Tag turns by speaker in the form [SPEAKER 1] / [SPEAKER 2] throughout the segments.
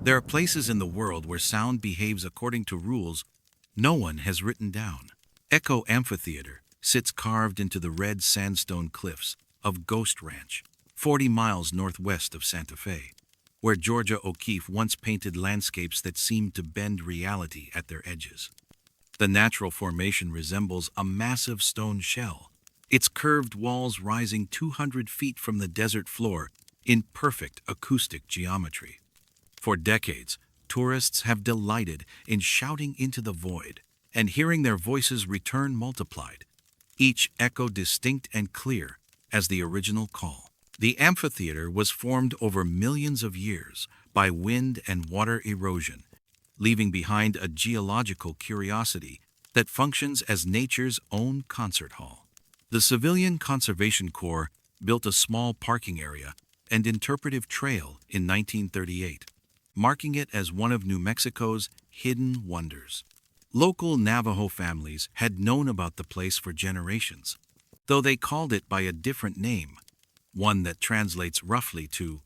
[SPEAKER 1] There are places in the world where sound behaves according to rules no one has written down. Echo Amphitheater sits carved into the red sandstone cliffs of Ghost Ranch, 40 miles northwest of Santa Fe, where Georgia O'Keeffe once painted landscapes that seemed to bend reality at their edges. The natural formation resembles a massive stone shell, its curved walls rising 200 feet from the desert floor in perfect acoustic geometry. For decades, tourists have delighted in shouting into the void and hearing their voices return multiplied, each echo distinct and clear as the original call. The amphitheater was formed over millions of years by wind and water erosion, leaving behind a geological curiosity that functions as nature's own concert hall. The Civilian Conservation Corps built a small parking area and interpretive trail in 1938, marking it as one of New Mexico's hidden wonders. Local Navajo families had known about the place for generations, though they called it by a different name, one that translates roughly to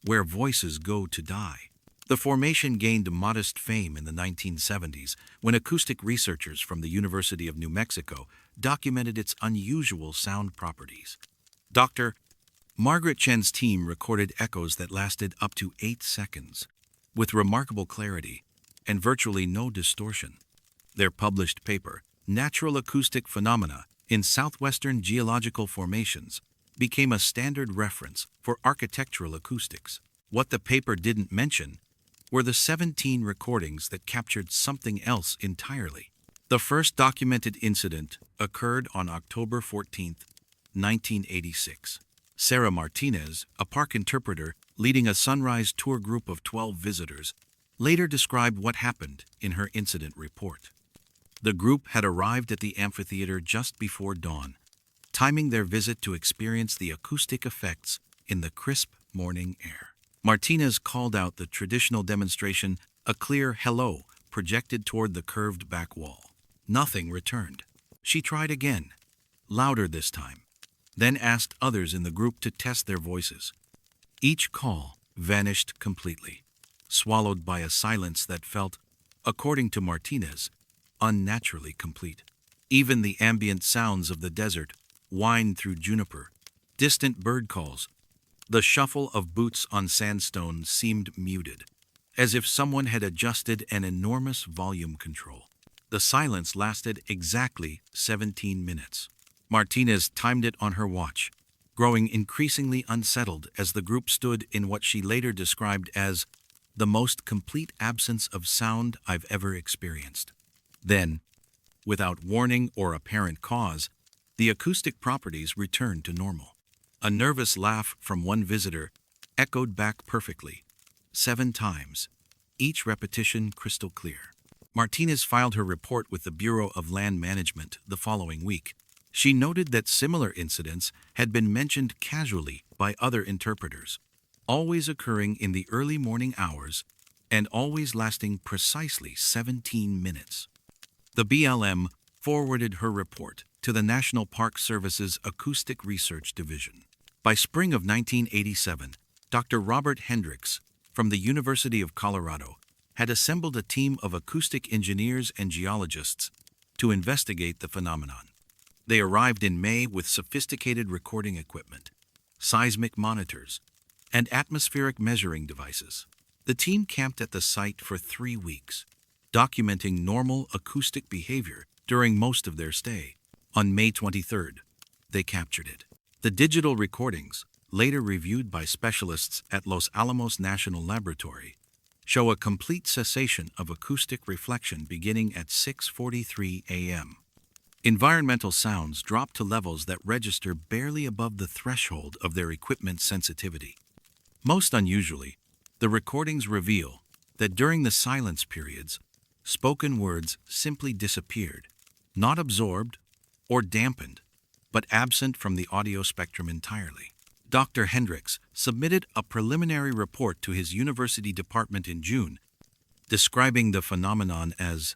[SPEAKER 1] "where voices go to die." The formation gained modest fame in the 1970s when acoustic researchers from the University of New Mexico documented its unusual sound properties. Dr. Margaret Chen's team recorded echoes that lasted up to 8 seconds, with remarkable clarity and virtually no distortion. Their published paper, Natural Acoustic Phenomena in Southwestern Geological Formations, became a standard reference for architectural acoustics. What the paper didn't mention were the 17 recordings that captured something else entirely. The first documented incident occurred on October 14, 1986. Sarah Martinez, a park interpreter leading a sunrise tour group of 12 visitors, later described what happened in her incident report. The group had arrived at the amphitheater just before dawn, timing their visit to experience the acoustic effects in the crisp morning air. Martinez called out the traditional demonstration a clear hello projected toward the curved back wall. Nothing returned. She tried again, louder this time, then asked others in the group to test their voices. Each call vanished completely, swallowed by a silence that felt, according to Martinez, unnaturally complete. Even the ambient sounds of the desert whined through juniper, distant bird calls. The shuffle of boots on sandstone seemed muted, as if someone had adjusted an enormous volume control. The silence lasted exactly 17 minutes. Martinez timed it on her watch, growing increasingly unsettled as the group stood in what she later described as the most complete absence of sound I've ever experienced. Then, without warning or apparent cause, the acoustic properties returned to normal. A nervous laugh from one visitor echoed back perfectly, 7 times, each repetition crystal clear. Martinez filed her report with the Bureau of Land Management the following week. She noted that similar incidents had been mentioned casually by other interpreters, always occurring in the early morning hours and always lasting precisely 17 minutes. The BLM forwarded her report to the National Park Service's Acoustic Research Division. By spring of 1987, Dr. Robert Hendricks from the University of Colorado had assembled a team of acoustic engineers and geologists to investigate the phenomenon. They arrived in May with sophisticated recording equipment, seismic monitors, and atmospheric measuring devices. The team camped at the site for 3 weeks, documenting normal acoustic behavior during most of their stay. On May 23rd, they captured it. The digital recordings, later reviewed by specialists at Los Alamos National Laboratory, show a complete cessation of acoustic reflection beginning at 6:43 a.m. Environmental sounds drop to levels that register barely above the threshold of their equipment's sensitivity. Most unusually, the recordings reveal that during the silence periods, spoken words simply disappeared, not absorbed or dampened, but absent from the audio spectrum entirely. Dr. Hendricks submitted a preliminary report to his university department in June, describing the phenomenon as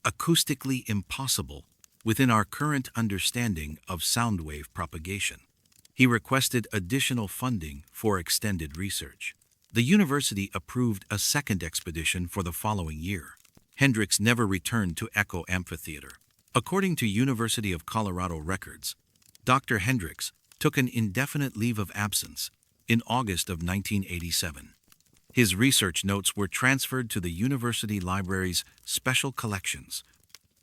[SPEAKER 1] acoustically impossible within our current understanding of sound wave propagation. He requested additional funding for extended research. The university approved a second expedition for the following year. Hendricks never returned to Echo Amphitheater. According to University of Colorado records, Dr. Hendricks took an indefinite leave of absence in August of 1987. His research notes were transferred to the university library's special collections,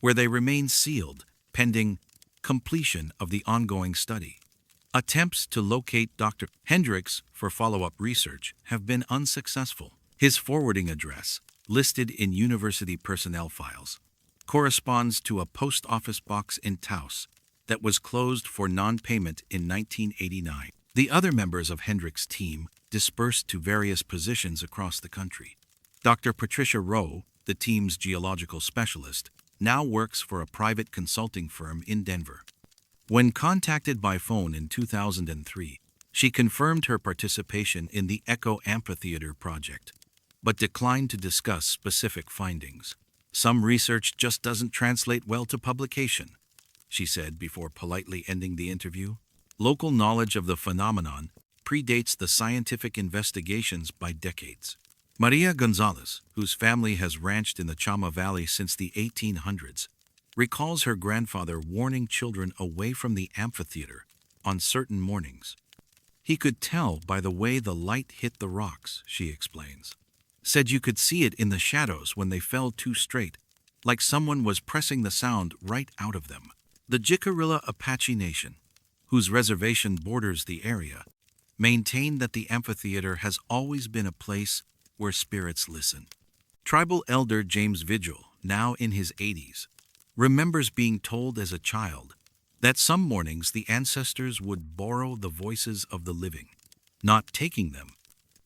[SPEAKER 1] where they remain sealed pending completion of the ongoing study. Attempts to locate Dr. Hendricks for follow-up research have been unsuccessful. His forwarding address, listed in university personnel files, corresponds to a post office box in Taos that was closed for non-payment in 1989. The other members of Hendricks' team dispersed to various positions across the country. Dr. Patricia Rowe, the team's geological specialist, now works for a private consulting firm in Denver. When contacted by phone in 2003, she confirmed her participation in the Echo Amphitheater project, but declined to discuss specific findings. "Some research just doesn't translate well to publication," she said before politely ending the interview. Local knowledge of the phenomenon predates the scientific investigations by decades. Maria Gonzalez, whose family has ranched in the Chama Valley since the 1800s, recalls her grandfather warning children away from the amphitheater on certain mornings. "He could tell by the way the light hit the rocks," she explains. Said you could see it in the shadows when they fell too straight, like someone was pressing the sound right out of them. The Jicarilla Apache Nation, whose reservation borders the area, maintain that the amphitheater has always been a place where spirits listen. Tribal elder James Vigil, now in his 80s, remembers being told as a child that some mornings the ancestors would borrow the voices of the living. Not taking them,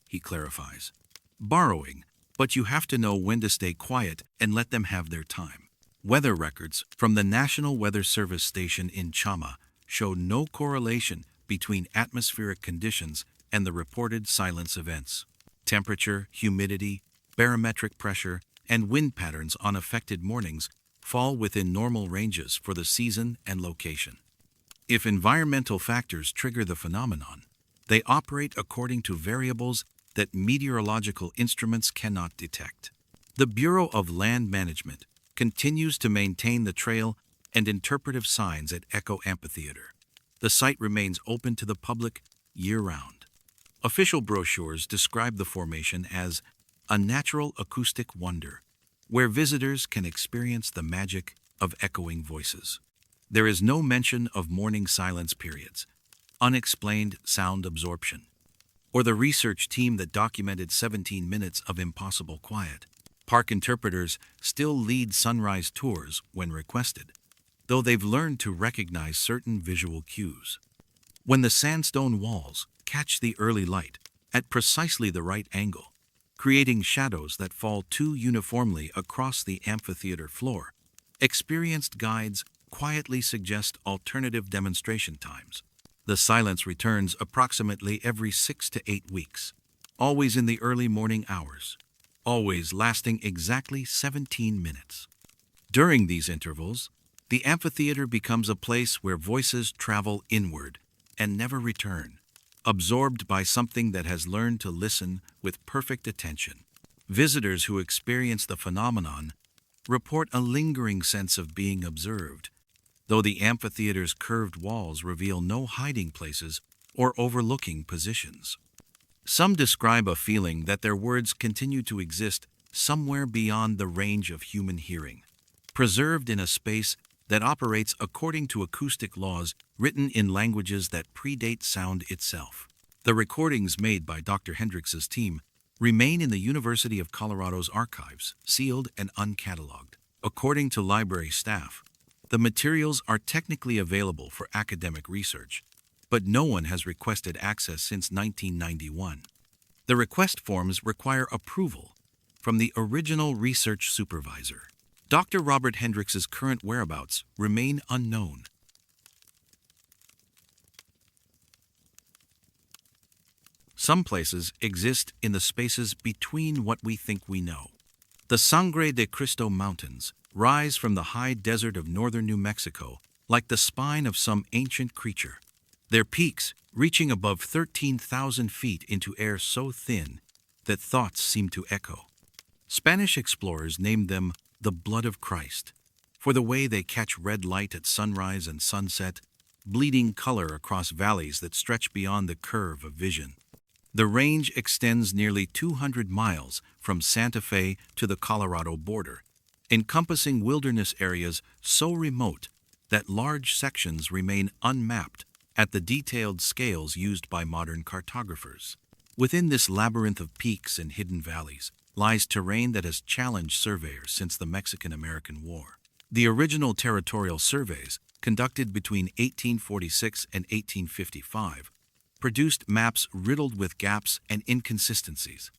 [SPEAKER 1] he clarifies. Borrowing, but you have to know when to stay quiet and let them have their time. Weather records from the National Weather Service station in Chama show no correlation between atmospheric conditions and the reported silence events. Temperature, humidity, barometric pressure, and wind patterns on affected mornings fall within normal ranges for the season and location. If environmental factors trigger the phenomenon, they operate according to variables that meteorological instruments cannot detect. The Bureau of Land Management continues to maintain the trail and interpretive signs at Echo Amphitheater. The site remains open to the public year-round. Official brochures describe the formation as a natural acoustic wonder, where visitors can experience the magic of echoing voices. There is no mention of morning silence periods, unexplained sound absorption, or the research team that documented 17 minutes of impossible quiet. Park interpreters still lead sunrise tours when requested, though they've learned to recognize certain visual cues. When the sandstone walls catch the early light at precisely the right angle, creating shadows that fall too uniformly across the amphitheater floor, experienced guides quietly suggest alternative demonstration times. The silence returns approximately every 6 to 8 weeks, always in the early morning hours, always lasting exactly 17 minutes. During these intervals, the amphitheater becomes a place where voices travel inward and never return, absorbed by something that has learned to listen with perfect attention. Visitors who experience the phenomenon report a lingering sense of being observed, though the amphitheater's curved walls reveal no hiding places or overlooking positions. Some describe a feeling that their words continue to exist somewhere beyond the range of human hearing, preserved in a space that operates according to acoustic laws written in languages that predate sound itself. The recordings made by Dr. Hendricks' team remain in the University of Colorado's archives, sealed and uncatalogued. According to library staff, the materials are technically available for academic research, but no one has requested access since 1991. The request forms require approval from the original research supervisor. Dr. Robert Hendricks' current whereabouts remain unknown. Some places exist in the spaces between what we think we know. The Sangre de Cristo Mountains rise from the high desert of northern New Mexico like the spine of some ancient creature. Their peaks, reaching above 13,000 feet into air so thin, that thoughts seem to echo. Spanish explorers named them the blood of Christ, for the way they catch red light at sunrise and sunset, bleeding color across valleys that stretch beyond the curve of vision. The range extends nearly 200 miles from Santa Fe to the Colorado border, encompassing wilderness areas so remote that large sections remain unmapped at the detailed scales used by modern cartographers. Within this labyrinth of peaks and hidden valleys lies terrain that has challenged surveyors since the Mexican-American War. The original territorial surveys, conducted between 1846 and 1855, produced maps riddled with gaps and inconsistencies.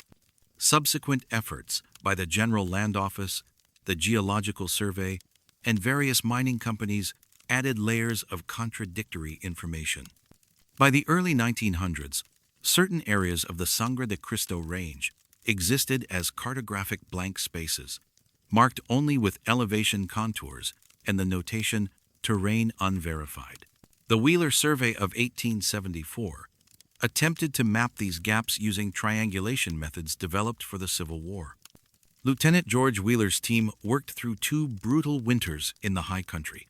[SPEAKER 1] Subsequent efforts by the General Land Office, the Geological Survey, and various mining companies added layers of contradictory information. By the early 1900s, certain areas of the Sangre de Cristo Range existed as cartographic blank spaces, marked only with elevation contours and the notation terrain unverified. The Wheeler Survey of 1874 attempted to map these gaps using triangulation methods developed for the Civil War. Lieutenant George Wheeler's team worked through 2 brutal winters in the high country,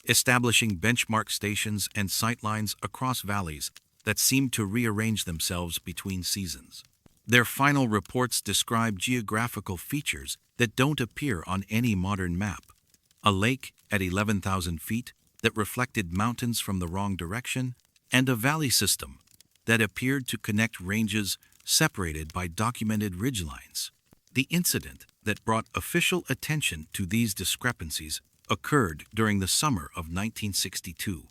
[SPEAKER 1] establishing benchmark stations and sightlines across valleys that seemed to rearrange themselves between seasons. Their final reports describe geographical features that don't appear on any modern map. A lake at 11,000 feet that reflected mountains from the wrong direction, and a valley system that appeared to connect ranges separated by documented ridgelines. The incident that brought official attention to these discrepancies occurred during the summer of 1962.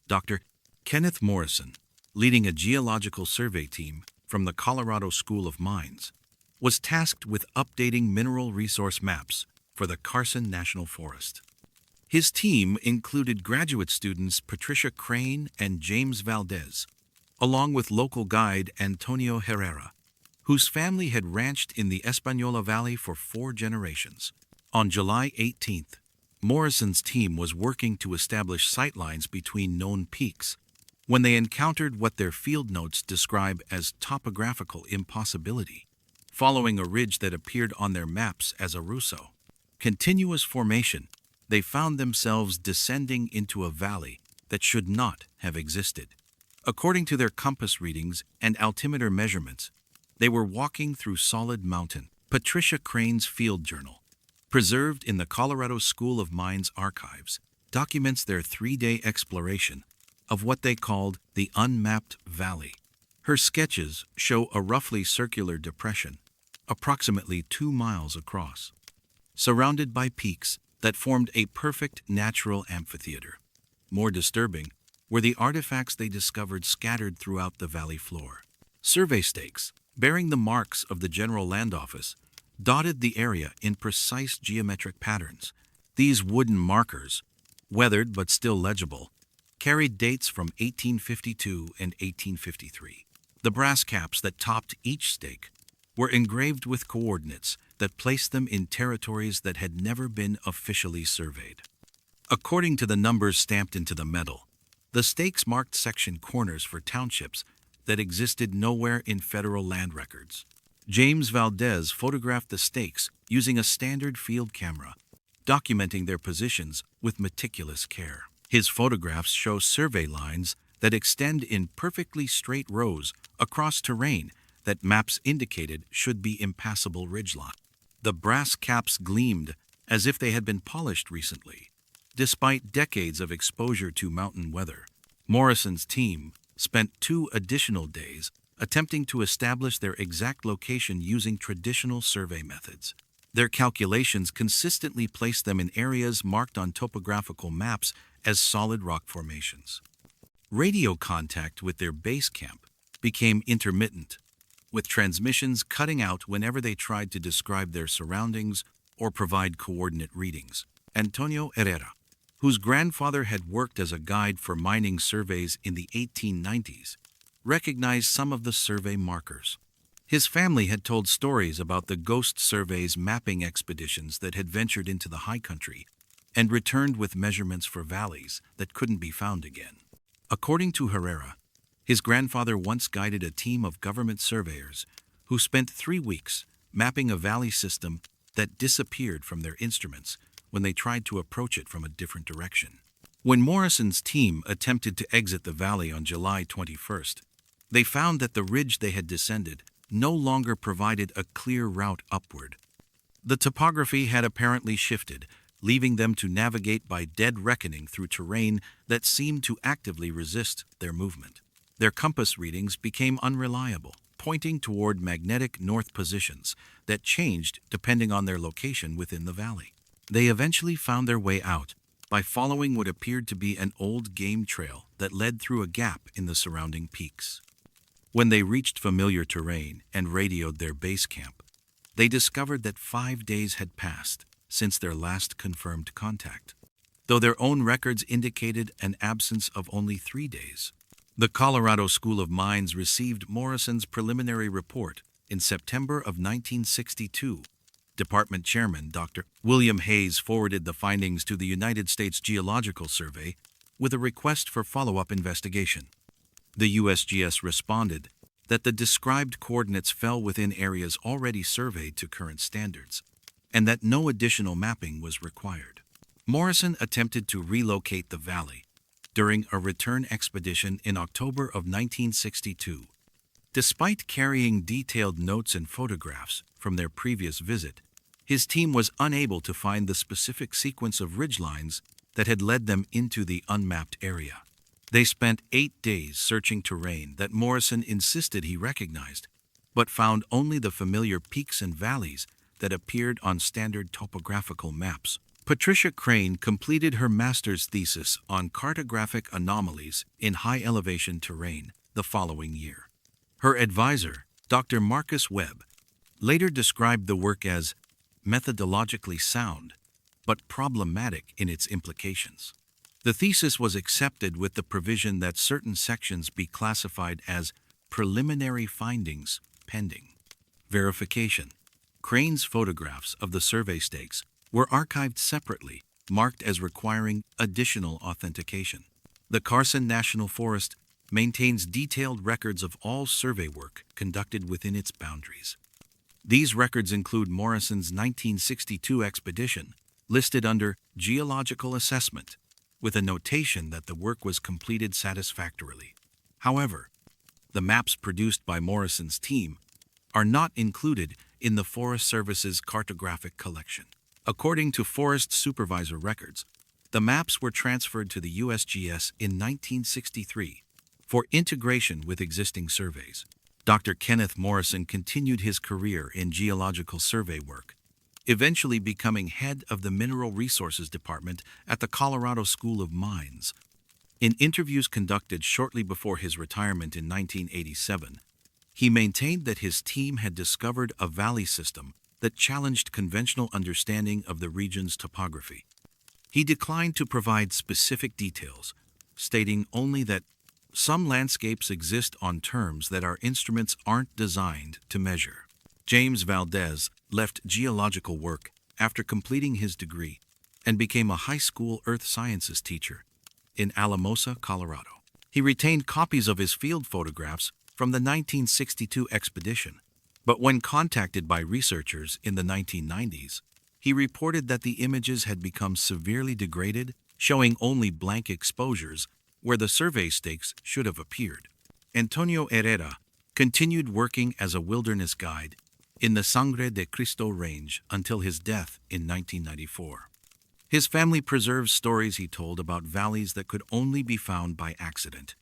[SPEAKER 1] Dr. Kenneth Morrison, leading a geological survey team from the Colorado School of Mines, was tasked with updating mineral resource maps for the Carson National Forest. His team included graduate students Patricia Crane and James Valdez, along with local guide Antonio Herrera, whose family had ranched in the Española Valley for 4 generations. On July 18th, Morrison's team was working to establish sightlines between known peaks when they encountered what their field notes describe as topographical impossibility, following a ridge that appeared on their maps as a Russo. Continuous formation, they found themselves descending into a valley that should not have existed. According to their compass readings and altimeter measurements, they were walking through solid mountain. Patricia Crane's field journal, preserved in the Colorado School of Mines archives, documents their 3-day exploration of what they called the unmapped valley. Her sketches show a roughly circular depression, approximately 2 miles across, surrounded by peaks that formed a perfect natural amphitheater. More disturbing were the artifacts they discovered scattered throughout the valley floor. Survey stakes, bearing the marks of the General Land Office, dotted the area in precise geometric patterns. These wooden markers, weathered but still legible, carried dates from 1852 and 1853. The brass caps that topped each stake were engraved with coordinates that placed them in territories that had never been officially surveyed. According to the numbers stamped into the metal, the stakes marked section corners for townships that existed nowhere in federal land records. James Valdez photographed the stakes using a standard field camera, documenting their positions with meticulous care. His photographs show survey lines that extend in perfectly straight rows across terrain that maps indicated should be impassable ridgeline. The brass caps gleamed as if they had been polished recently. Despite decades of exposure to mountain weather, Morrison's team spent 2 additional days attempting to establish their exact location using traditional survey methods. Their calculations consistently placed them in areas marked on topographical maps as solid rock formations. Radio contact with their base camp became intermittent, with transmissions cutting out whenever they tried to describe their surroundings or provide coordinate readings. Antonio Herrera, whose grandfather had worked as a guide for mining surveys in the 1890s, recognized some of the survey markers. His family had told stories about the Ghost Survey's mapping expeditions that had ventured into the high country and returned with measurements for valleys that couldn't be found again. According to Herrera, his grandfather once guided a team of government surveyors who spent 3 weeks mapping a valley system that disappeared from their instruments when they tried to approach it from a different direction. When Morrison's team attempted to exit the valley on July 21st, they found that the ridge they had descended no longer provided a clear route upward. The topography had apparently shifted, leaving them to navigate by dead reckoning through terrain that seemed to actively resist their movement. Their compass readings became unreliable, pointing toward magnetic north positions that changed depending on their location within the valley. They eventually found their way out by following what appeared to be an old game trail that led through a gap in the surrounding peaks. When they reached familiar terrain and radioed their base camp, they discovered that 5 days had passed since their last confirmed contact, though their own records indicated an absence of only 3 days. The Colorado School of Mines received Morrison's preliminary report in September of 1962. Department Chairman Dr. William Hayes forwarded the findings to the United States Geological Survey with a request for follow-up investigation. The USGS responded that the described coordinates fell within areas already surveyed to current standards, and that no additional mapping was required. Morrison attempted to relocate the valley during a return expedition in October of 1962. Despite carrying detailed notes and photographs from their previous visit, his team was unable to find the specific sequence of ridgelines that had led them into the unmapped area. They spent 8 days searching terrain that Morrison insisted he recognized, but found only the familiar peaks and valleys that appeared on standard topographical maps. Patricia Crane completed her master's thesis on cartographic anomalies in high-elevation terrain the following year. Her advisor, Dr. Marcus Webb, later described the work as methodologically sound, but problematic in its implications. The thesis was accepted with the provision that certain sections be classified as preliminary findings pending verification. Crane's photographs of the survey stakes were archived separately, marked as requiring additional authentication. The Carson National Forest maintains detailed records of all survey work conducted within its boundaries. These records include Morrison's 1962 expedition, listed under Geological Assessment, with a notation that the work was completed satisfactorily. However, the maps produced by Morrison's team are not included in the Forest Service's cartographic collection. According to Forest Supervisor records, the maps were transferred to the USGS in 1963 for integration with existing surveys. Dr. Kenneth Morrison continued his career in geological survey work, eventually becoming head of the Mineral Resources Department at the Colorado School of Mines. In interviews conducted shortly before his retirement in 1987, he maintained that his team had discovered a valley system that challenged conventional understanding of the region's topography. He declined to provide specific details, stating only that some landscapes exist on terms that our instruments aren't designed to measure. James Valdez left geological work after completing his degree and became a high school earth sciences teacher in Alamosa, Colorado. He retained copies of his field photographs from the 1962 expedition, but when contacted by researchers in the 1990s, he reported that the images had become severely degraded, showing only blank exposures where the survey stakes should have appeared. Antonio Herrera continued working as a wilderness guide in the Sangre de Cristo Range until his death in 1994. His family preserves stories he told about valleys that could only be found by accident,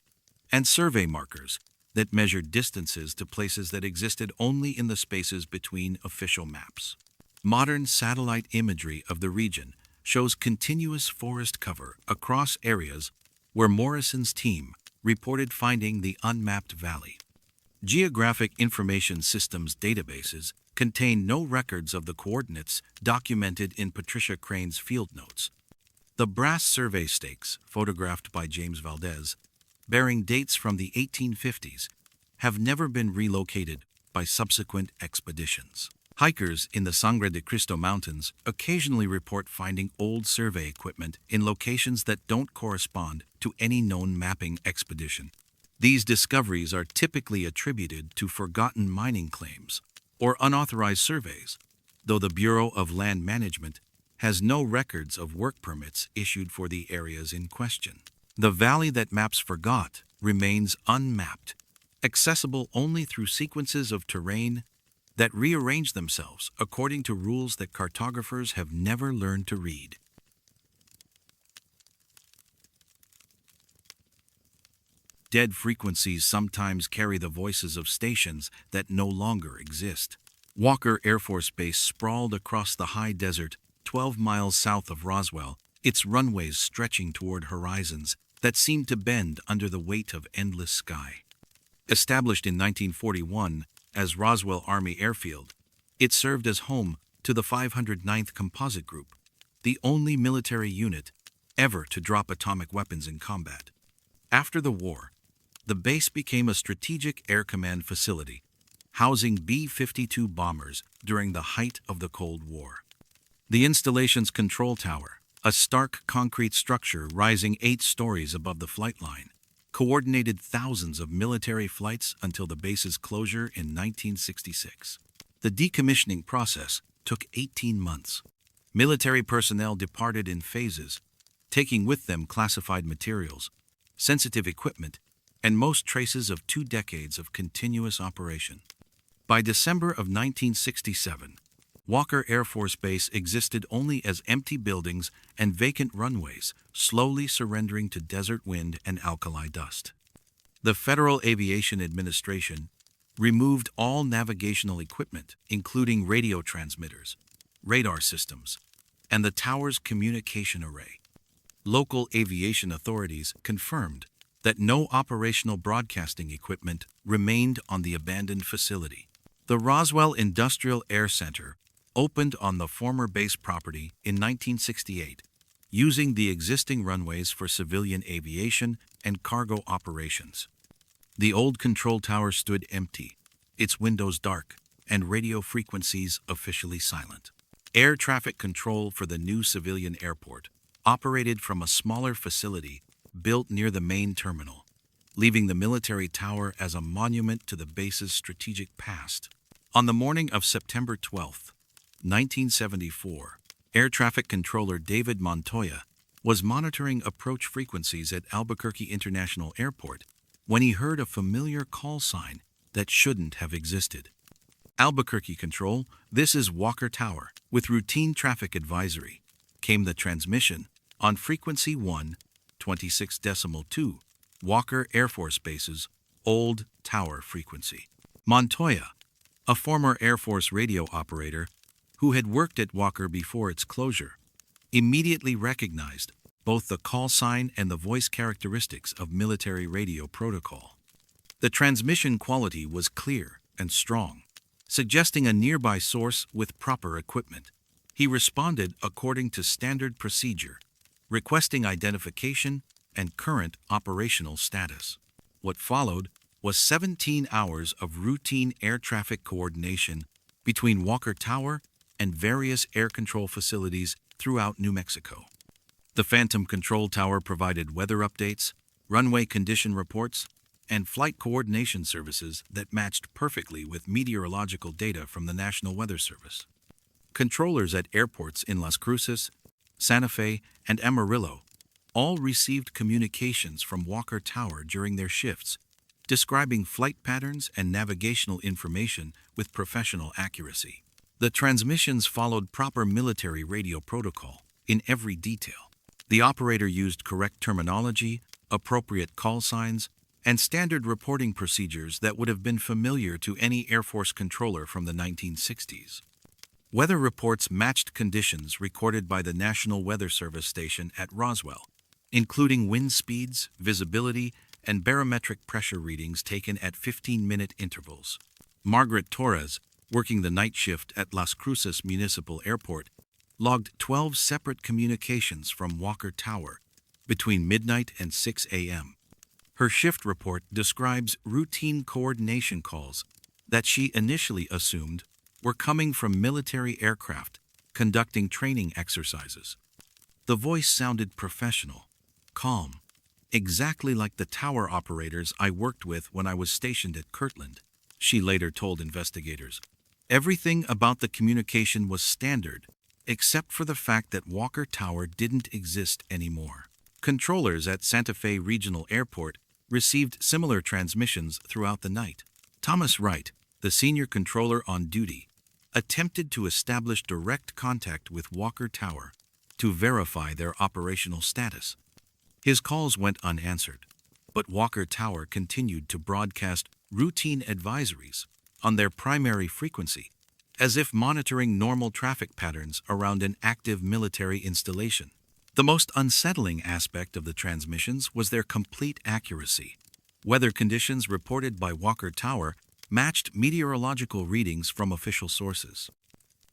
[SPEAKER 1] and survey markers that measured distances to places that existed only in the spaces between official maps. Modern satellite imagery of the region shows continuous forest cover across areas where Morrison's team reported finding the unmapped valley. Geographic Information Systems databases contain no records of the coordinates documented in Patricia Crane's field notes. The brass survey stakes, photographed by James Valdez, bearing dates from the 1850s, have never been relocated by subsequent expeditions. Hikers in the Sangre de Cristo Mountains occasionally report finding old survey equipment in locations that don't correspond to any known mapping expedition. These discoveries are typically attributed to forgotten mining claims or unauthorized surveys, though the Bureau of Land Management has no records of work permits issued for the areas in question. The valley that maps forgot remains unmapped, accessible only through sequences of terrain that rearrange themselves according to rules that cartographers have never learned to read. Dead frequencies sometimes carry the voices of stations that no longer exist. Walker Air Force Base sprawled across the high desert 12 miles south of Roswell, its runways stretching toward horizons that seemed to bend under the weight of endless sky. Established in 1941 as Roswell Army Airfield, it served as home to the 509th Composite Group, the only military unit ever to drop atomic weapons in combat. After the war, the base became a strategic air command facility, housing B-52 bombers during the height of the Cold War. The installation's control tower, a stark concrete structure rising 8 stories above the flight line, coordinated thousands of military flights until the base's closure in 1966. The decommissioning process took 18 months. Military personnel departed in phases, taking with them classified materials, sensitive equipment, and most traces of 2 decades of continuous operation. By December of 1967, Walker Air Force Base existed only as empty buildings and vacant runways, slowly surrendering to desert wind and alkali dust. The Federal Aviation Administration removed all navigational equipment, including radio transmitters, radar systems, and the tower's communication array. Local aviation authorities confirmed that no operational broadcasting equipment remained on the abandoned facility. The Roswell Industrial Air Center opened on the former base property in 1968, using the existing runways for civilian aviation and cargo operations. The old control tower stood empty, its windows dark, and radio frequencies officially silent. Air traffic control for the new civilian airport operated from a smaller facility built near the main terminal, leaving the military tower as a monument to the base's strategic past. On the morning of September 12, 1974, Air Traffic Controller David Montoya was monitoring approach frequencies at Albuquerque International Airport when he heard a familiar call sign that shouldn't have existed. Albuquerque Control, this is Walker Tower. With routine traffic advisory, came the transmission on frequency 126.2, Walker Air Force Base's old tower frequency. Montoya, a former Air Force radio operator who had worked at Walker before its closure, immediately recognized both the call sign and the voice characteristics of military radio protocol. The transmission quality was clear and strong, suggesting a nearby source with proper equipment. He responded according to standard procedure, requesting identification and current operational status. What followed was 17 hours of routine air traffic coordination between Walker Tower and various air control facilities throughout New Mexico. The Phantom Control Tower provided weather updates, runway condition reports, and flight coordination services that matched perfectly with meteorological data from the National Weather Service. Controllers at airports in Las Cruces, Santa Fe, and Amarillo all received communications from Walker Tower during their shifts, describing flight patterns and navigational information with professional accuracy. The transmissions followed proper military radio protocol in every detail. The operator used correct terminology, appropriate call signs, and standard reporting procedures that would have been familiar to any Air Force controller from the 1960s. Weather reports matched conditions recorded by the National Weather Service station at Roswell, including wind speeds, visibility, and barometric pressure readings taken at 15-minute intervals. Margaret Torres, working the night shift at Las Cruces Municipal Airport, logged 12 separate communications from Walker Tower between midnight and 6 a.m. Her shift report describes routine coordination calls that she initially assumed were coming from military aircraft conducting training exercises. The voice sounded professional, calm, exactly like the tower operators I worked with when I was stationed at Kirtland, she later told investigators. Everything about the communication was standard, except for the fact that Walker Tower didn't exist anymore. Controllers at Santa Fe Regional Airport received similar transmissions throughout the night. Thomas Wright, the senior controller on duty, attempted to establish direct contact with Walker Tower to verify their operational status. His calls went unanswered, but Walker Tower continued to broadcast routine advisories on their primary frequency, as if monitoring normal traffic patterns around an active military installation. The most unsettling aspect of the transmissions was their complete accuracy. Weather conditions reported by Walker Tower matched meteorological readings from official sources.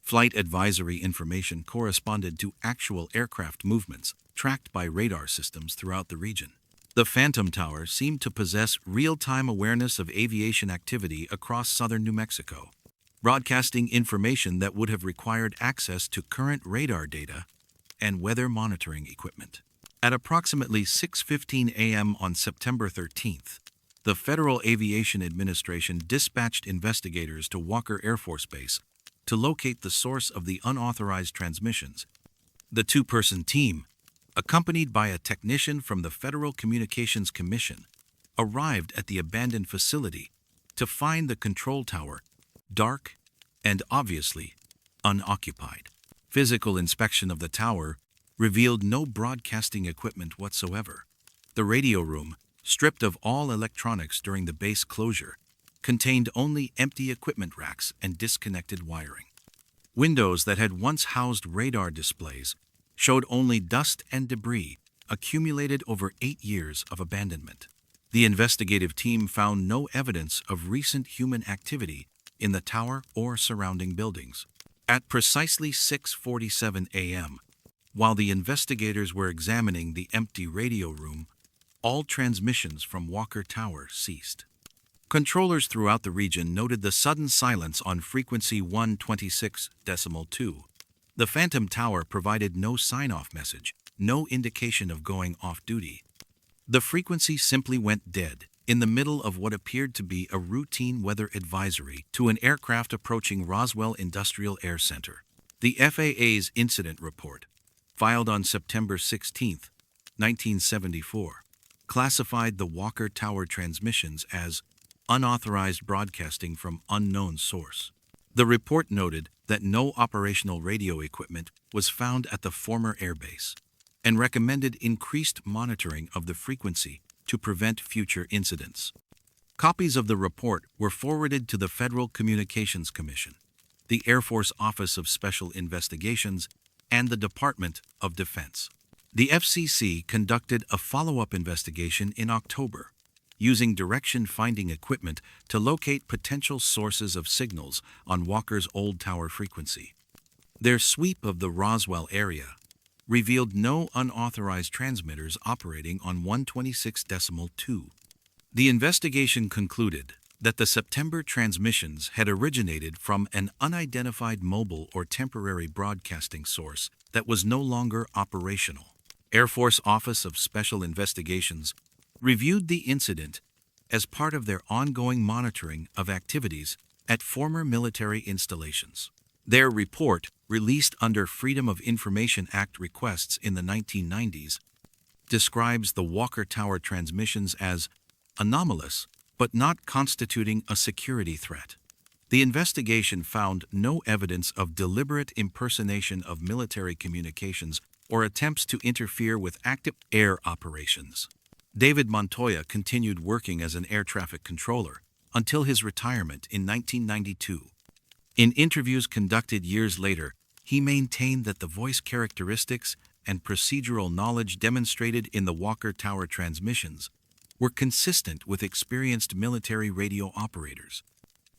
[SPEAKER 1] Flight advisory information corresponded to actual aircraft movements tracked by radar systems throughout the region. The Phantom Tower seemed to possess real-time awareness of aviation activity across southern New Mexico, broadcasting information that would have required access to current radar data and weather monitoring equipment. At approximately 6:15 a.m. on September 13th, the Federal Aviation Administration dispatched investigators to Walker Air Force Base to locate the source of the unauthorized transmissions. The two-person team, accompanied by a technician from the Federal Communications Commission, arrived at the abandoned facility to find the control tower dark and obviously unoccupied. Physical inspection of the tower revealed no broadcasting equipment whatsoever. The radio room, stripped of all electronics during the base closure, contained only empty equipment racks and disconnected wiring. Windows that had once housed radar displays showed only dust and debris accumulated over 8 years of abandonment. The investigative team found no evidence of recent human activity in the tower or surrounding buildings. At precisely 6:47 a.m., while the investigators were examining the empty radio room, all transmissions from Walker Tower ceased. Controllers throughout the region noted the sudden silence on frequency 126.2. The Phantom Tower provided no sign-off message, no indication of going off-duty. The frequency simply went dead in the middle of what appeared to be a routine weather advisory to an aircraft approaching Roswell Industrial Air Center. The FAA's incident report, filed on September 16, 1974, classified the Walker Tower transmissions as unauthorized broadcasting from unknown source. The report noted that no operational radio equipment was found at the former airbase and recommended increased monitoring of the frequency to prevent future incidents. Copies of the report were forwarded to the Federal Communications Commission, the Air Force Office of Special Investigations, and the Department of Defense. The FCC conducted a follow-up investigation in October, using direction-finding equipment to locate potential sources of signals on Walker's old tower frequency. Their sweep of the Roswell area revealed no unauthorized transmitters operating on 126.2. The investigation concluded that the September transmissions had originated from an unidentified mobile or temporary broadcasting source that was no longer operational. Air Force Office of Special Investigations reviewed the incident as part of their ongoing monitoring of activities at former military installations. Their report, released under Freedom of Information Act requests in the 1990s, describes the Walker Tower transmissions as anomalous but not constituting a security threat. The investigation found no evidence of deliberate impersonation of military communications or attempts to interfere with active air operations. David Montoya continued working as an air traffic controller until his retirement in 1992. In interviews conducted years later, he maintained that the voice characteristics and procedural knowledge demonstrated in the Walker Tower transmissions were consistent with experienced military radio operators.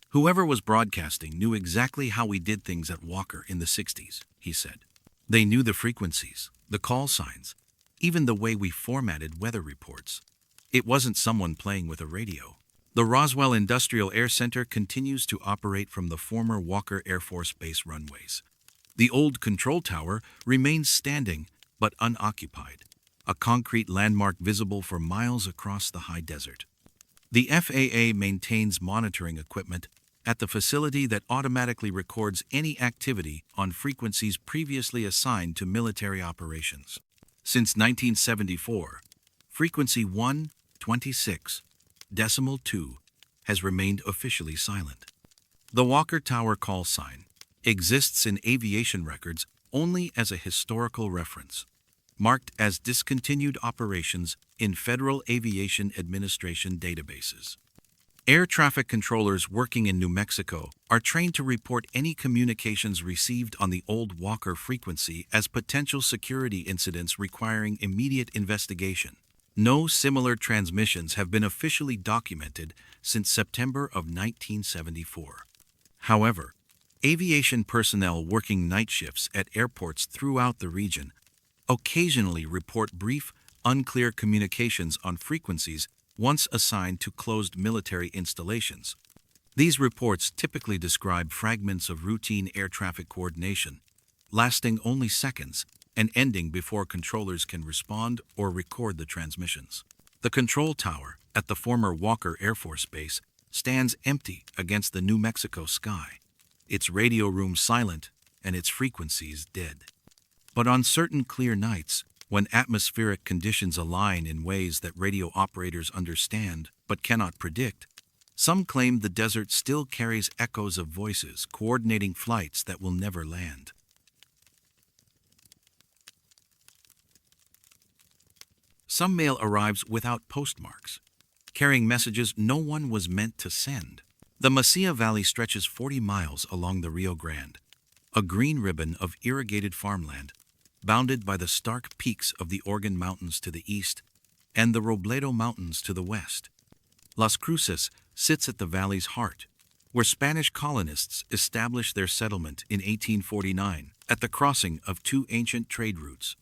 [SPEAKER 1] Whoever was broadcasting knew exactly how we did things at Walker in the 60s, he said. They knew the frequencies, the call signs, even the way we formatted weather reports. It wasn't someone playing with a radio. The Roswell Industrial Air Center continues to operate from the former Walker Air Force Base runways. The old control tower remains standing but unoccupied, a concrete landmark visible for miles across the high desert. The FAA maintains monitoring equipment at the facility that automatically records any activity on frequencies previously assigned to military operations. Since 1974, frequency 126.2 has remained officially silent. The Walker Tower call sign exists in aviation records only as a historical reference, marked as discontinued operations in Federal Aviation Administration databases. Air traffic controllers working in New Mexico are trained to report any communications received on the old Walker frequency as potential security incidents requiring immediate investigation. No similar transmissions have been officially documented since September of 1974. However, aviation personnel working night shifts at airports throughout the region occasionally report brief, unclear communications on frequencies once assigned to closed military installations. These reports typically describe fragments of routine air traffic coordination, lasting only seconds and ending before controllers can respond or record the transmissions. The control tower at the former Walker Air Force Base stands empty against the New Mexico sky, its radio room silent and its frequencies dead. But on certain clear nights, when atmospheric conditions align in ways that radio operators understand but cannot predict, some claim the desert still carries echoes of voices coordinating flights that will never land. Some mail arrives without postmarks, carrying messages no one was meant to send. The Mesilla Valley stretches 40 miles along the Rio Grande, a green ribbon of irrigated farmland, bounded by the stark peaks of the Organ Mountains to the east and the Robledo Mountains to the west. Las Cruces sits at the valley's heart, where Spanish colonists established their settlement in 1849 at the crossing of two ancient trade routes.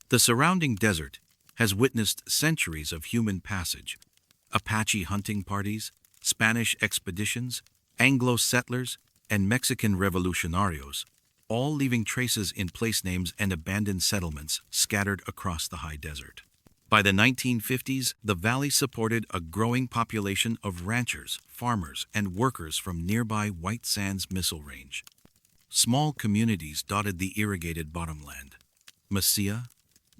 [SPEAKER 1] The surrounding desert has witnessed centuries of human passage: Apache hunting parties, Spanish expeditions, Anglo settlers, and Mexican revolucionarios, all leaving traces in place names and abandoned settlements scattered across the high desert. By the 1950s, the valley supported a growing population of ranchers, farmers, and workers from nearby White Sands Missile Range. Small communities dotted the irrigated bottomland: Mesilla,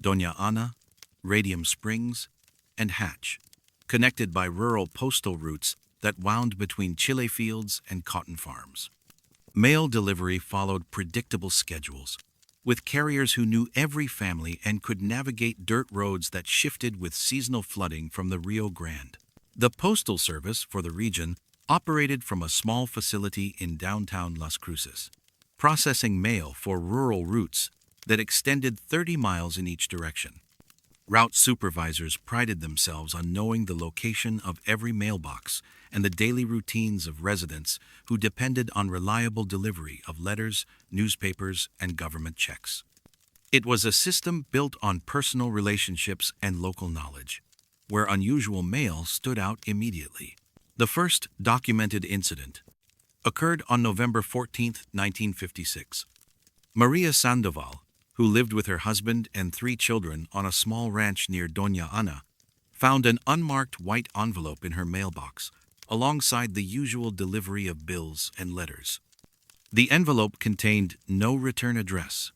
[SPEAKER 1] Doña Ana, Radium Springs, and Hatch, connected by rural postal routes that wound between chile fields and cotton farms. Mail delivery followed predictable schedules, with carriers who knew every family and could navigate dirt roads that shifted with seasonal flooding from the Rio Grande. The Postal Service for the region operated from a small facility in downtown Las Cruces, processing mail for rural routes that extended 30 miles in each direction. Route supervisors prided themselves on knowing the location of every mailbox and the daily routines of residents who depended on reliable delivery of letters, newspapers, and government checks. It was a system built on personal relationships and local knowledge, where unusual mail stood out immediately. The first documented incident occurred on November 14, 1956. Maria Sandoval, who lived with her husband and 3 children on a small ranch near Doña Ana, found an unmarked white envelope in her mailbox, alongside the usual delivery of bills and letters. The envelope contained no return address,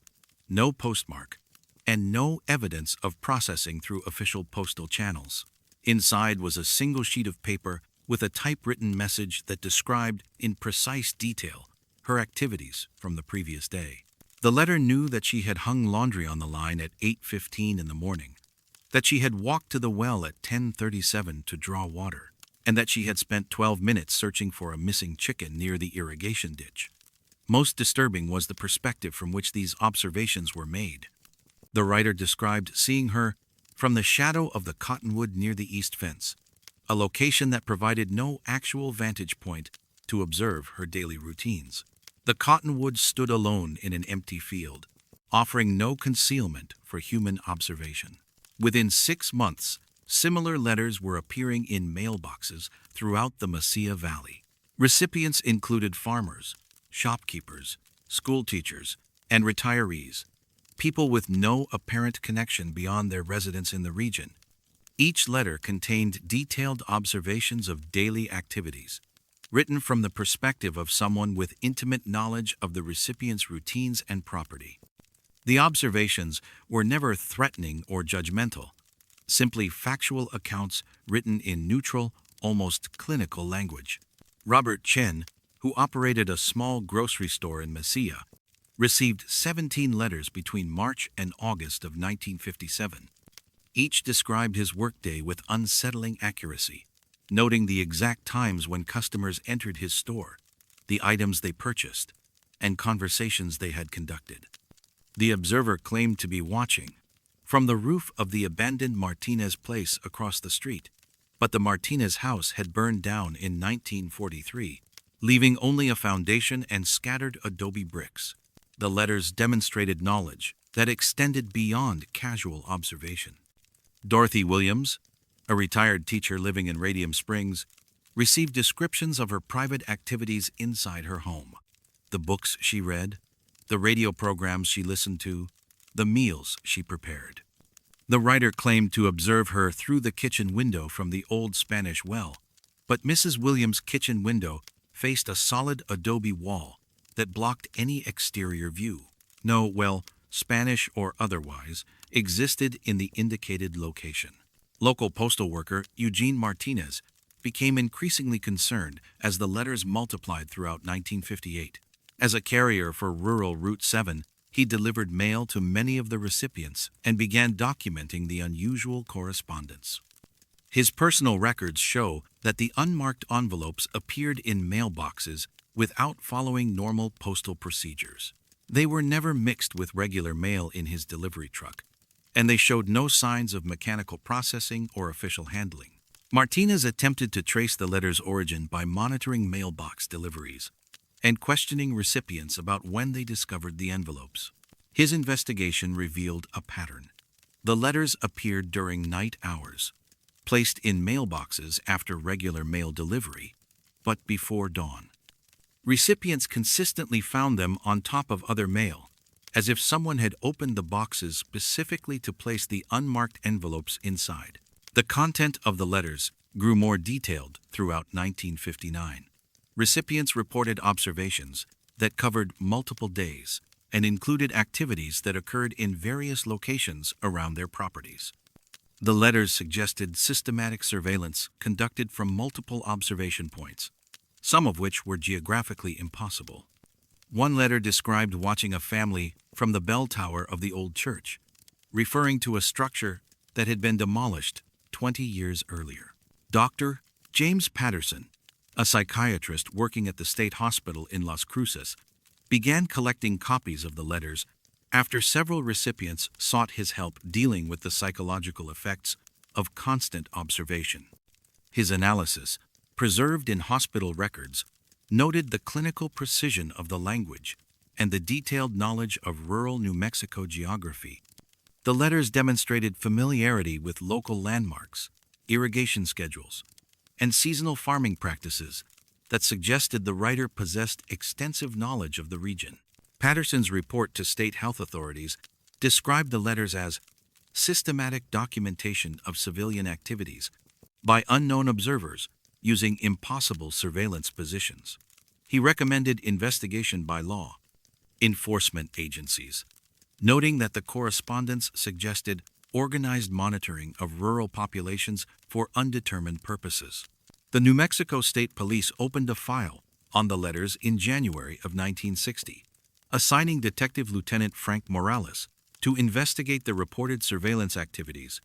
[SPEAKER 1] no postmark, and no evidence of processing through official postal channels. Inside was a single sheet of paper with a typewritten message that described in precise detail her activities from the previous day. The letter knew that she had hung laundry on the line at 8:15 in the morning, that she had walked to the well at 10:37 to draw water, and that she had spent 12 minutes searching for a missing chicken near the irrigation ditch. Most disturbing was the perspective from which these observations were made. The writer described seeing her from the shadow of the cottonwood near the east fence, a location that provided no actual vantage point to observe her daily routines. The cottonwood stood alone in an empty field, offering no concealment for human observation. Within 6 months, similar letters were appearing in mailboxes throughout the Mesilla Valley. Recipients included farmers, shopkeepers, school teachers, and retirees, people with no apparent connection beyond their residence in the region. Each letter contained detailed observations of daily activities, written from the perspective of someone with intimate knowledge of the recipient's routines and property. The observations were never threatening or judgmental, simply factual accounts written in neutral, almost clinical language. Robert Chen, who operated a small grocery store in Mesilla, received 17 letters between March and August of 1957. Each described his workday with unsettling accuracy, noting the exact times when customers entered his store, the items they purchased, and conversations they had conducted. The observer claimed to be watching from the roof of the abandoned Martinez place across the street, but the Martinez house had burned down in 1943, leaving only a foundation and scattered adobe bricks. The letters demonstrated knowledge that extended beyond casual observation. Dorothy Williams, a retired teacher living in Radium Springs, received descriptions of her private activities inside her home: the books she read, the radio programs she listened to, the meals she prepared. The writer claimed to observe her through the kitchen window from the old Spanish well, but Mrs. Williams' kitchen window faced a solid adobe wall that blocked any exterior view. No, well, Spanish or otherwise, existed in the indicated location. Local postal worker Eugene Martinez became increasingly concerned as the letters multiplied throughout 1958. As a carrier for rural Route 7, he delivered mail to many of the recipients and began documenting the unusual correspondence. His personal records show that the unmarked envelopes appeared in mailboxes without following normal postal procedures. They were never mixed with regular mail in his delivery truck, and they showed no signs of mechanical processing or official handling. Martinez attempted to trace the letters' origin by monitoring mailbox deliveries and questioning recipients about when they discovered the envelopes. His investigation revealed a pattern. The letters appeared during night hours, placed in mailboxes after regular mail delivery, but before dawn. Recipients consistently found them on top of other mail, as if someone had opened the boxes specifically to place the unmarked envelopes inside. The content of the letters grew more detailed throughout 1959. Recipients reported observations that covered multiple days and included activities that occurred in various locations around their properties. The letters suggested systematic surveillance conducted from multiple observation points, some of which were geographically impossible. One letter described watching a family from the bell tower of the old church, referring to a structure that had been demolished 20 years earlier. Dr. James Patterson, a psychiatrist working at the state hospital in Las Cruces, began collecting copies of the letters after several recipients sought his help dealing with the psychological effects of constant observation. His analysis, preserved in hospital records, noted the clinical precision of the language and the detailed knowledge of rural New Mexico geography. The letters demonstrated familiarity with local landmarks, irrigation schedules, and seasonal farming practices that suggested the writer possessed extensive knowledge of the region. Patterson's report to state health authorities described the letters as systematic documentation of civilian activities by unknown observers using impossible surveillance positions. He recommended investigation by law enforcement agencies, noting that the correspondence suggested organized monitoring of rural populations for undetermined purposes. The New Mexico State Police opened a file on the letters in January of 1960, assigning Detective Lieutenant Frank Morales to investigate the reported surveillance activities.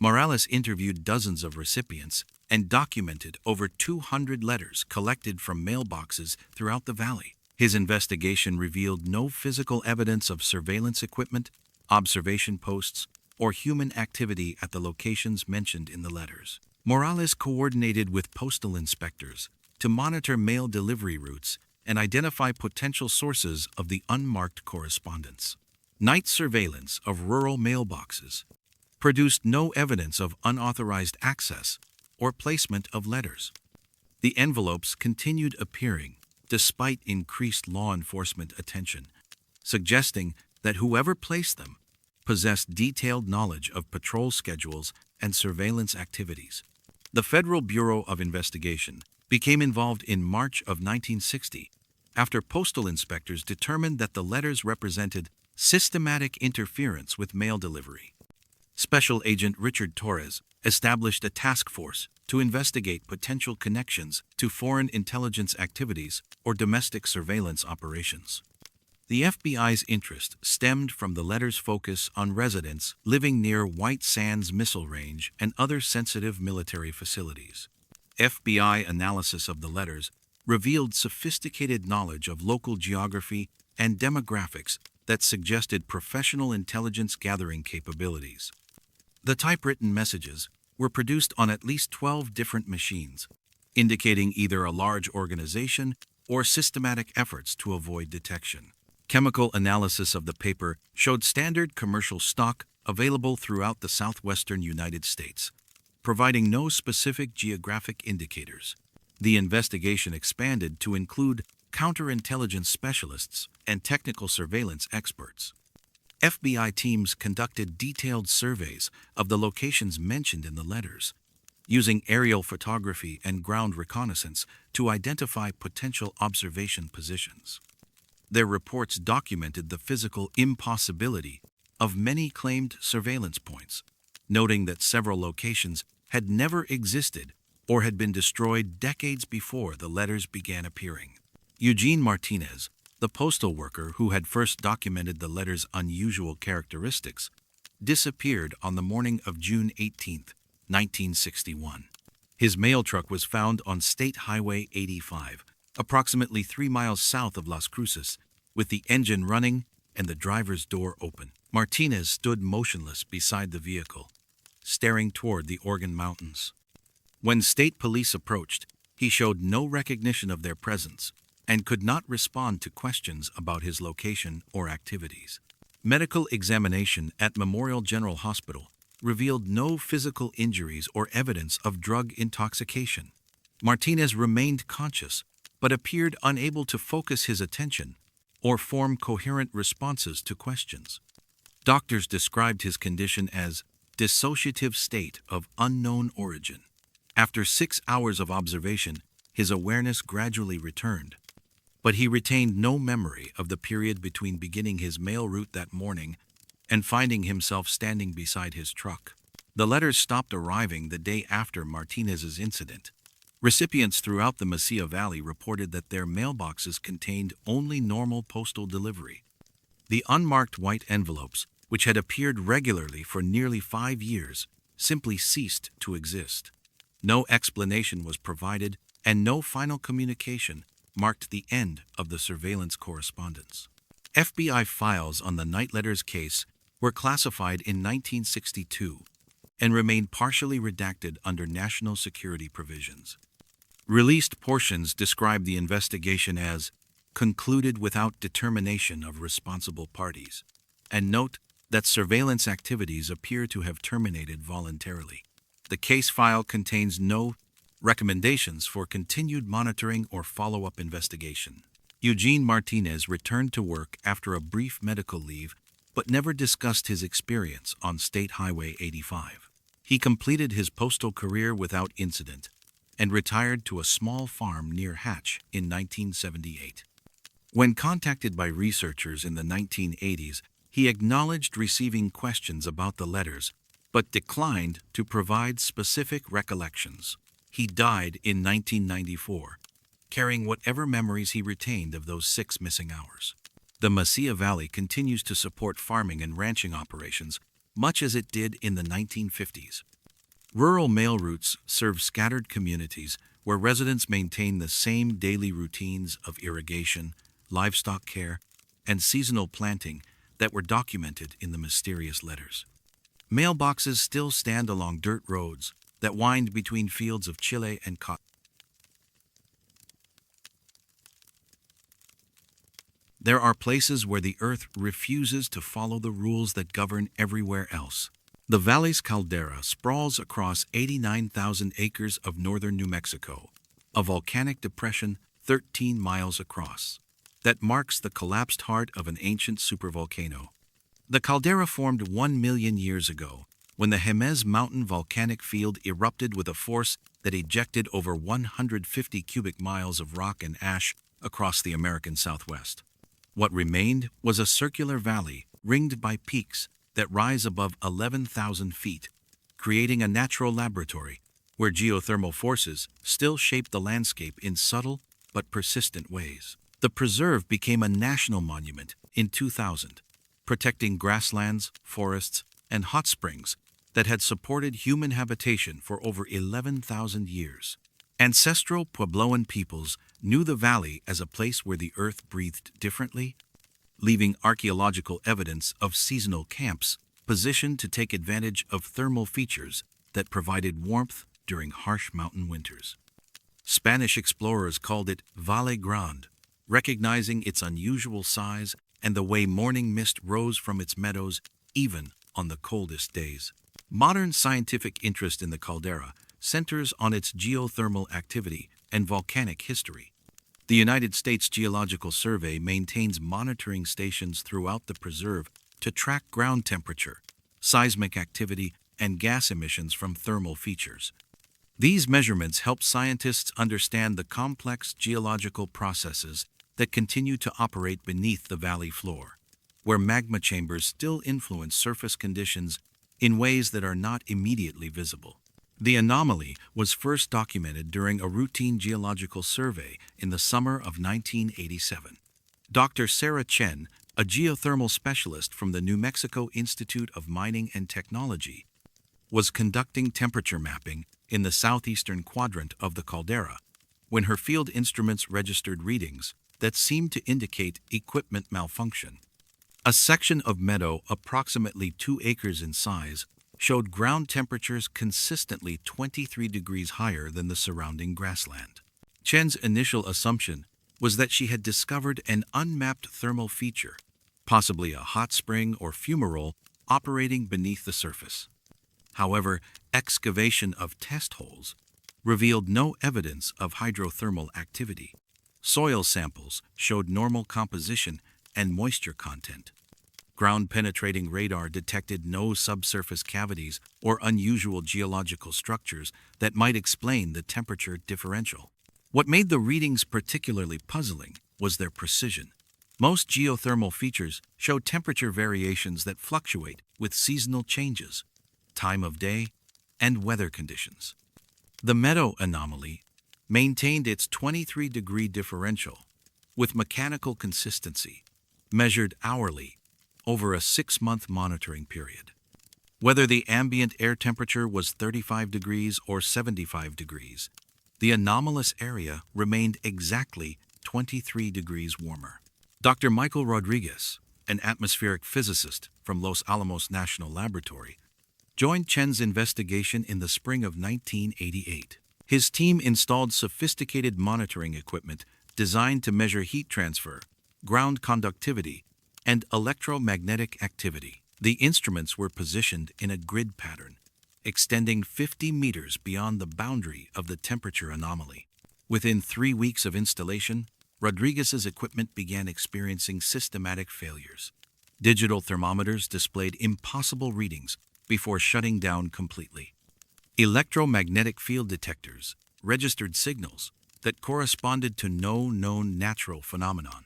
[SPEAKER 1] Morales interviewed dozens of recipients and documented over 200 letters collected from mailboxes throughout the valley. His investigation revealed no physical evidence of surveillance equipment, observation posts, or human activity at the locations mentioned in the letters. Morales coordinated with postal inspectors to monitor mail delivery routes and identify potential sources of the unmarked correspondence. Night surveillance of rural mailboxes produced no evidence of unauthorized access or placement of letters. The envelopes continued appearing despite increased law enforcement attention, suggesting that whoever placed them possessed detailed knowledge of patrol schedules and surveillance activities. The Federal Bureau of Investigation became involved in March of 1960 after postal inspectors determined that the letters represented systematic interference with mail delivery. Special Agent Richard Torres established a task force to investigate potential connections to foreign intelligence activities or domestic surveillance operations. The FBI's interest stemmed from the letters' focus on residents living near White Sands Missile Range and other sensitive military facilities. FBI analysis of the letters revealed sophisticated knowledge of local geography and demographics that suggested professional intelligence gathering capabilities. The typewritten messages were produced on at least 12 different machines, indicating either a large organization or systematic efforts to avoid detection. Chemical analysis of the paper showed standard commercial stock available throughout the southwestern United States, providing no specific geographic indicators. The investigation expanded to include counterintelligence specialists and technical surveillance experts. FBI teams conducted detailed surveys of the locations mentioned in the letters, using aerial photography and ground reconnaissance to identify potential observation positions. Their reports documented the physical impossibility of many claimed surveillance points, noting that several locations had never existed or had been destroyed decades before the letters began appearing. Eugene Martinez, the postal worker who had first documented the letters' unusual characteristics, disappeared on the morning of June 18, 1961. His mail truck was found on State Highway 85, approximately 3 miles south of Las Cruces, with the engine running and the driver's door open. Martinez stood motionless beside the vehicle, staring toward the Organ Mountains. When state police approached, he showed no recognition of their presence and could not respond to questions about his location or activities. Medical examination at Memorial General Hospital revealed no physical injuries or evidence of drug intoxication. Martinez remained conscious, but appeared unable to focus his attention or form coherent responses to questions. Doctors described his condition as dissociative state of unknown origin. After 6 hours of observation, his awareness gradually returned, but he retained no memory of the period between beginning his mail route that morning and finding himself standing beside his truck. The letters stopped arriving the day after Martinez's incident. Recipients throughout the Mesilla Valley reported that their mailboxes contained only normal postal delivery. The unmarked white envelopes, which had appeared regularly for nearly 5 years, simply ceased to exist. No explanation was provided, and no final communication marked the end of the surveillance correspondence. FBI files on the Night Letters case were classified in 1962 and remain partially redacted under national security provisions. Released portions describe the investigation as concluded without determination of responsible parties, and note that surveillance activities appear to have terminated voluntarily. The case file contains no recommendations for continued monitoring or follow-up investigation. Eugene Martinez returned to work after a brief medical leave, but never discussed his experience on State Highway 85. He completed his postal career without incident and retired to a small farm near Hatch in 1978. When contacted by researchers in the 1980s, he acknowledged receiving questions about the letters, but declined to provide specific recollections. He died in 1994, carrying whatever memories he retained of those 6 missing hours. The Mesilla Valley continues to support farming and ranching operations, much as it did in the 1950s. Rural mail routes serve scattered communities where residents maintain the same daily routines of irrigation, livestock care, and seasonal planting that were documented in the mysterious letters. Mailboxes still stand along dirt roads that wind between fields of chile and cotton. There are places where the earth refuses to follow the rules that govern everywhere else. The Valles Caldera sprawls across 89,000 acres of northern New Mexico, a volcanic depression 13 miles across. that marks the collapsed heart of an ancient supervolcano. The caldera formed 1 million years ago, when the Jemez mountain volcanic field erupted with a force that ejected over 150 cubic miles of rock and ash across the American Southwest. What remained was a circular valley ringed by peaks that rise above 11,000 feet, creating a natural laboratory where geothermal forces still shape the landscape in subtle but persistent ways. The preserve became a national monument in 2000, protecting grasslands, forests, and hot springs that had supported human habitation for over 11,000 years. Ancestral Puebloan peoples knew the valley as a place where the earth breathed differently, leaving archaeological evidence of seasonal camps positioned to take advantage of thermal features that provided warmth during harsh mountain winters. Spanish explorers called it Valle Grande, recognizing its unusual size and the way morning mist rose from its meadows even on the coldest days. Modern scientific interest in the caldera centers on its geothermal activity and volcanic history. The United States Geological Survey maintains monitoring stations throughout the preserve to track ground temperature, seismic activity, and gas emissions from thermal features. These measurements help scientists understand the complex geological processes that continue to operate beneath the valley floor, where magma chambers still influence surface conditions in ways that are not immediately visible. The anomaly was first documented during a routine geological survey in the summer of 1987. Dr. Sarah Chen, a geothermal specialist from the New Mexico Institute of Mining and Technology, was conducting temperature mapping in the southeastern quadrant of the caldera when her field instruments registered readings that seemed to indicate equipment malfunction. A section of meadow approximately 2 acres in size showed ground temperatures consistently 23 degrees higher than the surrounding grassland. Chen's initial assumption was that she had discovered an unmapped thermal feature, possibly a hot spring or fumarole operating beneath the surface. However, excavation of test holes revealed no evidence of hydrothermal activity. Soil samples showed normal composition and moisture content. Ground-penetrating radar detected no subsurface cavities or unusual geological structures that might explain the temperature differential. What made the readings particularly puzzling was their precision. Most geothermal features show temperature variations that fluctuate with seasonal changes, time of day, and weather conditions. The Meadow anomaly maintained its 23-degree differential with mechanical consistency, measured hourly over a 6-month monitoring period. Whether the ambient air temperature was 35 degrees or 75 degrees, the anomalous area remained exactly 23 degrees warmer. Dr. Michael Rodriguez, an atmospheric physicist from Los Alamos National Laboratory, joined Chen's investigation in the spring of 1988. His team installed sophisticated monitoring equipment designed to measure heat transfer, ground conductivity, and electromagnetic activity. The instruments were positioned in a grid pattern, extending 50 meters beyond the boundary of the temperature anomaly. Within 3 weeks of installation, Rodriguez's equipment began experiencing systematic failures. Digital thermometers displayed impossible readings before shutting down completely. Electromagnetic field detectors registered signals that corresponded to no known natural phenomenon.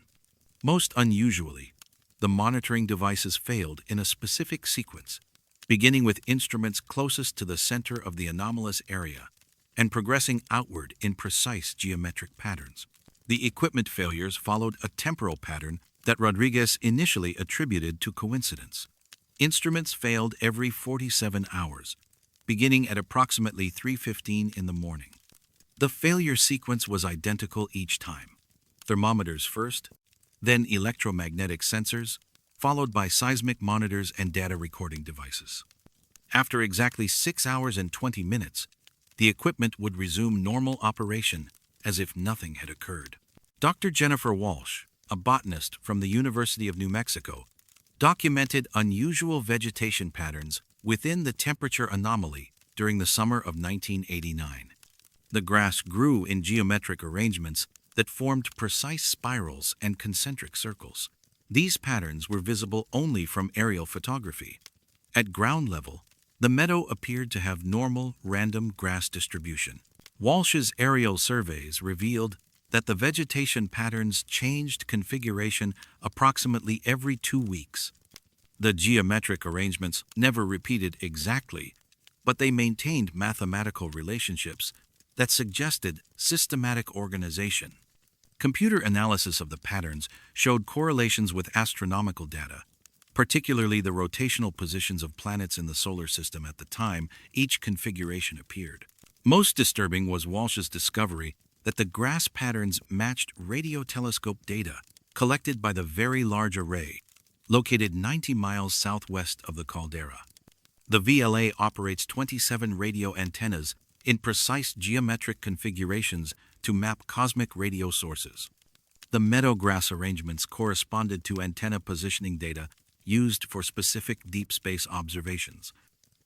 [SPEAKER 1] Most unusually, the monitoring devices failed in a specific sequence, beginning with instruments closest to the center of the anomalous area and progressing outward in precise geometric patterns. The equipment failures followed a temporal pattern that Rodriguez initially attributed to coincidence. Instruments failed every 47 hours, beginning at approximately 3:15 in the morning. The failure sequence was identical each time: thermometers first, then electromagnetic sensors, followed by seismic monitors and data recording devices. After exactly 6 hours and 20 minutes, the equipment would resume normal operation as if nothing had occurred. Dr. Jennifer Walsh, a botanist from the University of New Mexico, documented unusual vegetation patterns within the temperature anomaly during the summer of 1989. The grass grew in geometric arrangements that formed precise spirals and concentric circles. These patterns were visible only from aerial photography. At ground level, the meadow appeared to have normal, random grass distribution. Walsh's aerial surveys revealed that the vegetation patterns changed configuration approximately every 2 weeks. The geometric arrangements never repeated exactly, but they maintained mathematical relationships that suggested systematic organization. Computer analysis of the patterns showed correlations with astronomical data, particularly the rotational positions of planets in the solar system at the time each configuration appeared. Most disturbing was Walsh's discovery that the grass patterns matched radio telescope data collected by the Very Large Array, located 90 miles southwest of the caldera. The VLA operates 27 radio antennas in precise geometric configurations to map cosmic radio sources. The meadow grass arrangements corresponded to antenna positioning data used for specific deep space observations,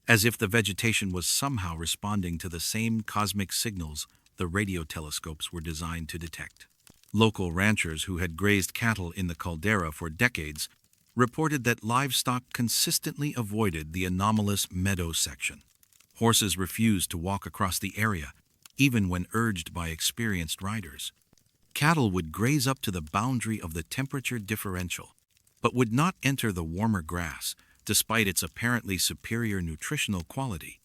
[SPEAKER 1] as if the vegetation was somehow responding to the same cosmic signals the radio telescopes were designed to detect. Local ranchers who had grazed cattle in the caldera for decades reported that livestock consistently avoided the anomalous meadow section. Horses refused to walk across the area, even when urged by experienced riders. Cattle would graze up to the boundary of the temperature differential, but would not enter the warmer grass, despite its apparently superior nutritional quality.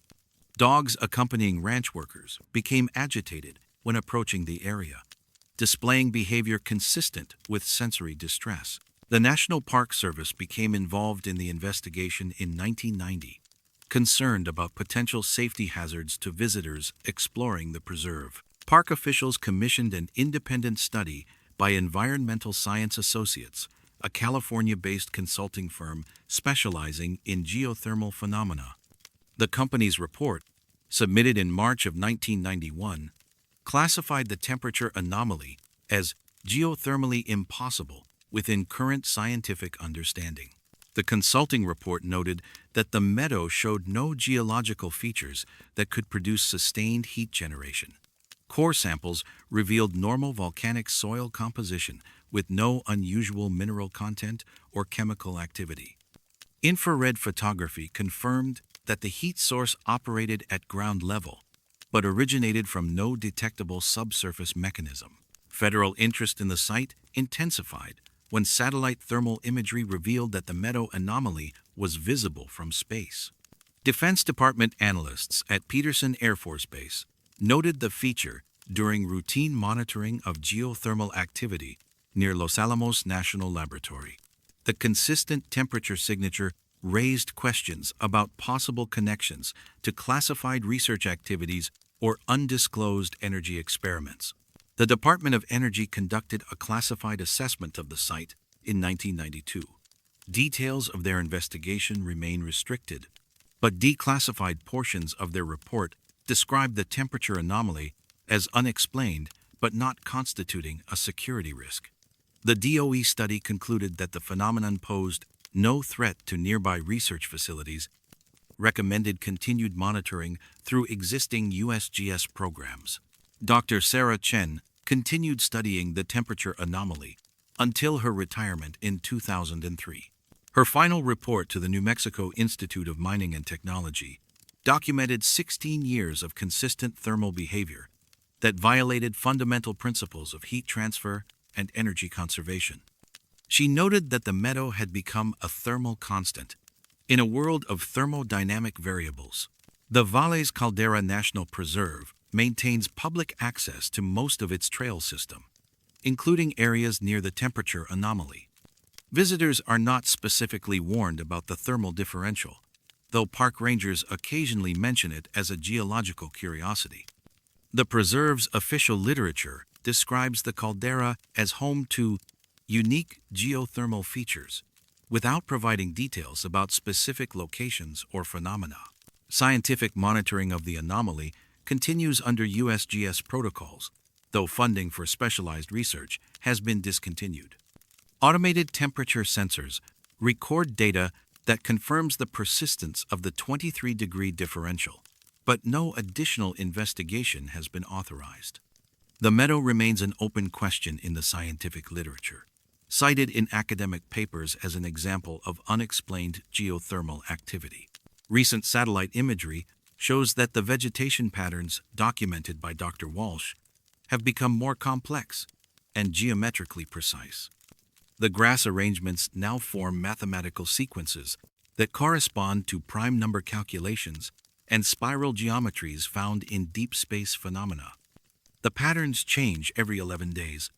[SPEAKER 1] Dogs accompanying ranch workers became agitated when approaching the area, displaying behavior consistent with sensory distress. The National Park Service became involved in the investigation in 1990, concerned about potential safety hazards to visitors exploring the preserve. Park officials commissioned an independent study by Environmental Science Associates, a California-based consulting firm specializing in geothermal phenomena. The company's report, submitted in March of 1991, classified the temperature anomaly as geothermally impossible within current scientific understanding. The consulting report noted that the meadow showed no geological features that could produce sustained heat generation. Core samples revealed normal volcanic soil composition with no unusual mineral content or chemical activity. Infrared photography confirmed that the heat source operated at ground level, but originated from no detectable subsurface mechanism. Federal interest in the site intensified when satellite thermal imagery revealed that the meadow anomaly was visible from space. Defense Department analysts at Peterson Air Force Base noted the feature during routine monitoring of geothermal activity near Los Alamos National Laboratory. The consistent temperature signature raised questions about possible connections to classified research activities or undisclosed energy experiments. The Department of Energy conducted a classified assessment of the site in 1992. Details of their investigation remain restricted, but declassified portions of their report described the temperature anomaly as unexplained but not constituting a security risk. The DOE study concluded that the phenomenon posed no threat to nearby research facilities, recommended continued monitoring through existing USGS programs. Dr. Sarah Chen continued studying the temperature anomaly until her retirement in 2003. Her final report to the New Mexico Institute of Mining and Technology documented 16 years of consistent thermal behavior that violated fundamental principles of heat transfer and energy conservation. She noted that the meadow had become a thermal constant in a world of thermodynamic variables. The Valles Caldera National Preserve maintains public access to most of its trail system, including areas near the temperature anomaly. Visitors are not specifically warned about the thermal differential, though park rangers occasionally mention it as a geological curiosity. The preserve's official literature describes the caldera as home to unique geothermal features, without providing details about specific locations or phenomena. Scientific monitoring of the anomaly continues under USGS protocols, though funding for specialized research has been discontinued. Automated temperature sensors record data that confirms the persistence of the 23-degree differential, but no additional investigation has been authorized. The meadow remains an open question in the scientific literature, cited in academic papers as an example of unexplained geothermal activity. Recent satellite imagery shows that the vegetation patterns documented by Dr. Walsh have become more complex and geometrically precise. The grass arrangements now form mathematical sequences that correspond to prime number calculations and spiral geometries found in deep space phenomena. The patterns change every 11 days,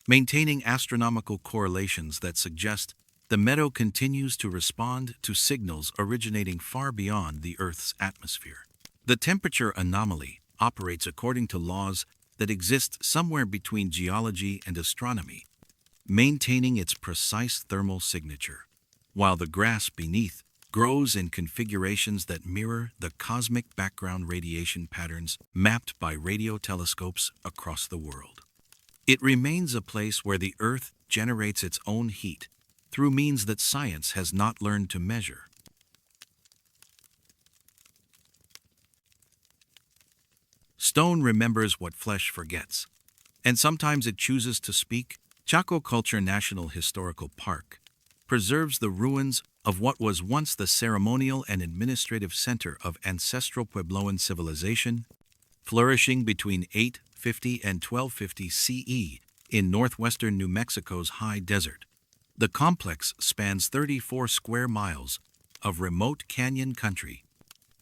[SPEAKER 1] maintaining astronomical correlations that suggest the meadow continues to respond to signals originating far beyond the Earth's atmosphere. The temperature anomaly operates according to laws that exist somewhere between geology and astronomy, maintaining its precise thermal signature, while the grass beneath grows in configurations that mirror the cosmic background radiation patterns mapped by radio telescopes across the world. It remains a place where the Earth generates its own heat through means that science has not learned to measure. Stone remembers what flesh forgets, and sometimes it chooses to speak. Chaco Culture National Historical Park preserves the ruins of what was once the ceremonial and administrative center of ancestral Puebloan civilization, flourishing between 850 and 1250 CE in northwestern New Mexico's high desert. The complex spans 34 square miles of remote canyon country,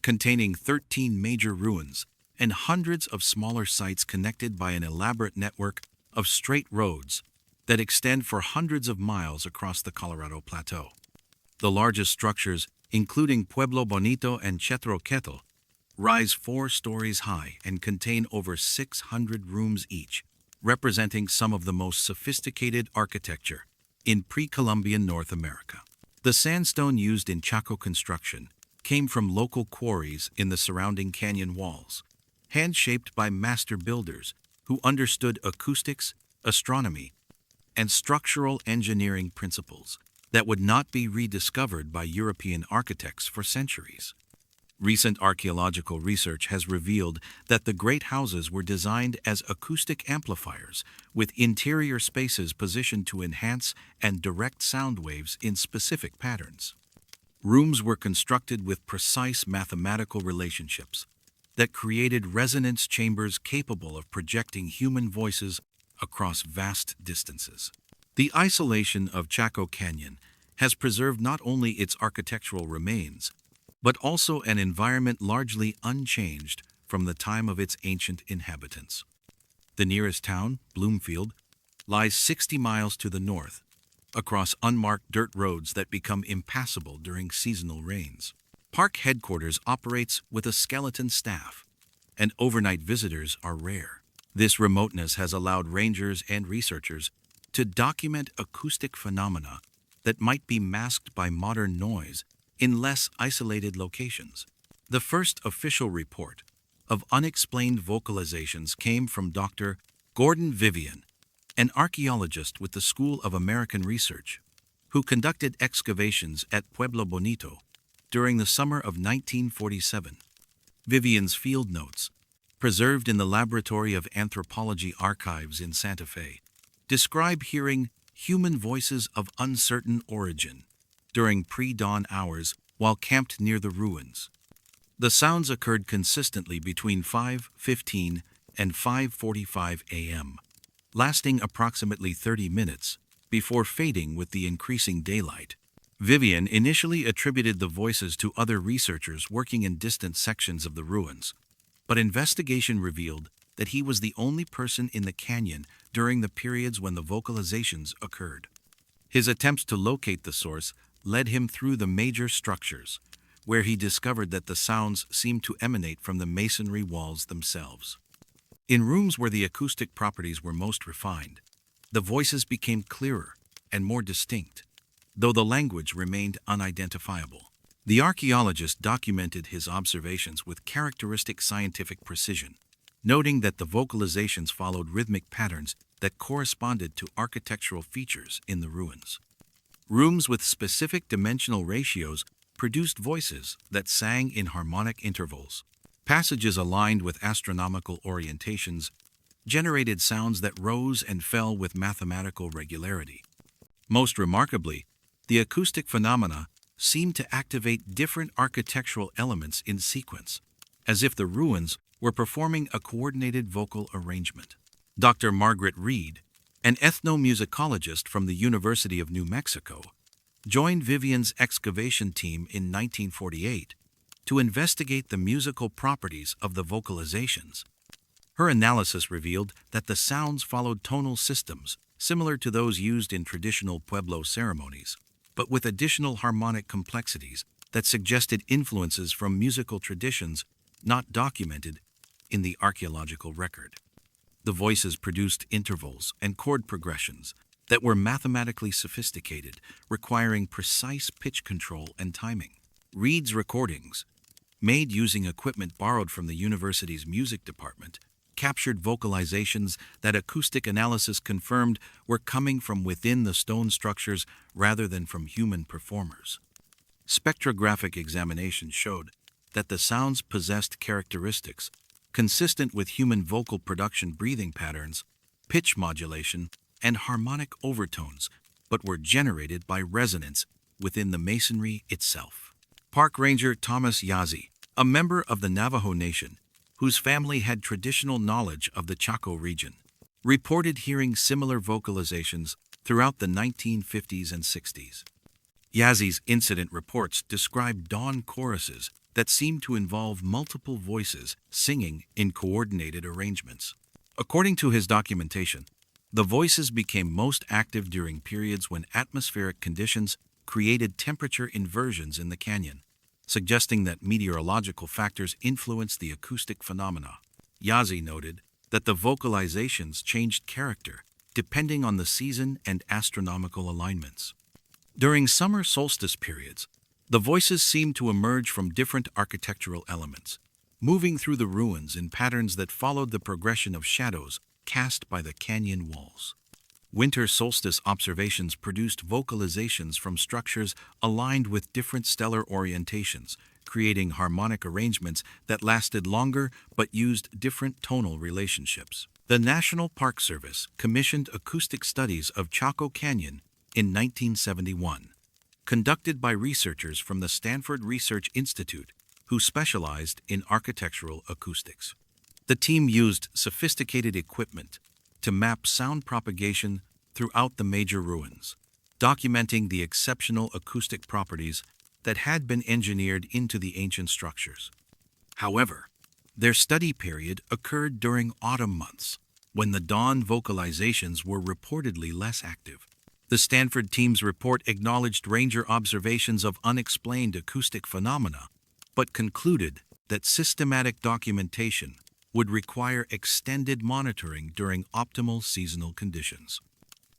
[SPEAKER 1] containing 13 major ruins and hundreds of smaller sites connected by an elaborate network of straight roads that extend for hundreds of miles across the Colorado Plateau. The largest structures, including Pueblo Bonito and Chetroquetl, rise 4 stories high and contain over 600 rooms each, representing some of the most sophisticated architecture in pre-Columbian North America. The sandstone used in Chaco construction came from local quarries in the surrounding canyon walls, hand-shaped by master builders who understood acoustics, astronomy, and structural engineering principles that would not be rediscovered by European architects for centuries. Recent archaeological research has revealed that the great houses were designed as acoustic amplifiers, with interior spaces positioned to enhance and direct sound waves in specific patterns. Rooms were constructed with precise mathematical relationships that created resonance chambers capable of projecting human voices across vast distances. The isolation of Chaco Canyon has preserved not only its architectural remains, but also an environment largely unchanged from the time of its ancient inhabitants. The nearest town, Bloomfield, lies 60 miles to the north, across unmarked dirt roads that become impassable during seasonal rains. Park headquarters operates with a skeleton staff, and overnight visitors are rare. This remoteness has allowed rangers and researchers to document acoustic phenomena that might be masked by modern noise in less isolated locations. The first official report of unexplained vocalizations came from Dr. Gordon Vivian, an archaeologist with the School of American Research, who conducted excavations at Pueblo Bonito during the summer of 1947. Vivian's field notes, preserved in the Laboratory of Anthropology Archives in Santa Fe, describe hearing human voices of uncertain origin during pre-dawn hours while camped near the ruins. The sounds occurred consistently between 5:15 and 5:45 a.m., lasting approximately 30 minutes before fading with the increasing daylight. Vivian initially attributed the voices to other researchers working in distant sections of the ruins, but investigation revealed that he was the only person in the canyon during the periods when the vocalizations occurred. His attempts to locate the source led him through the major structures, where he discovered that the sounds seemed to emanate from the masonry walls themselves. In rooms where the acoustic properties were most refined, the voices became clearer and more distinct, though the language remained unidentifiable. The archaeologist documented his observations with characteristic scientific precision, noting that the vocalizations followed rhythmic patterns that corresponded to architectural features in the ruins. Rooms with specific dimensional ratios produced voices that sang in harmonic intervals. Passages aligned with astronomical orientations generated sounds that rose and fell with mathematical regularity. Most remarkably, the acoustic phenomena seemed to activate different architectural elements in sequence, as if the ruins were performing a coordinated vocal arrangement. Dr. Margaret Reed, an ethnomusicologist from the University of New Mexico, joined Vivian's excavation team in 1948 to investigate the musical properties of the vocalizations. Her analysis revealed that the sounds followed tonal systems similar to those used in traditional Pueblo ceremonies, but with additional harmonic complexities that suggested influences from musical traditions not documented in the archaeological record. The voices produced intervals and chord progressions that were mathematically sophisticated, requiring precise pitch control and timing. Reed's recordings, made using equipment borrowed from the university's music department, captured vocalizations that acoustic analysis confirmed were coming from within the stone structures rather than from human performers. Spectrographic examination showed that the sounds possessed characteristics consistent with human vocal production breathing patterns, pitch modulation, and harmonic overtones, but were generated by resonance within the masonry itself. Park Ranger Thomas Yazzie, a member of the Navajo Nation, whose family had traditional knowledge of the Chaco region, reported hearing similar vocalizations throughout the 1950s and 60s. Yazzie's incident reports described dawn choruses that seemed to involve multiple voices singing in coordinated arrangements. According to his documentation, the voices became most active during periods when atmospheric conditions created temperature inversions in the canyon, suggesting that meteorological factors influenced the acoustic phenomena. Yazzie noted that the vocalizations changed character depending on the season and astronomical alignments. During summer solstice periods, the voices seemed to emerge from different architectural elements, moving through the ruins in patterns that followed the progression of shadows cast by the canyon walls. Winter solstice observations produced vocalizations from structures aligned with different stellar orientations, creating harmonic arrangements that lasted longer but used different tonal relationships. The National Park Service commissioned acoustic studies of Chaco Canyon in 1971, conducted by researchers from the Stanford Research Institute who specialized in architectural acoustics. The team used sophisticated equipment to map sound propagation throughout the major ruins, documenting the exceptional acoustic properties that had been engineered into the ancient structures. However, their study period occurred during autumn months, when the dawn vocalizations were reportedly less active. The Stanford team's report acknowledged ranger observations of unexplained acoustic phenomena, but concluded that systematic documentation would require extended monitoring during optimal seasonal conditions.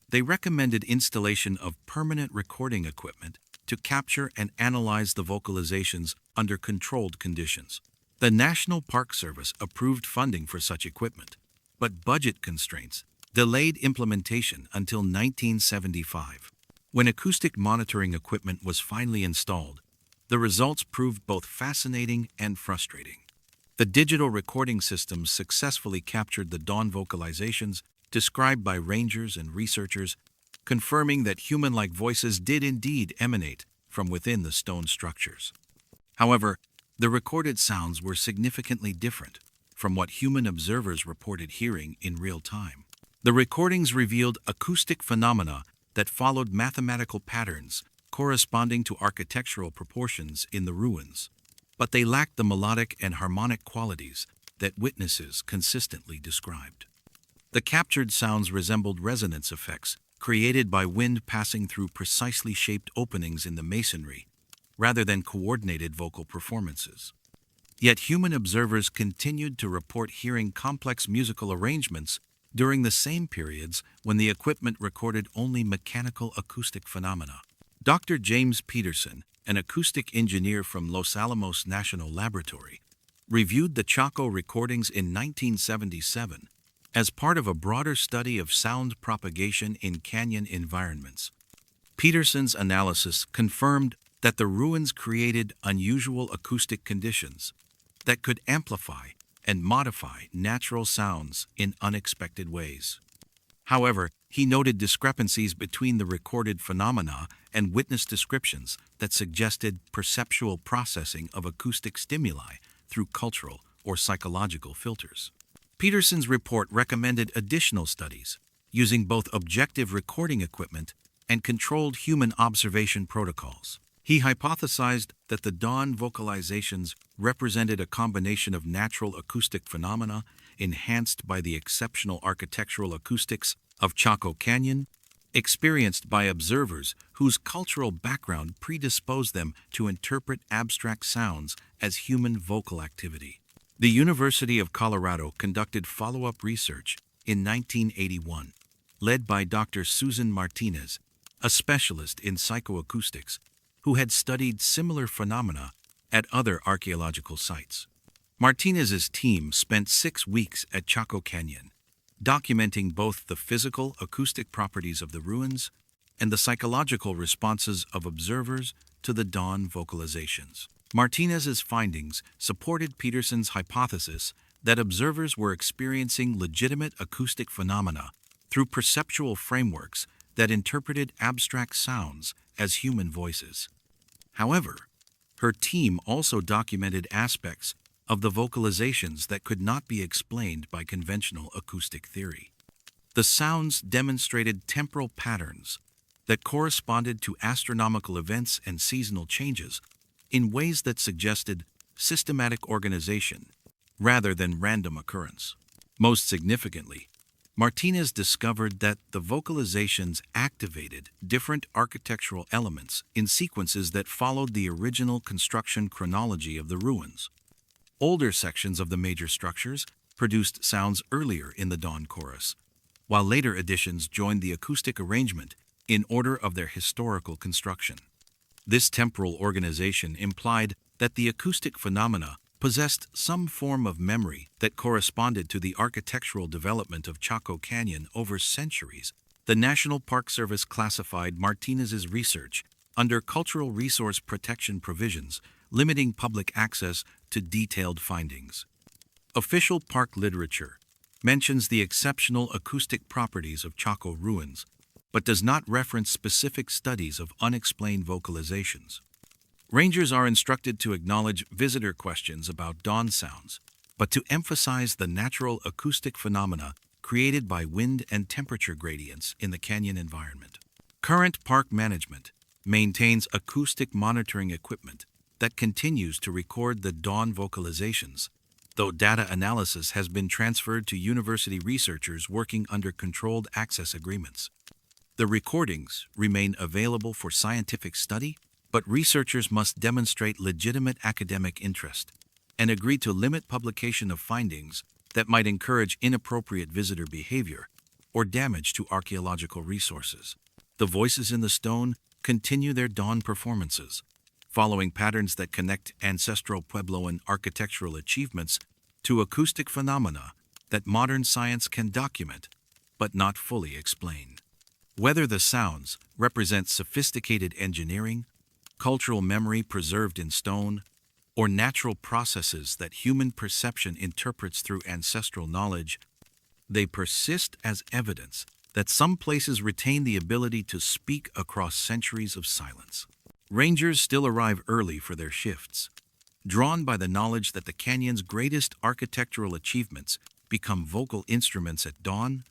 [SPEAKER 1] They recommended installation of permanent recording equipment to capture and analyze the vocalizations under controlled conditions. The National Park Service approved funding for such equipment, but budget constraints delayed implementation until 1975. When acoustic monitoring equipment was finally installed, the results proved both fascinating and frustrating. The digital recording systems successfully captured the dawn vocalizations described by rangers and researchers, confirming that human-like voices did indeed emanate from within the stone structures. However, the recorded sounds were significantly different from what human observers reported hearing in real time. The recordings revealed acoustic phenomena that followed mathematical patterns corresponding to architectural proportions in the ruins, but they lacked the melodic and harmonic qualities that witnesses consistently described. The captured sounds resembled resonance effects created by wind passing through precisely shaped openings in the masonry, rather than coordinated vocal performances. Yet human observers continued to report hearing complex musical arrangements during the same periods when the equipment recorded only mechanical acoustic phenomena. Dr. James Peterson, an acoustic engineer from Los Alamos National Laboratory, reviewed the Chaco recordings in 1977 as part of a broader study of sound propagation in canyon environments. Peterson's analysis confirmed that the ruins created unusual acoustic conditions that could amplify and modify natural sounds in unexpected ways. However, he noted discrepancies between the recorded phenomena and witness descriptions that suggested perceptual processing of acoustic stimuli through cultural or psychological filters. Peterson's report recommended additional studies using both objective recording equipment and controlled human observation protocols. He hypothesized that the dawn vocalizations represented a combination of natural acoustic phenomena enhanced by the exceptional architectural acoustics of Chaco Canyon, experienced by observers whose cultural background predisposed them to interpret abstract sounds as human vocal activity. The University of Colorado conducted follow-up research in 1981, led by Dr. Susan Martinez, a specialist in psychoacoustics, who had studied similar phenomena at other archaeological sites. Martinez's team spent 6 weeks at Chaco Canyon, documenting both the physical acoustic properties of the ruins and the psychological responses of observers to the dawn vocalizations. Martinez's findings supported Peterson's hypothesis that observers were experiencing legitimate acoustic phenomena through perceptual frameworks that interpreted abstract sounds as human voices. However, her team also documented aspects of the vocalizations that could not be explained by conventional acoustic theory. The sounds demonstrated temporal patterns that corresponded to astronomical events and seasonal changes in ways that suggested systematic organization rather than random occurrence. Most significantly, Martinez discovered that the vocalizations activated different architectural elements in sequences that followed the original construction chronology of the ruins. Older sections of the major structures produced sounds earlier in the dawn chorus, while later additions joined the acoustic arrangement in order of their historical construction. This temporal organization implied that the acoustic phenomena possessed some form of memory that corresponded to the architectural development of Chaco Canyon over centuries. The National Park Service classified Martinez's research under cultural resource protection provisions, limiting public access to detailed findings. Official park literature mentions the exceptional acoustic properties of Chaco ruins, but does not reference specific studies of unexplained vocalizations. Rangers are instructed to acknowledge visitor questions about dawn sounds, but to emphasize the natural acoustic phenomena created by wind and temperature gradients in the canyon environment. Current park management maintains acoustic monitoring equipment that continues to record the dawn vocalizations, though data analysis has been transferred to university researchers working under controlled access agreements. The recordings remain available for scientific study, but researchers must demonstrate legitimate academic interest and agree to limit publication of findings that might encourage inappropriate visitor behavior or damage to archaeological resources. The voices in the stone continue their dawn performances, following patterns that connect ancestral Puebloan architectural achievements to acoustic phenomena that modern science can document but not fully explain. Whether the sounds represent sophisticated engineering, cultural memory preserved in stone, or natural processes that human perception interprets through ancestral knowledge, they persist as evidence that some places retain the ability to speak across centuries of silence. Rangers still arrive early for their shifts, drawn by the knowledge that the canyon's greatest architectural achievements become vocal instruments at dawn,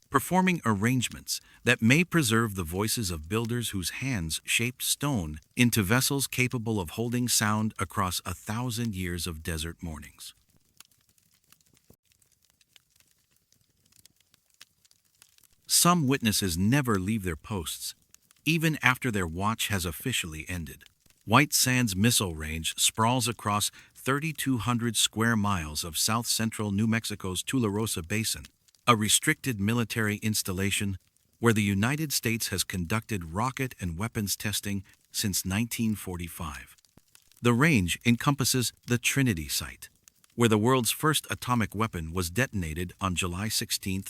[SPEAKER 1] performing arrangements that may preserve the voices of builders whose hands shaped stone into vessels capable of holding sound across 1,000 years of desert mornings. Some witnesses never leave their posts, even after their watch has officially ended. White Sands Missile Range sprawls across 3,200 square miles of south-central New Mexico's Tularosa Basin, a restricted military installation where the United States has conducted rocket and weapons testing since 1945. The range encompasses the Trinity Site, where the world's first atomic weapon was detonated on July 16,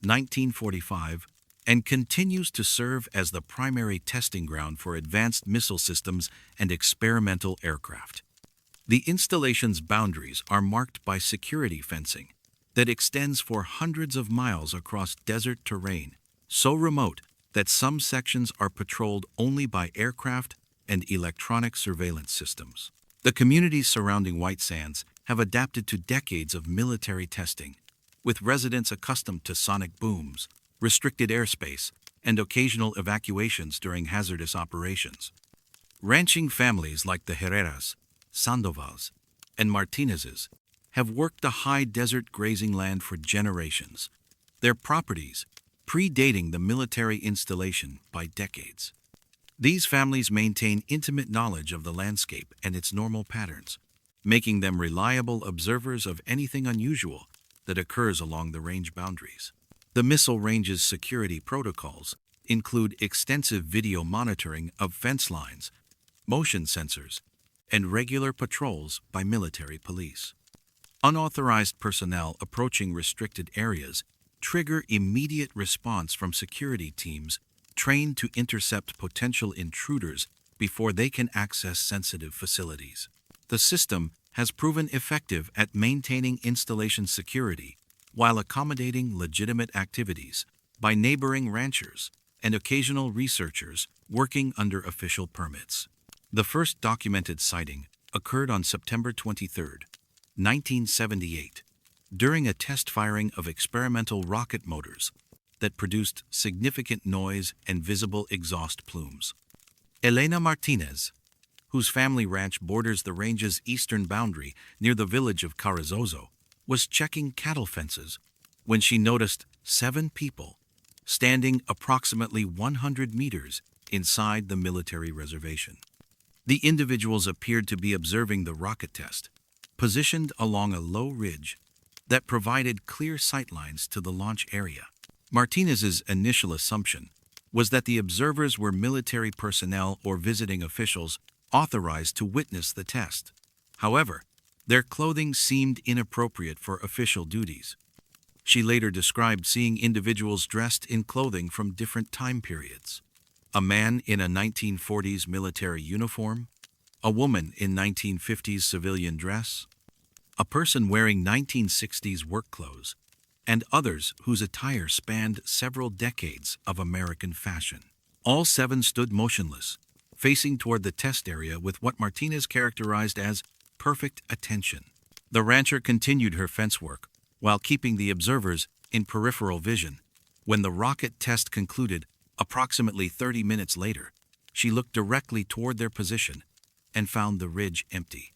[SPEAKER 1] 1945, and continues to serve as the primary testing ground for advanced missile systems and experimental aircraft. The installation's boundaries are marked by security fencing that extends for hundreds of miles across desert terrain, so remote that some sections are patrolled only by aircraft and electronic surveillance systems. The communities surrounding White Sands have adapted to decades of military testing, with residents accustomed to sonic booms, restricted airspace, and occasional evacuations during hazardous operations. Ranching families like the Herreras, Sandovals, and Martinezes have worked the high desert grazing land for generations, their properties predating the military installation by decades. These families maintain intimate knowledge of the landscape and its normal patterns, making them reliable observers of anything unusual that occurs along the range boundaries. The missile range's security protocols include extensive video monitoring of fence lines, motion sensors, and regular patrols by military police. Unauthorized personnel approaching restricted areas trigger immediate response from security teams trained to intercept potential intruders before they can access sensitive facilities. The system has proven effective at maintaining installation security while accommodating legitimate activities by neighboring ranchers and occasional researchers working under official permits. The first documented sighting occurred on September 23, 1978, during a test firing of experimental rocket motors that produced significant noise and visible exhaust plumes. Elena Martinez, whose family ranch borders the range's eastern boundary near the village of Carrizozo, was checking cattle fences when she noticed 7 people standing approximately 100 meters inside the military reservation. The individuals appeared to be observing the rocket test, positioned along a low ridge that provided clear sightlines to the launch area. Martinez's initial assumption was that the observers were military personnel or visiting officials authorized to witness the test. However, their clothing seemed inappropriate for official duties. She later described seeing individuals dressed in clothing from different time periods. A man in a 1940s military uniform, a woman in 1950s civilian dress, a person wearing 1960s work clothes, and others whose attire spanned several decades of American fashion. All 7 stood motionless, facing toward the test area with what Martinez characterized as perfect attention. The rancher continued her fence work while keeping the observers in peripheral vision. When the rocket test concluded, approximately 30 minutes later, she looked directly toward their position and found the ridge empty.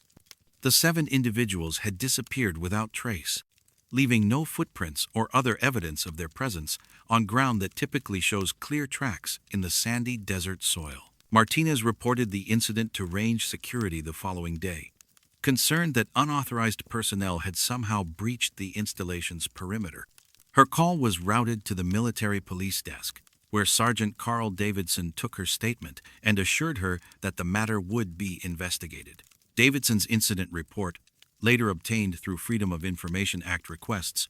[SPEAKER 1] The 7 individuals had disappeared without trace, leaving no footprints or other evidence of their presence on ground that typically shows clear tracks in the sandy desert soil. Martinez reported the incident to range security the following day, concerned that unauthorized personnel had somehow breached the installation's perimeter. Her call was routed to the military police desk, where Sergeant Carl Davidson took her statement and assured her that the matter would be investigated. Davidson's incident report, later obtained through Freedom of Information Act requests,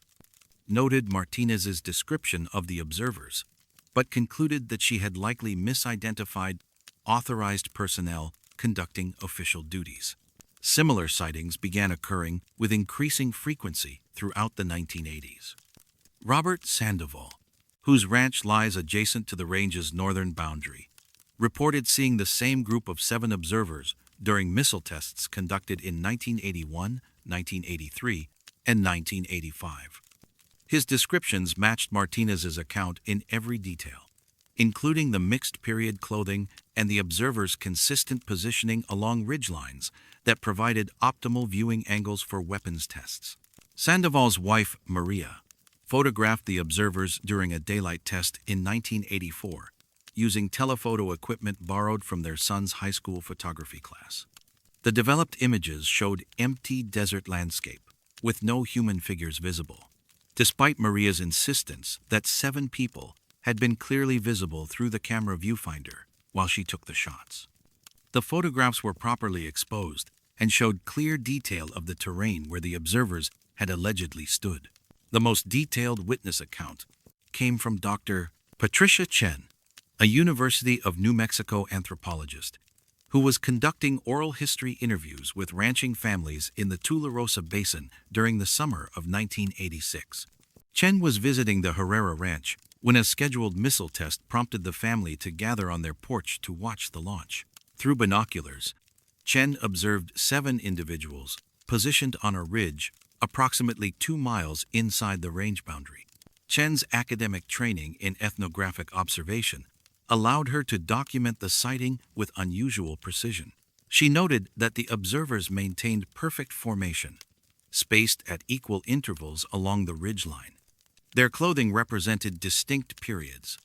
[SPEAKER 1] noted Martinez's description of the observers, but concluded that she had likely misidentified authorized personnel conducting official duties. Similar sightings began occurring with increasing frequency throughout the 1980s. Robert Sandoval, whose ranch lies adjacent to the range's northern boundary, reported seeing the same group of 7 observers during missile tests conducted in 1981, 1983, and 1985. His descriptions matched Martinez's account in every detail, including the mixed period clothing and the observers' consistent positioning along ridgelines that provided optimal viewing angles for weapons tests. Sandoval's wife, Maria, photographed the observers during a daylight test in 1984, using telephoto equipment borrowed from their son's high school photography class. The developed images showed empty desert landscape, with no human figures visible, despite Maria's insistence that 7 people had been clearly visible through the camera viewfinder while she took the shots. The photographs were properly exposed and showed clear detail of the terrain where the observers had allegedly stood. The most detailed witness account came from Dr. Patricia Chen, a University of New Mexico anthropologist, who was conducting oral history interviews with ranching families in the Tularosa Basin during the summer of 1986. Chen was visiting the Herrera Ranch when a scheduled missile test prompted the family to gather on their porch to watch the launch. Through binoculars, Chen observed 7 individuals positioned on a ridge approximately 2 miles inside the range boundary. Chen's academic training in ethnographic observation allowed her to document the sighting with unusual precision. She noted that the observers maintained perfect formation, spaced at equal intervals along the ridgeline. Their clothing represented distinct periods: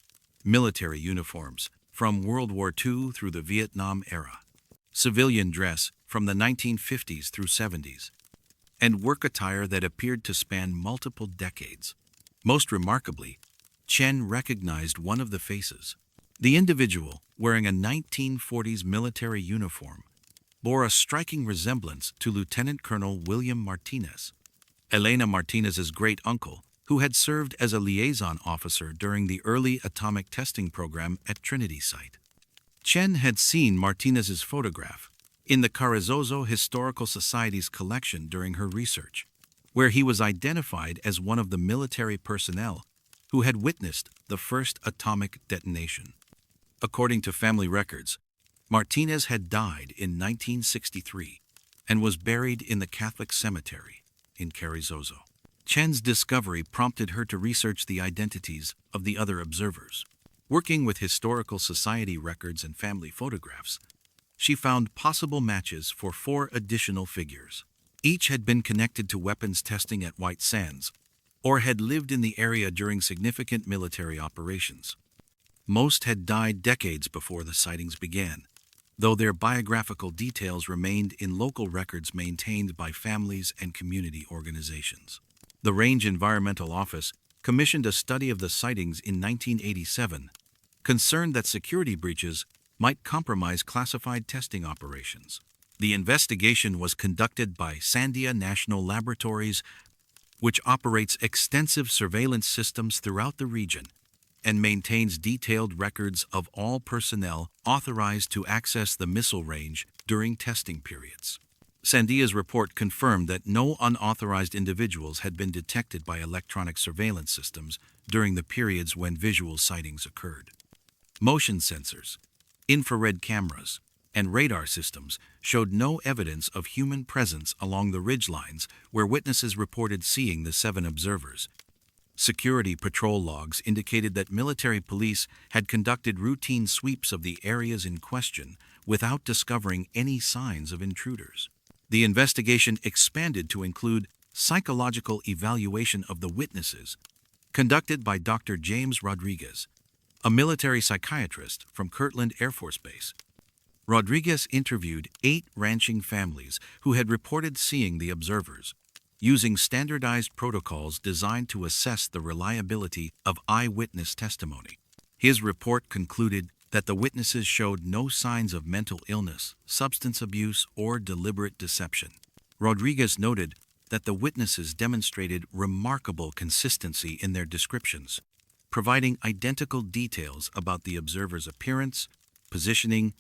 [SPEAKER 1] military uniforms from World War II through the Vietnam era, civilian dress from the 1950s through 70s, and work attire that appeared to span multiple decades. Most remarkably, Chen recognized one of the faces. The individual, wearing a 1940s military uniform, bore a striking resemblance to Lieutenant Colonel William Martinez, Elena Martinez's great-uncle, who had served as a liaison officer during the early atomic testing program at Trinity Site. Chen had seen Martinez's photograph in the Carrizozo Historical Society's collection during her research, where he was identified as one of the military personnel who had witnessed the first atomic detonation. According to family records, Martinez had died in 1963 and was buried in the Catholic cemetery in Carrizozo. Chen's discovery prompted her to research the identities of the other observers. Working with Historical Society records and family photographs, she found possible matches for 4 additional figures. Each had been connected to weapons testing at White Sands, or had lived in the area during significant military operations. Most had died decades before the sightings began, though their biographical details remained in local records maintained by families and community organizations. The Range Environmental Office commissioned a study of the sightings in 1987, concerned that security breaches might compromise classified testing operations. The investigation was conducted by Sandia National Laboratories, which operates extensive surveillance systems throughout the region and maintains detailed records of all personnel authorized to access the missile range during testing periods. Sandia's report confirmed that no unauthorized individuals had been detected by electronic surveillance systems during the periods when visual sightings occurred. Motion sensors, infrared cameras, and radar systems showed no evidence of human presence along the ridgelines where witnesses reported seeing the 7 observers. Security patrol logs indicated that military police had conducted routine sweeps of the areas in question without discovering any signs of intruders. The investigation expanded to include psychological evaluation of the witnesses, conducted by Dr. James Rodriguez, a military psychiatrist from Kirtland Air Force Base. Rodriguez interviewed 8 ranching families who had reported seeing the observers, using standardized protocols designed to assess the reliability of eyewitness testimony. His report concluded that the witnesses showed no signs of mental illness, substance abuse, or deliberate deception. Rodriguez noted that the witnesses demonstrated remarkable consistency in their descriptions, providing identical details about the observer's appearance, positioning,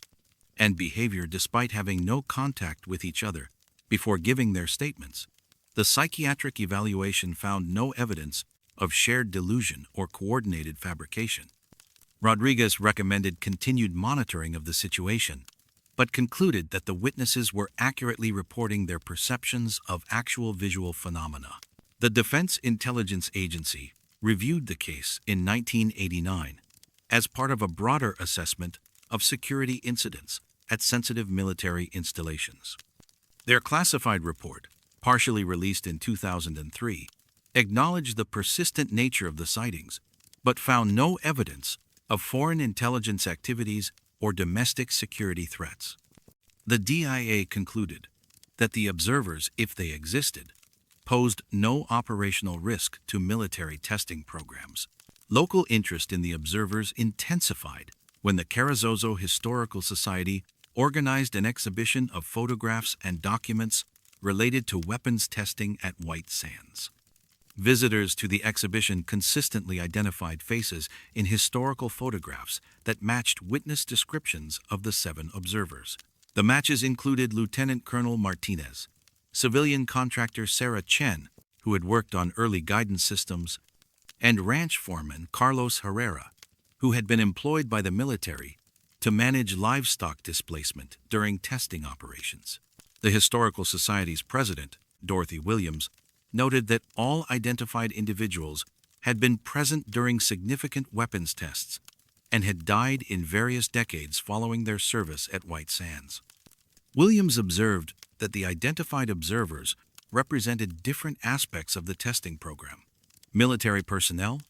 [SPEAKER 1] and behavior despite having no contact with each other before giving their statements. The psychiatric evaluation found no evidence of shared delusion or coordinated fabrication. Rodriguez recommended continued monitoring of the situation, but concluded that the witnesses were accurately reporting their perceptions of actual visual phenomena. The Defense Intelligence Agency reviewed the case in 1989 as part of a broader assessment of security incidents at sensitive military installations. Their classified report, partially released in 2003, acknowledged the persistent nature of the sightings, but found no evidence of foreign intelligence activities or domestic security threats. The DIA concluded that the observers, if they existed, posed no operational risk to military testing programs. Local interest in the observers intensified when the Carrizozo Historical Society organized an exhibition of photographs and documents related to weapons testing at White Sands. Visitors to the exhibition consistently identified faces in historical photographs that matched witness descriptions of the 7 observers. The matches included Lieutenant Colonel Martinez, civilian contractor Sarah Chen, who had worked on early guidance systems, and ranch foreman Carlos Herrera, who had been employed by the military to manage livestock displacement during testing operations. The Historical Society's president, Dorothy Williams, noted that all identified individuals had been present during significant weapons tests and had died in various decades following their service at White Sands. Williams observed that the identified observers represented different aspects of the testing program: military personnel,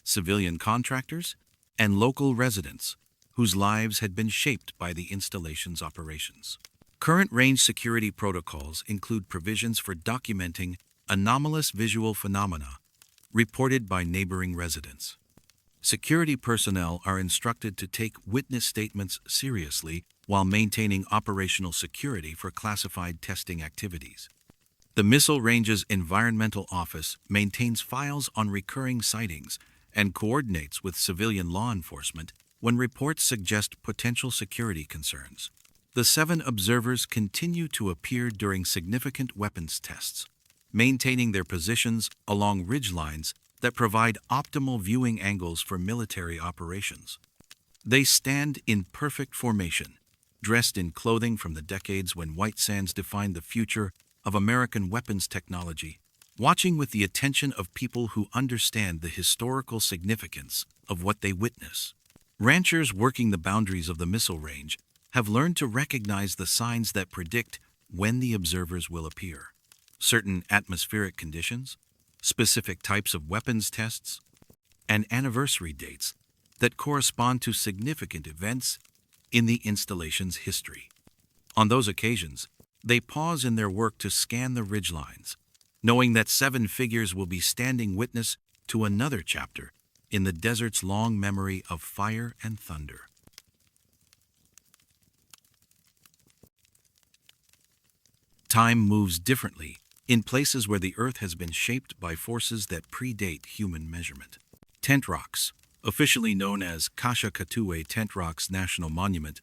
[SPEAKER 1] civilian contractors, and local residents whose lives had been shaped by the installation's operations. Current range security protocols include provisions for documenting anomalous visual phenomena reported by neighboring residents. Security personnel are instructed to take witness statements seriously while maintaining operational security for classified testing activities. The Missile Range's Environmental Office maintains files on recurring sightings and coordinates with civilian law enforcement when reports suggest potential security concerns. The 7 observers continue to appear during significant weapons tests, maintaining their positions along ridgelines that provide optimal viewing angles for military operations. They stand in perfect formation, dressed in clothing from the decades when White Sands defined the future of American weapons technology, watching with the attention of people who understand the historical significance of what they witness. Ranchers working the boundaries of the missile range have learned to recognize the signs that predict when the observers will appear: certain atmospheric conditions, specific types of weapons tests, and anniversary dates that correspond to significant events in the installation's history. On those occasions, they pause in their work to scan the ridgelines, knowing that 7 figures will be standing witness to another chapter in the desert's long memory of fire and thunder. Time moves differently in places where the Earth has been shaped by forces that predate human measurement. Tent Rocks, officially known as Kashakatuwe Tent Rocks National Monument,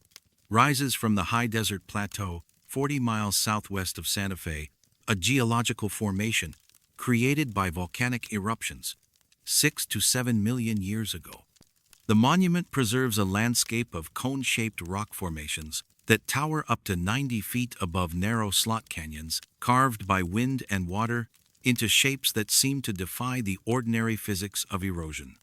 [SPEAKER 1] rises from the high desert plateau 40 miles southwest of Santa Fe, a geological formation created by volcanic eruptions 6 to 7 million years ago. The monument preserves a landscape of cone-shaped rock formations that tower up to 90 feet above narrow slot canyons, carved by wind and water into shapes that seem to defy the ordinary physics of erosion.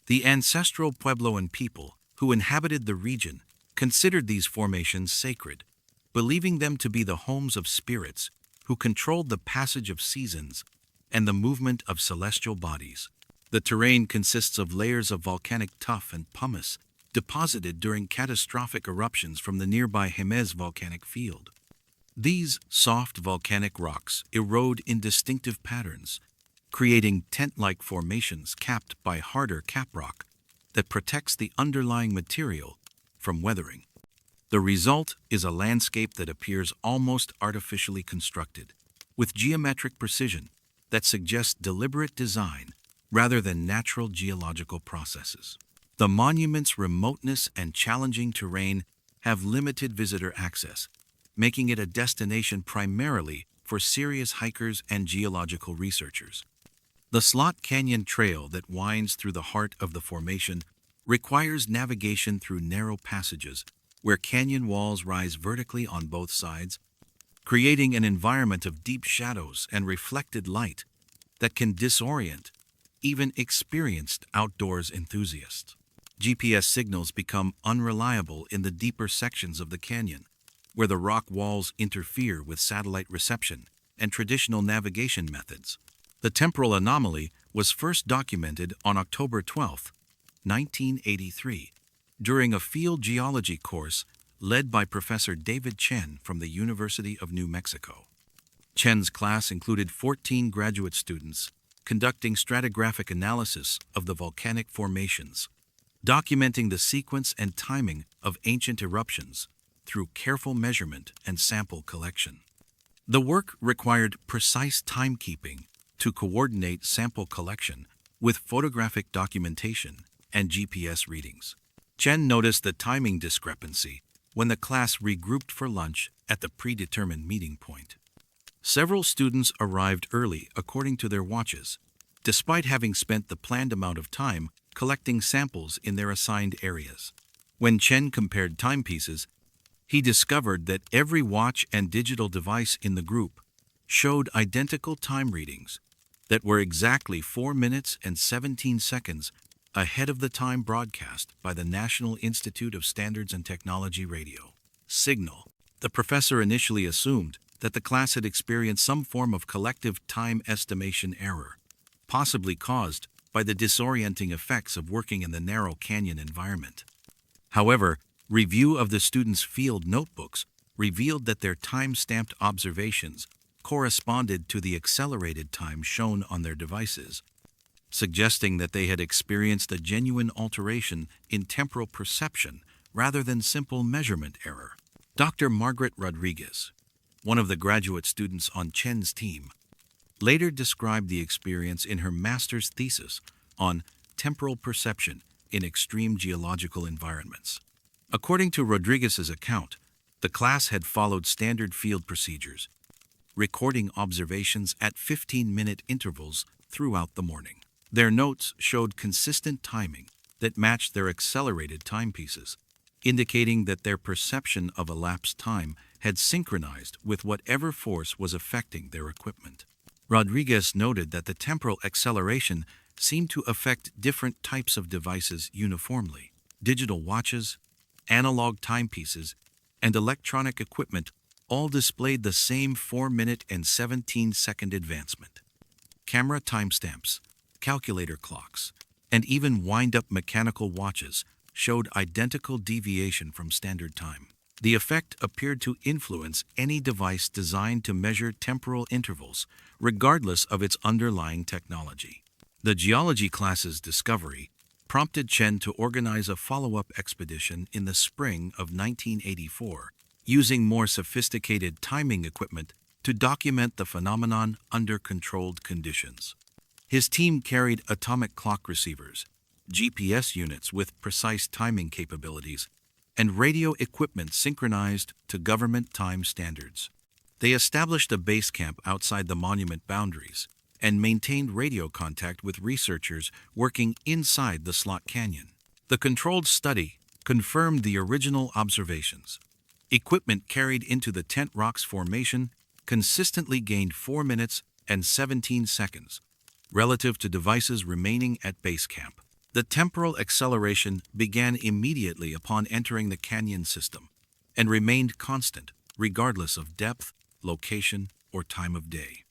[SPEAKER 1] The ancestral Puebloan people who inhabited the region considered these formations sacred, believing them to be the homes of spirits who controlled the passage of seasons and the movement of celestial bodies. The terrain consists of layers of volcanic tuff and pumice deposited during catastrophic eruptions from the nearby Jemez volcanic field. These soft volcanic rocks erode in distinctive patterns, creating tent-like formations capped by harder caprock that protects the underlying material from weathering. The result is a landscape that appears almost artificially constructed, with geometric precision that suggests deliberate design rather than natural geological processes. The monument's remoteness and challenging terrain have limited visitor access, making it a destination primarily for serious hikers and geological researchers. The Slot Canyon Trail that winds through the heart of the formation requires navigation through narrow passages where canyon walls rise vertically on both sides, creating an environment of deep shadows and reflected light that can disorient even experienced outdoors enthusiasts. GPS signals become unreliable in the deeper sections of the canyon, where the rock walls interfere with satellite reception and traditional navigation methods. The temporal anomaly was first documented on October 12, 1983, during a field geology course led by Professor David Chen from the University of New Mexico. Chen's class included 14 graduate students conducting stratigraphic analysis of the volcanic formations, documenting the sequence and timing of ancient eruptions through careful measurement and sample collection. The work required precise timekeeping to coordinate sample collection with photographic documentation and GPS readings. Chen noticed the timing discrepancy when the class regrouped for lunch at the predetermined meeting point. Several students arrived early according to their watches, despite having spent the planned amount of time collecting samples in their assigned areas. When Chen compared timepieces, he discovered that every watch and digital device in the group showed identical time readings that were exactly 4 minutes and 17 seconds ahead of the time broadcast by the National Institute of Standards and Technology radio signal. The professor initially assumed that the class had experienced some form of collective time estimation error, possibly caused by the disorienting effects of working in the narrow canyon environment. However, review of the students' field notebooks revealed that their time-stamped observations corresponded to the accelerated time shown on their devices, suggesting that they had experienced a genuine alteration in temporal perception rather than simple measurement error. Dr. Margaret Rodriguez, one of the graduate students on Chen's team, later described the experience in her master's thesis on temporal perception in extreme geological environments. According to Rodriguez's account, the class had followed standard field procedures, recording observations at 15-minute intervals throughout the morning. Their notes showed consistent timing that matched their accelerated timepieces, indicating that their perception of elapsed time had synchronized with whatever force was affecting their equipment. Rodriguez noted that the temporal acceleration seemed to affect different types of devices uniformly. Digital watches, analog timepieces, and electronic equipment all displayed the same 4-minute and 17-second advancement. Camera timestamps, calculator clocks, and even wind-up mechanical watches showed identical deviation from standard time. The effect appeared to influence any device designed to measure temporal intervals, regardless of its underlying technology. The geology class's discovery prompted Chen to organize a follow-up expedition in the spring of 1984, using more sophisticated timing equipment to document the phenomenon under controlled conditions. His team carried atomic clock receivers, GPS units with precise timing capabilities, and radio equipment synchronized to government time standards. They established a base camp outside the monument boundaries and maintained radio contact with researchers working inside the Slot Canyon. The controlled study confirmed the original observations. Equipment carried into the Tent Rocks Formation consistently gained 4 minutes and 17 seconds, relative to devices remaining at base camp. The temporal acceleration began immediately upon entering the canyon system and remained constant regardless of depth, location, or time of day.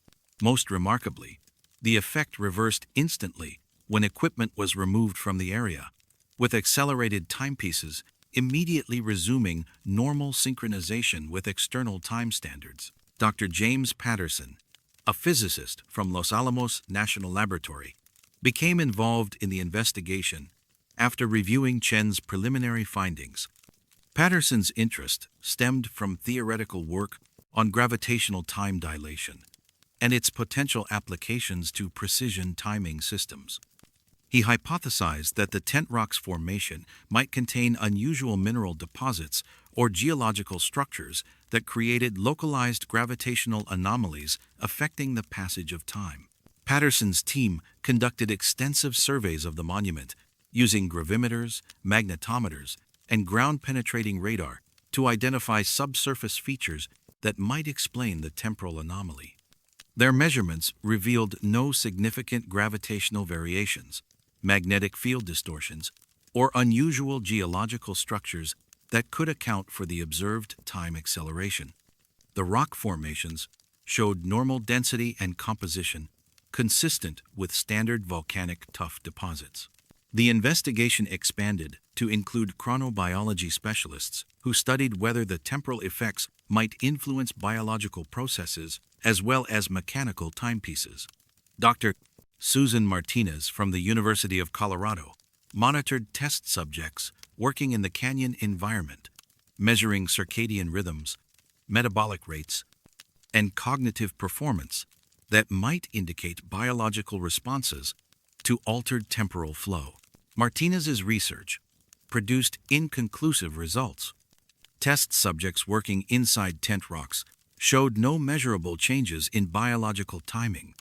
[SPEAKER 1] Most remarkably, the effect reversed instantly when equipment was removed from the area, with accelerated timepieces immediately resuming normal synchronization with external time standards. Dr. James Patterson, a physicist from Los Alamos National Laboratory, became involved in the investigation after reviewing Chen's preliminary findings. Patterson's interest stemmed from theoretical work on gravitational time dilation and its potential applications to precision timing systems. He hypothesized that the Tent Rocks Formation might contain unusual mineral deposits or geological structures that created localized gravitational anomalies affecting the passage of time. Patterson's team conducted extensive surveys of the monument using gravimeters, magnetometers, and ground-penetrating radar to identify subsurface features that might explain the temporal anomaly. Their measurements revealed no significant gravitational variations, magnetic field distortions, or unusual geological structures that could account for the observed time acceleration. The rock formations showed normal density and composition consistent with standard volcanic tuff deposits. The investigation expanded to include chronobiology specialists who studied whether the temporal effects might influence biological processes as well as mechanical timepieces. Dr. Susan Martinez from the University of Colorado monitored test subjects working in the canyon environment, measuring circadian rhythms, metabolic rates, and cognitive performance that might indicate biological responses to altered temporal flow. Martinez's research produced inconclusive results. Test subjects working inside tent rocks showed no measurable changes in biological timing,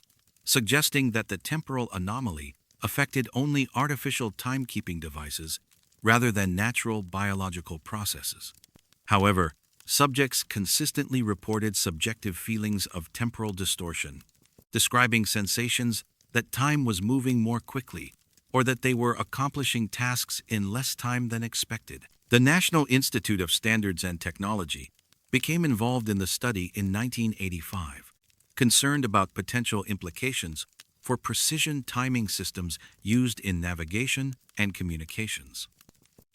[SPEAKER 1] suggesting that the temporal anomaly affected only artificial timekeeping devices rather than natural biological processes. However, subjects consistently reported subjective feelings of temporal distortion, describing sensations that time was moving more quickly or that they were accomplishing tasks in less time than expected. The National Institute of Standards and Technology became involved in the study in 1985, concerned about potential implications for precision timing systems used in navigation and communications.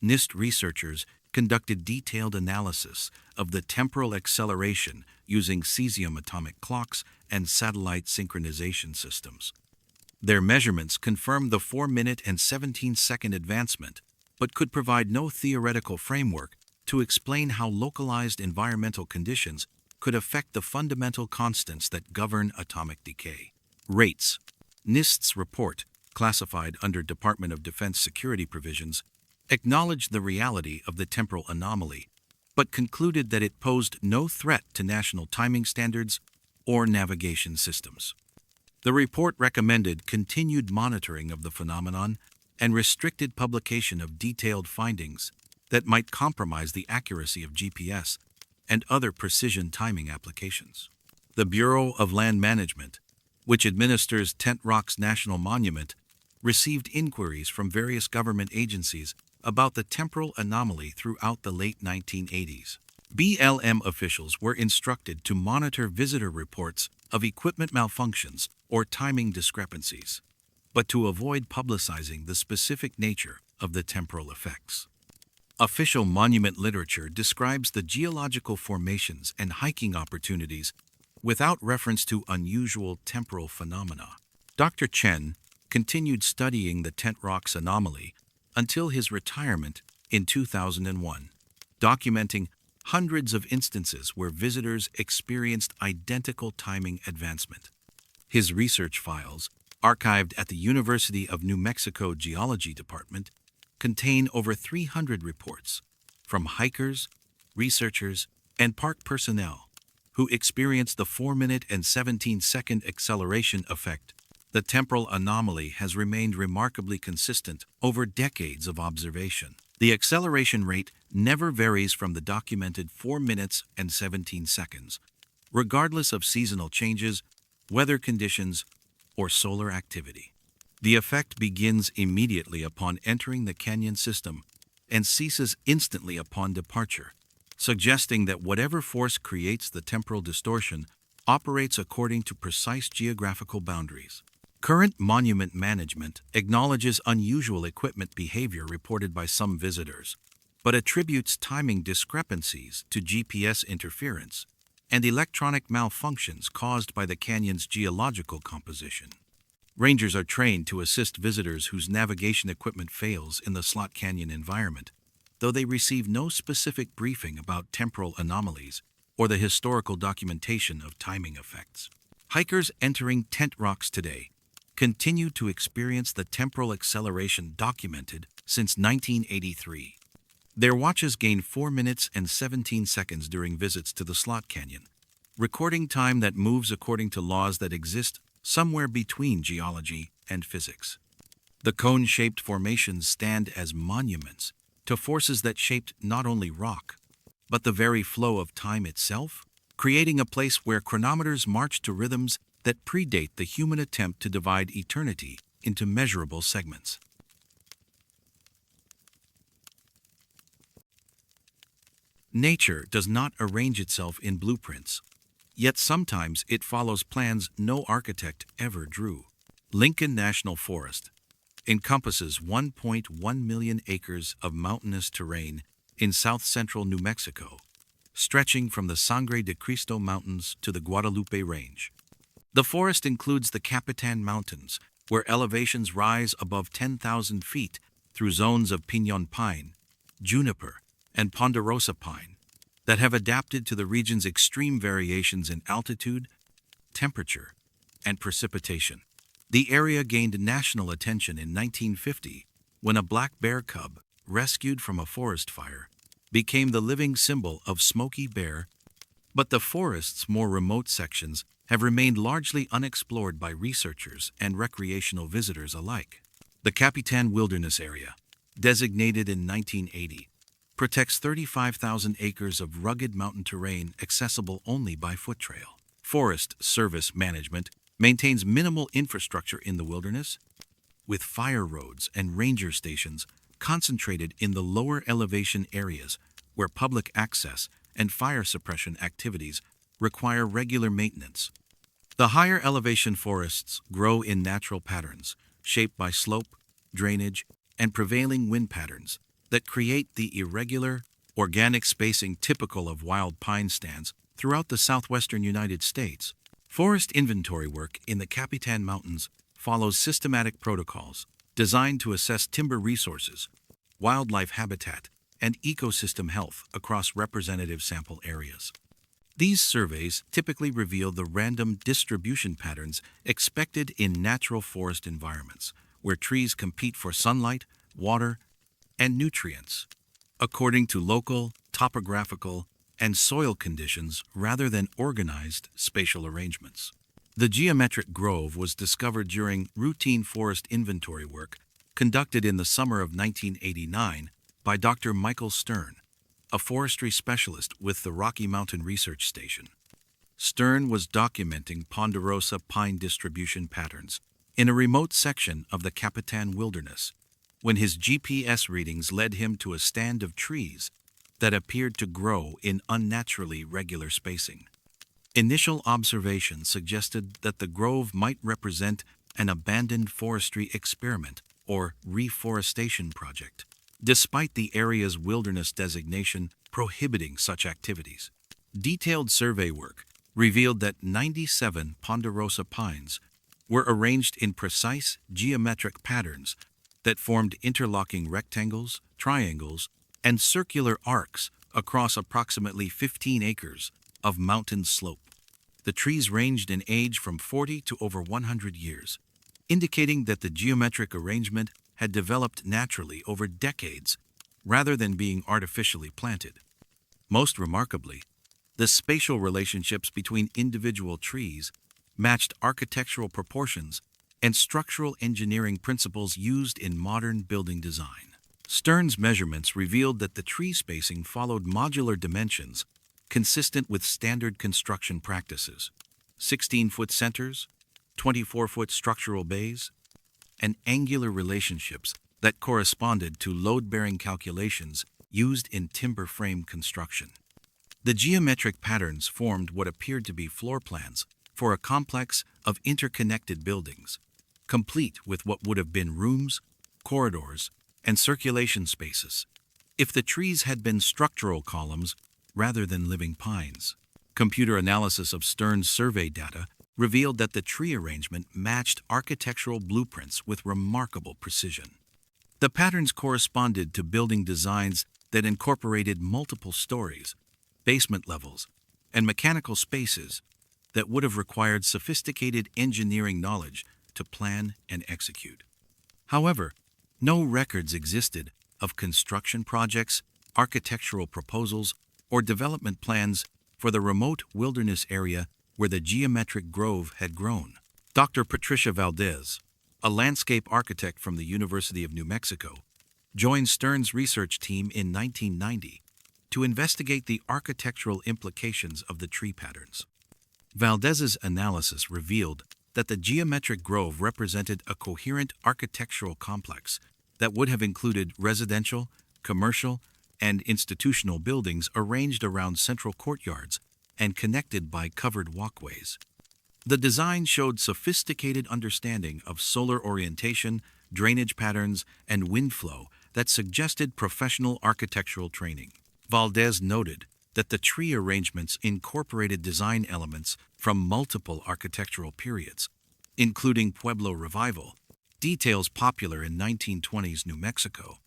[SPEAKER 1] NIST researchers conducted detailed analysis of the temporal acceleration using cesium atomic clocks and satellite synchronization systems. Their measurements confirmed the 4-minute and 17-second advancement, but could provide no theoretical framework to explain how localized environmental conditions could affect the fundamental constants that govern atomic decay. Rates. NIST's report, classified under Department of Defense security provisions, acknowledged the reality of the temporal anomaly, but concluded that it posed no threat to national timing standards or navigation systems. The report recommended continued monitoring of the phenomenon and restricted publication of detailed findings that might compromise the accuracy of GPS and other precision timing applications. The Bureau of Land Management, which administers Tent Rock's National Monument, received inquiries from various government agencies about the temporal anomaly throughout the late 1980s. BLM officials were instructed to monitor visitor reports of equipment malfunctions or timing discrepancies, but to avoid publicizing the specific nature of the temporal effects. Official monument literature describes the geological formations and hiking opportunities without reference to unusual temporal phenomena. Dr. Chen continued studying the Tent Rocks anomaly until his retirement in 2001, documenting hundreds of instances where visitors experienced identical timing advancement. His research files, archived at the University of New Mexico Geology Department, contain over 300 reports from hikers, researchers, and park personnel who experienced the 4-minute and 17-second acceleration effect. The temporal anomaly has remained remarkably consistent over decades of observation. The acceleration rate never varies from the documented 4 minutes and 17 seconds, regardless of seasonal changes, weather conditions, or solar activity. The effect begins immediately upon entering the canyon system and ceases instantly upon departure, suggesting that whatever force creates the temporal distortion operates according to precise geographical boundaries. Current monument management acknowledges unusual equipment behavior reported by some visitors, but attributes timing discrepancies to GPS interference and electronic malfunctions caused by the canyon's geological composition. Rangers are trained to assist visitors whose navigation equipment fails in the Slot Canyon environment, though they receive no specific briefing about temporal anomalies or the historical documentation of timing effects. Hikers entering Tent Rocks today continue to experience the temporal acceleration documented since 1983. Their watches gain 4 minutes and 17 seconds during visits to the Slot Canyon, recording time that moves according to laws that exist somewhere between geology and physics. The cone-shaped formations stand as monuments to forces that shaped not only rock, but the very flow of time itself, creating a place where chronometers march to rhythms that predate the human attempt to divide eternity into measurable segments. Nature does not arrange itself in blueprints, yet sometimes it follows plans no architect ever drew. Lincoln National Forest encompasses 1.1 million acres of mountainous terrain in south-central New Mexico, stretching from the Sangre de Cristo Mountains to the Guadalupe Range. The forest includes the Capitan Mountains, where elevations rise above 10,000 feet through zones of piñón pine, juniper, and ponderosa pine that have adapted to the region's extreme variations in altitude, temperature, and precipitation. The area gained national attention in 1950 when a black bear cub, rescued from a forest fire, became the living symbol of Smokey Bear, but the forest's more remote sections have remained largely unexplored by researchers and recreational visitors alike. The Capitan Wilderness Area, designated in 1980, protects 35,000 acres of rugged mountain terrain accessible only by foot trail. Forest Service Management maintains minimal infrastructure in the wilderness, with fire roads and ranger stations concentrated in the lower elevation areas where public access and fire suppression activities require regular maintenance. The higher elevation forests grow in natural patterns, shaped by slope, drainage, and prevailing wind patterns that create the irregular, organic spacing typical of wild pine stands throughout the southwestern United States. Forest inventory work in the Capitan Mountains follows systematic protocols designed to assess timber resources, wildlife habitat, and ecosystem health across representative sample areas. These surveys typically reveal the random distribution patterns expected in natural forest environments, where trees compete for sunlight, water, and nutrients, according to local, topographical, and soil conditions rather than organized spatial arrangements. The geometric grove was discovered during routine forest inventory work conducted in the summer of 1989 by Dr. Michael Stern, a forestry specialist with the Rocky Mountain Research Station. Stern was documenting ponderosa pine distribution patterns in a remote section of the Capitan Wilderness when his GPS readings led him to a stand of trees that appeared to grow in unnaturally regular spacing. Initial observations suggested that the grove might represent an abandoned forestry experiment or reforestation project, despite the area's wilderness designation prohibiting such activities. Detailed survey work revealed that 97 ponderosa pines were arranged in precise geometric patterns that formed interlocking rectangles, triangles, and circular arcs across approximately 15 acres of mountain slope. The trees ranged in age from 40 to over 100 years, indicating that the geometric arrangement had developed naturally over decades rather than being artificially planted. Most remarkably, the spatial relationships between individual trees matched architectural proportions and structural engineering principles used in modern building design. Stern's measurements revealed that the tree spacing followed modular dimensions consistent with standard construction practices: 16-foot centers, 24-foot structural bays, and angular relationships that corresponded to load-bearing calculations used in timber frame construction. The geometric patterns formed what appeared to be floor plans for a complex of interconnected buildings, complete with what would have been rooms, corridors, and circulation spaces if the trees had been structural columns rather than living pines. Computer analysis of Stern's survey data revealed that the tree arrangement matched architectural blueprints with remarkable precision. The patterns corresponded to building designs that incorporated multiple stories, basement levels, and mechanical spaces that would have required sophisticated engineering knowledge to plan and execute. However, no records existed of construction projects, architectural proposals, or development plans for the remote wilderness area where the geometric grove had grown. Dr. Patricia Valdez, a landscape architect from the University of New Mexico, joined Stern's research team in 1990 to investigate the architectural implications of the tree patterns. Valdez's analysis revealed that the geometric grove represented a coherent architectural complex that would have included residential, commercial, and institutional buildings arranged around central courtyards and connected by covered walkways. The design showed sophisticated understanding of solar orientation, drainage patterns, and wind flow that suggested professional architectural training. Valdez noted that the tree arrangements incorporated design elements from multiple architectural periods, including Pueblo Revival, details popular in 1920s New Mexico,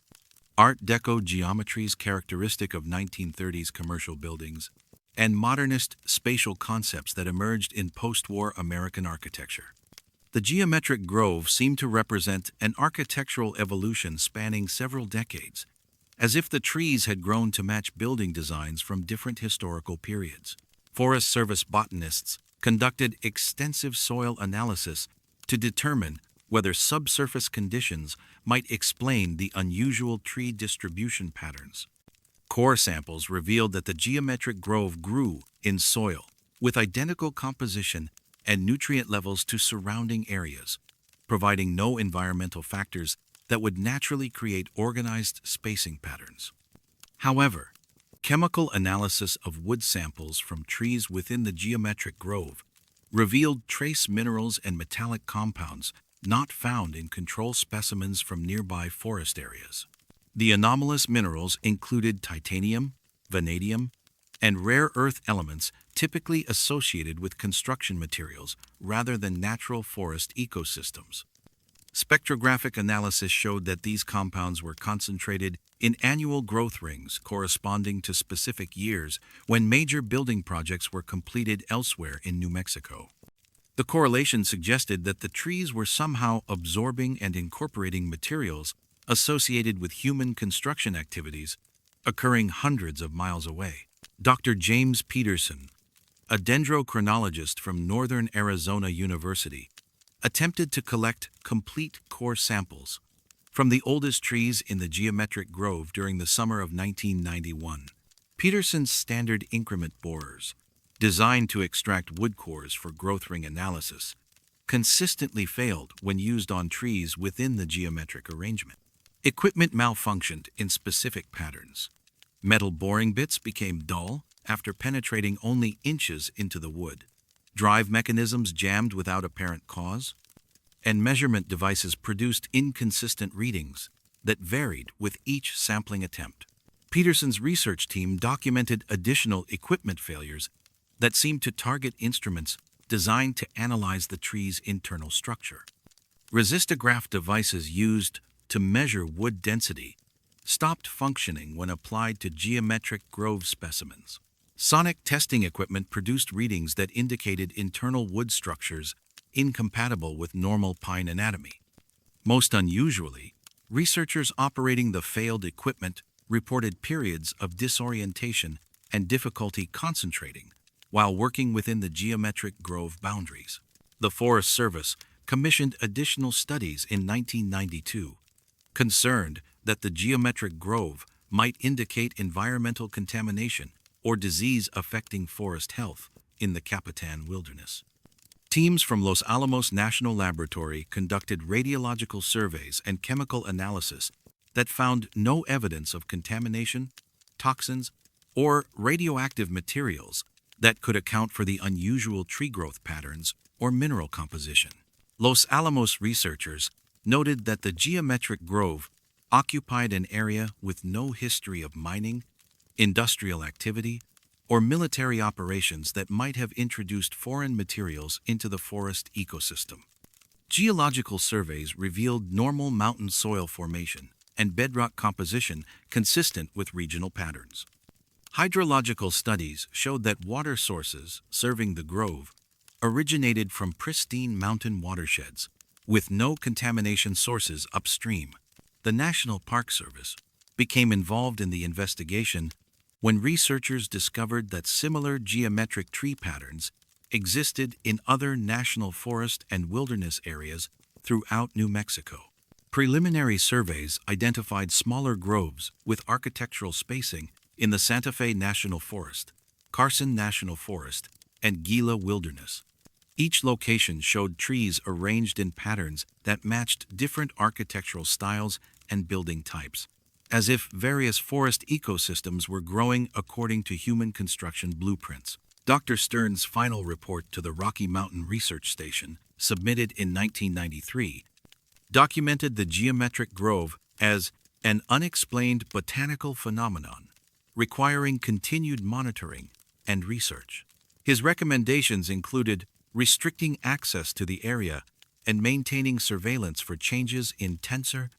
[SPEAKER 1] Art Deco geometries characteristic of 1930s commercial buildings, and modernist spatial concepts that emerged in post-war American architecture. The geometric grove seemed to represent an architectural evolution spanning several decades, as if the trees had grown to match building designs from different historical periods. Forest Service botanists conducted extensive soil analysis to determine whether subsurface conditions might explain the unusual tree distribution patterns. Core samples revealed that the geometric grove grew in soil with identical composition and nutrient levels to surrounding areas, providing no environmental factors that would naturally create organized spacing patterns. However, chemical analysis of wood samples from trees within the geometric grove revealed trace minerals and metallic compounds not found in control specimens from nearby forest areas. The anomalous minerals included titanium, vanadium, and rare earth elements typically associated with construction materials rather than natural forest ecosystems. Spectrographic analysis showed that these compounds were concentrated in annual growth rings corresponding to specific years when major building projects were completed elsewhere in New Mexico. The correlation suggested that the trees were somehow absorbing and incorporating materials associated with human construction activities occurring hundreds of miles away. Dr. James Peterson, a dendrochronologist from Northern Arizona University, attempted to collect complete core samples from the oldest trees in the geometric grove during the summer of 1991. Peterson's standard increment borers, designed to extract wood cores for growth ring analysis, consistently failed when used on trees within the geometric arrangement. Equipment malfunctioned in specific patterns. Metal boring bits became dull after penetrating only inches into the wood. Drive mechanisms jammed without apparent cause, and measurement devices produced inconsistent readings that varied with each sampling attempt. Peterson's research team documented additional equipment failures that seemed to target instruments designed to analyze the tree's internal structure. Resistograph devices used to measure wood density stopped functioning when applied to geometric grove specimens. Sonic testing equipment produced readings that indicated internal wood structures incompatible with normal pine anatomy. Most unusually, researchers operating the failed equipment reported periods of disorientation and difficulty concentrating while working within the geometric grove boundaries. The Forest Service commissioned additional studies in 1992, concerned that the geometric grove might indicate environmental contamination or disease affecting forest health in the Capitan Wilderness. Teams from Los Alamos National Laboratory conducted radiological surveys and chemical analysis that found no evidence of contamination, toxins, or radioactive materials that could account for the unusual tree growth patterns or mineral composition. Los Alamos researchers noted that the geometric grove occupied an area with no history of mining, industrial activity, or military operations that might have introduced foreign materials into the forest ecosystem. Geological surveys revealed normal mountain soil formation and bedrock composition consistent with regional patterns. Hydrological studies showed that water sources serving the grove originated from pristine mountain watersheds, with no contamination sources upstream. The National Park Service became involved in the investigation when researchers discovered that similar geometric tree patterns existed in other national forest and wilderness areas throughout New Mexico. Preliminary surveys identified smaller groves with architectural spacing in the Santa Fe National Forest, Carson National Forest, and Gila Wilderness. Each location showed trees arranged in patterns that matched different architectural styles and building types, as if various forest ecosystems were growing according to human construction blueprints. Dr. Stern's final report to the Rocky Mountain Research Station, submitted in 1993, documented the geometric grove as an unexplained botanical phenomenon requiring continued monitoring and research. His recommendations included restricting access to the area and maintaining surveillance for changes in tensor,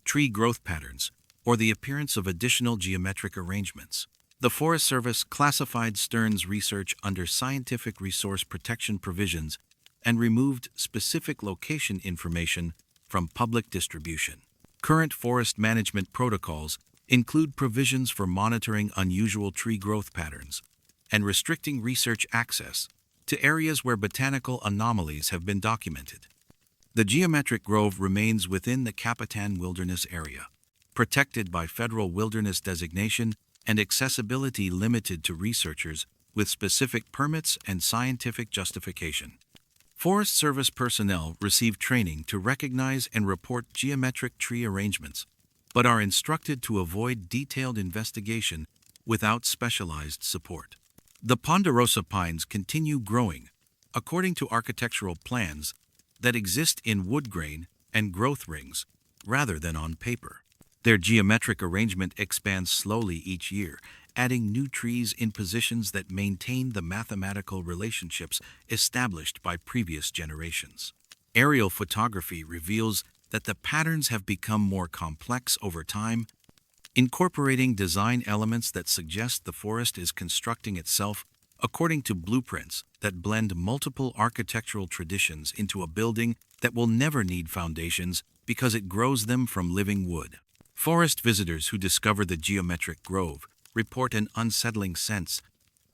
[SPEAKER 1] tree growth patterns, or the appearance of additional geometric arrangements. The Forest Service classified Stern's research under scientific resource protection provisions and removed specific location information from public distribution. Current forest management protocols include provisions for monitoring unusual tree growth patterns and restricting research access to areas where botanical anomalies have been documented. The geometric grove remains within the Capitan Wilderness Area, protected by federal wilderness designation and accessibility limited to researchers with specific permits and scientific justification. Forest Service personnel receive training to recognize and report geometric tree arrangements, but are instructed to avoid detailed investigation without specialized support. The ponderosa pines continue growing according to architectural plans that exist in wood grain and growth rings rather than on paper. Their geometric arrangement expands slowly each year, adding new trees in positions that maintain the mathematical relationships established by previous generations. Aerial photography reveals that the patterns have become more complex over time, incorporating design elements that suggest the forest is constructing itself according to blueprints that blend multiple architectural traditions into a building that will never need foundations because it grows them from living wood. Forest visitors who discover the geometric grove report an unsettling sense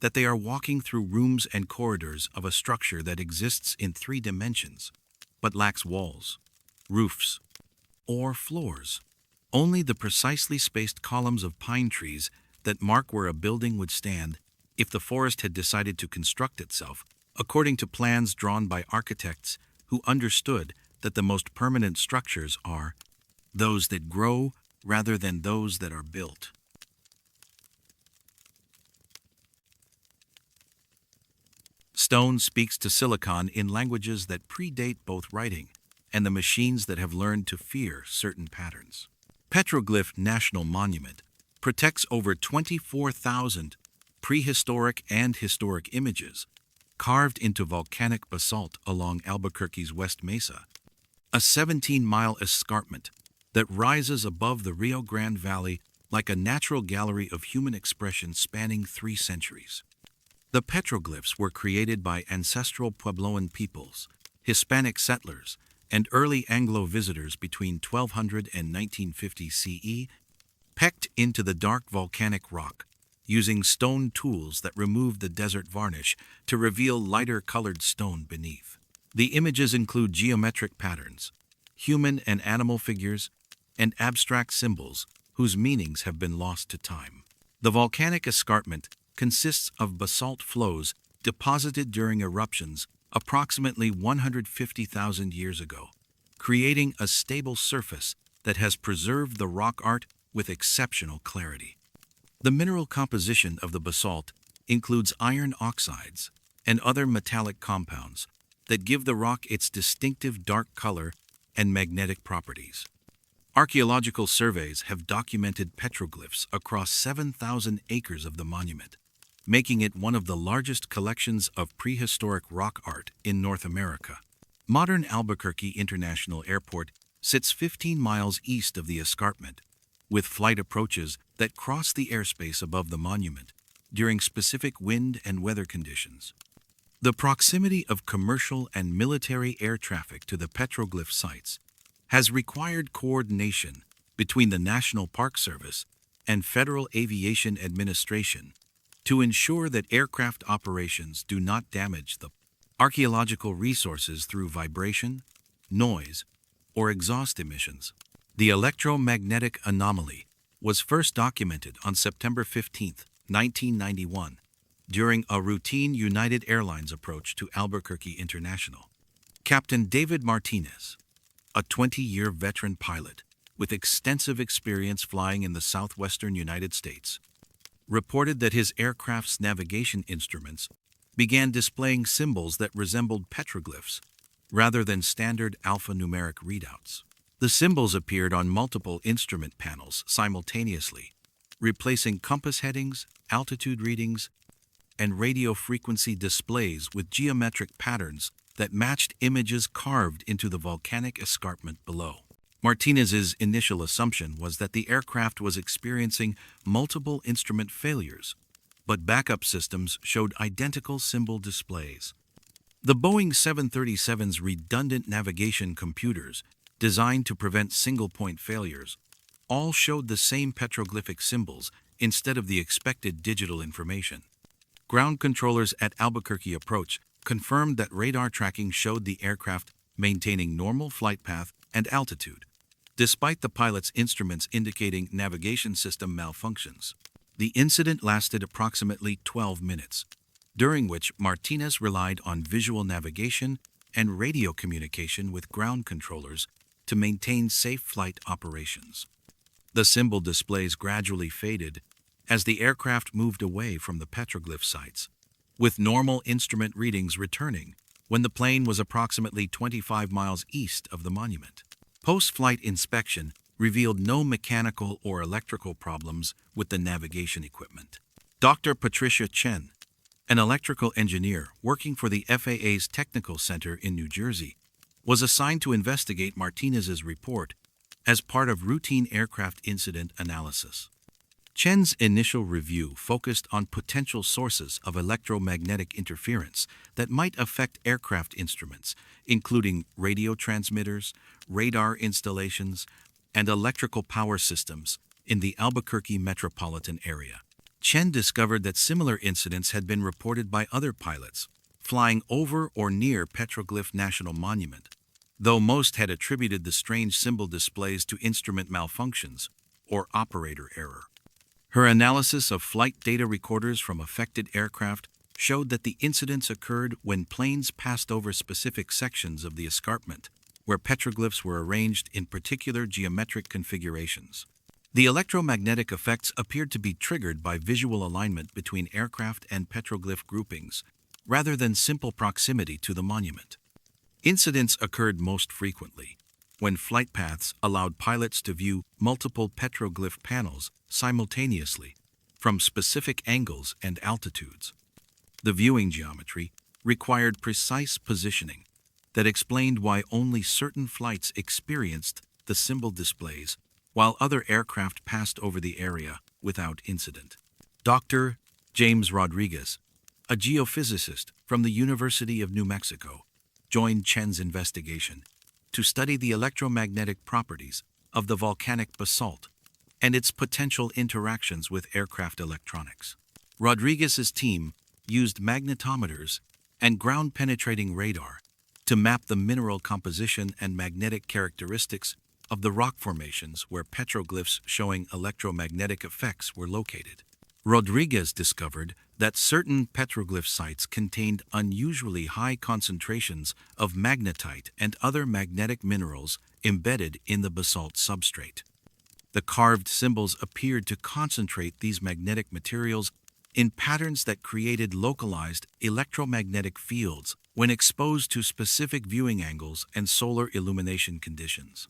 [SPEAKER 1] that they are walking through rooms and corridors of a structure that exists in 3 dimensions, but lacks walls, roofs, or floors. Only the precisely spaced columns of pine trees that mark where a building would stand if the forest had decided to construct itself, according to plans drawn by architects who understood that the most permanent structures are those that grow rather than those that are built. Stone speaks to silicon in languages that predate both writing and the machines that have learned to fear certain patterns. Petroglyph National Monument protects over 24,000 prehistoric and historic images carved into volcanic basalt along Albuquerque's West Mesa, a 17-mile escarpment that rises above the Rio Grande Valley like a natural gallery of human expression spanning 3 centuries. The petroglyphs were created by ancestral Puebloan peoples, Hispanic settlers, and early Anglo visitors between 1200 and 1950 CE, pecked into the dark volcanic rock, using stone tools that remove the desert varnish to reveal lighter-colored stone beneath. The images include geometric patterns, human and animal figures, and abstract symbols whose meanings have been lost to time. The volcanic escarpment consists of basalt flows deposited during eruptions approximately 150,000 years ago, creating a stable surface that has preserved the rock art with exceptional clarity. The mineral composition of the basalt includes iron oxides and other metallic compounds that give the rock its distinctive dark color and magnetic properties. Archaeological surveys have documented petroglyphs across 7,000 acres of the monument, making it one of the largest collections of prehistoric rock art in North America. Modern Albuquerque International Airport sits 15 miles east of the escarpment, with flight approaches that cross the airspace above the monument during specific wind and weather conditions. The proximity of commercial and military air traffic to the petroglyph sites has required coordination between the National Park Service and Federal Aviation Administration to ensure that aircraft operations do not damage the archaeological resources through vibration, noise, or exhaust emissions. The electromagnetic anomaly was first documented on September 15, 1991, during a routine United Airlines approach to Albuquerque International. Captain David Martinez, a 20-year veteran pilot with extensive experience flying in the southwestern United States, reported that his aircraft's navigation instruments began displaying symbols that resembled petroglyphs rather than standard alphanumeric readouts. The symbols appeared on multiple instrument panels simultaneously, replacing compass headings, altitude readings, and radio frequency displays with geometric patterns that matched images carved into the volcanic escarpment below. Martinez's initial assumption was that the aircraft was experiencing multiple instrument failures, but backup systems showed identical symbol displays. The Boeing 737's redundant navigation computers, designed to prevent single-point failures, all showed the same petroglyphic symbols instead of the expected digital information. Ground controllers at Albuquerque Approach confirmed that radar tracking showed the aircraft maintaining normal flight path and altitude, despite the pilot's instruments indicating navigation system malfunctions. The incident lasted approximately 12 minutes, during which Martinez relied on visual navigation and radio communication with ground controllers to maintain safe flight operations. The symbol displays gradually faded as the aircraft moved away from the petroglyph sites, with normal instrument readings returning when the plane was approximately 25 miles east of the monument. Post-flight inspection revealed no mechanical or electrical problems with the navigation equipment. Dr. Patricia Chen, an electrical engineer working for the FAA's Technical Center in New Jersey, was assigned to investigate Martinez's report as part of routine aircraft incident analysis. Chen's initial review focused on potential sources of electromagnetic interference that might affect aircraft instruments, including radio transmitters, radar installations, and electrical power systems in the Albuquerque metropolitan area. Chen discovered that similar incidents had been reported by other pilots flying over or near Petroglyph National Monument, though most had attributed the strange symbol displays to instrument malfunctions or operator error. Her analysis of flight data recorders from affected aircraft showed that the incidents occurred when planes passed over specific sections of the escarpment, where petroglyphs were arranged in particular geometric configurations. The electromagnetic effects appeared to be triggered by visual alignment between aircraft and petroglyph groupings, rather than simple proximity to the monument. Incidents occurred most frequently when flight paths allowed pilots to view multiple petroglyph panels simultaneously from specific angles and altitudes. The viewing geometry required precise positioning that explained why only certain flights experienced the symbol displays while other aircraft passed over the area without incident. Dr. James Rodriguez, a geophysicist from the University of New Mexico, joined Chen's investigation to study the electromagnetic properties of the volcanic basalt and its potential interactions with aircraft electronics. Rodriguez's team used magnetometers and ground-penetrating radar to map the mineral composition and magnetic characteristics of the rock formations where petroglyphs showing electromagnetic effects were located. Rodriguez discovered that certain petroglyph sites contained unusually high concentrations of magnetite and other magnetic minerals embedded in the basalt substrate. The carved symbols appeared to concentrate these magnetic materials in patterns that created localized electromagnetic fields when exposed to specific viewing angles and solar illumination conditions.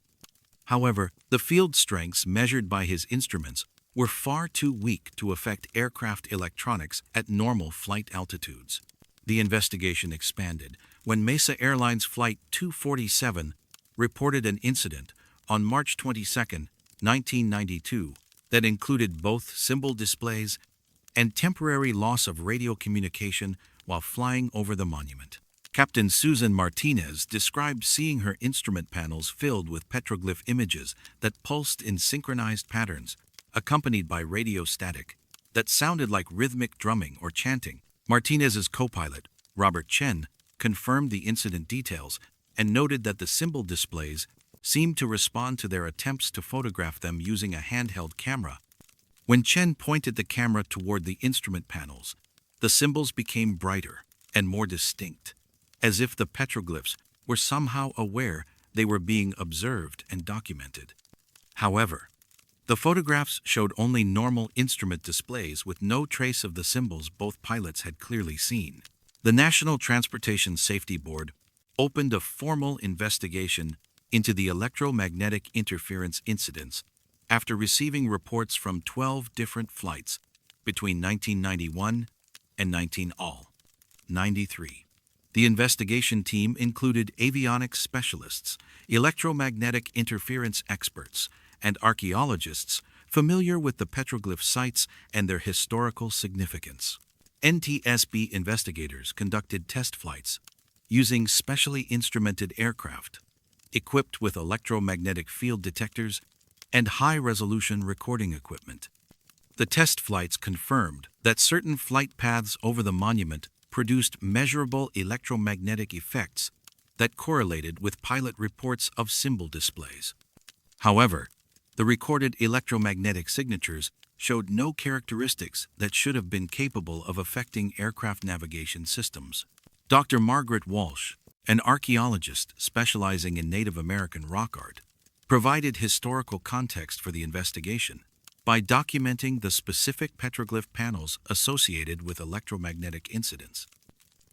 [SPEAKER 1] However, the field strengths measured by his instruments were far too weak to affect aircraft electronics at normal flight altitudes. The investigation expanded when Mesa Airlines Flight 247 reported an incident on March 22, 1992, that included both symbol displays and temporary loss of radio communication while flying over the monument. Captain Susan Martinez described seeing her instrument panels filled with petroglyph images that pulsed in synchronized patterns, accompanied by radio static that sounded like rhythmic drumming or chanting. Martinez's co-pilot, Robert Chen, confirmed the incident details and noted that the symbol displays seemed to respond to their attempts to photograph them using a handheld camera. When Chen pointed the camera toward the instrument panels, the symbols became brighter and more distinct, as if the petroglyphs were somehow aware they were being observed and documented. However, the photographs showed only normal instrument displays with no trace of the symbols both pilots had clearly seen. The National Transportation Safety Board opened a formal investigation into the electromagnetic interference incidents after receiving reports from 12 different flights between 1991 and 1993. The investigation team included avionics specialists, electromagnetic interference experts, and archaeologists familiar with the petroglyph sites and their historical significance. NTSB investigators conducted test flights using specially instrumented aircraft equipped with electromagnetic field detectors and high-resolution recording equipment. The test flights confirmed that certain flight paths over the monument produced measurable electromagnetic effects that correlated with pilot reports of symbol displays. However, the recorded electromagnetic signatures showed no characteristics that should have been capable of affecting aircraft navigation systems. Dr. Margaret Walsh, an archaeologist specializing in Native American rock art, provided historical context for the investigation by documenting the specific petroglyph panels associated with electromagnetic incidents.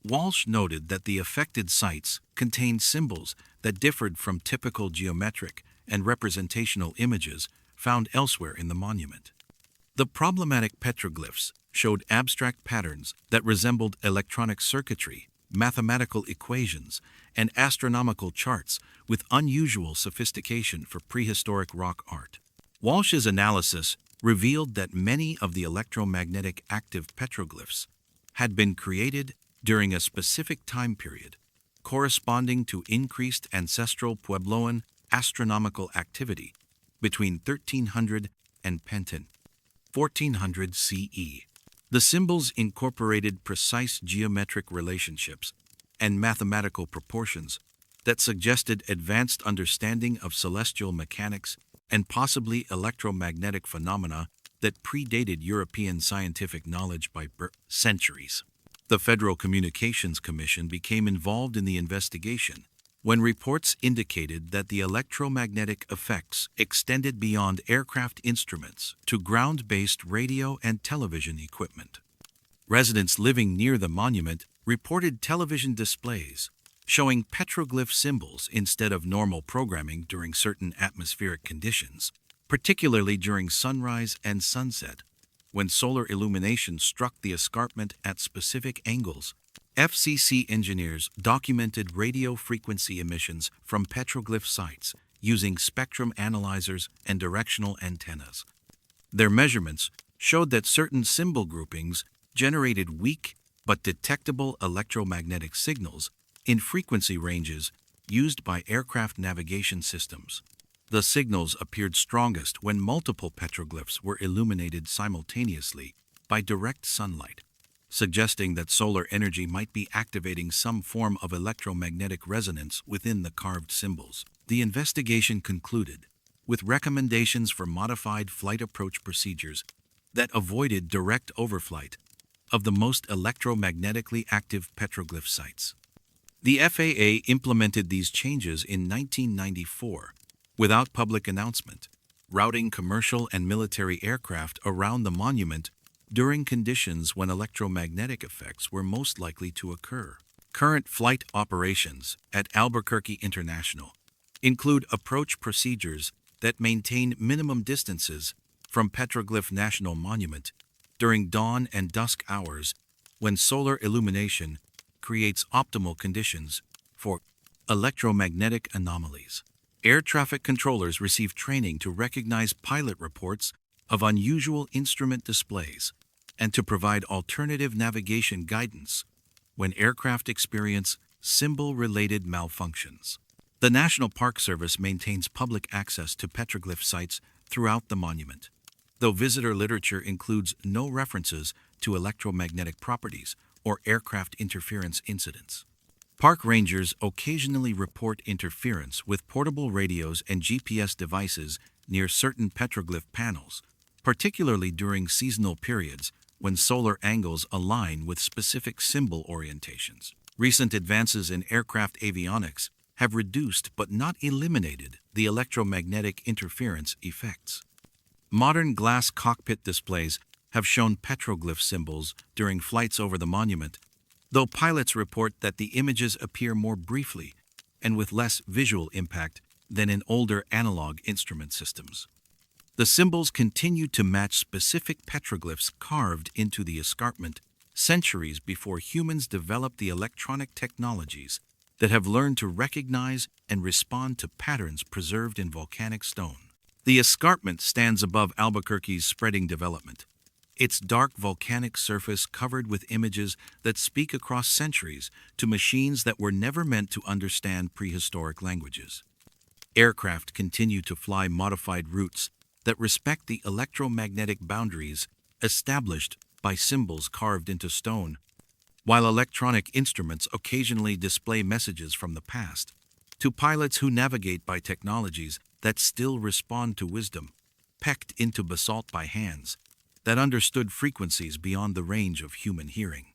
[SPEAKER 1] Walsh noted that the affected sites contained symbols that differed from typical geometric and representational images found elsewhere in the monument. The problematic petroglyphs showed abstract patterns that resembled electronic circuitry, mathematical equations, and astronomical charts with unusual sophistication for prehistoric rock art. Walsh's analysis revealed that many of the electromagnetic active petroglyphs had been created during a specific time period, corresponding to increased ancestral Puebloan astronomical activity between 1300 and Penton, 1400 CE. The symbols incorporated precise geometric relationships and mathematical proportions that suggested advanced understanding of celestial mechanics and possibly electromagnetic phenomena that predated European scientific knowledge by centuries. The Federal Communications Commission became involved in the investigation when reports indicated that the electromagnetic effects extended beyond aircraft instruments to ground-based radio and television equipment. Residents living near the monument reported television displays showing petroglyph symbols instead of normal programming during certain atmospheric conditions, particularly during sunrise and sunset, when solar illumination struck the escarpment at specific angles. FCC engineers documented radio frequency emissions from petroglyph sites using spectrum analyzers and directional antennas. Their measurements showed that certain symbol groupings generated weak but detectable electromagnetic signals in frequency ranges used by aircraft navigation systems. The signals appeared strongest when multiple petroglyphs were illuminated simultaneously by direct sunlight, suggesting that solar energy might be activating some form of electromagnetic resonance within the carved symbols. The investigation concluded with recommendations for modified flight approach procedures that avoided direct overflight of the most electromagnetically active petroglyph sites. The FAA implemented these changes in 1994 without public announcement, routing commercial and military aircraft around the monument during conditions when electromagnetic effects were most likely to occur. Current flight operations at Albuquerque International include approach procedures that maintain minimum distances from Petroglyph National Monument during dawn and dusk hours when solar illumination creates optimal conditions for electromagnetic anomalies. Air traffic controllers receive training to recognize pilot reports of unusual instrument displays and to provide alternative navigation guidance when aircraft experience symbol-related malfunctions. The National Park Service maintains public access to petroglyph sites throughout the monument, though visitor literature includes no references to electromagnetic properties or aircraft interference incidents. Park rangers occasionally report interference with portable radios and GPS devices near certain petroglyph panels, particularly during seasonal periods when solar angles align with specific symbol orientations. Recent advances in aircraft avionics have reduced but not eliminated the electromagnetic interference effects. Modern glass cockpit displays have shown petroglyph symbols during flights over the monument, though pilots report that the images appear more briefly and with less visual impact than in older analog instrument systems. The symbols continue to match specific petroglyphs carved into the escarpment centuries before humans developed the electronic technologies that have learned to recognize and respond to patterns preserved in volcanic stone. The escarpment stands above Albuquerque's spreading development, its dark volcanic surface covered with images that speak across centuries to machines that were never meant to understand prehistoric languages. Aircraft continue to fly modified routes that respect the electromagnetic boundaries established by symbols carved into stone, while electronic instruments occasionally display messages from the past. To pilots who navigate by technologies that still respond to wisdom, pecked into basalt by hands that understood frequencies beyond the range of human hearing.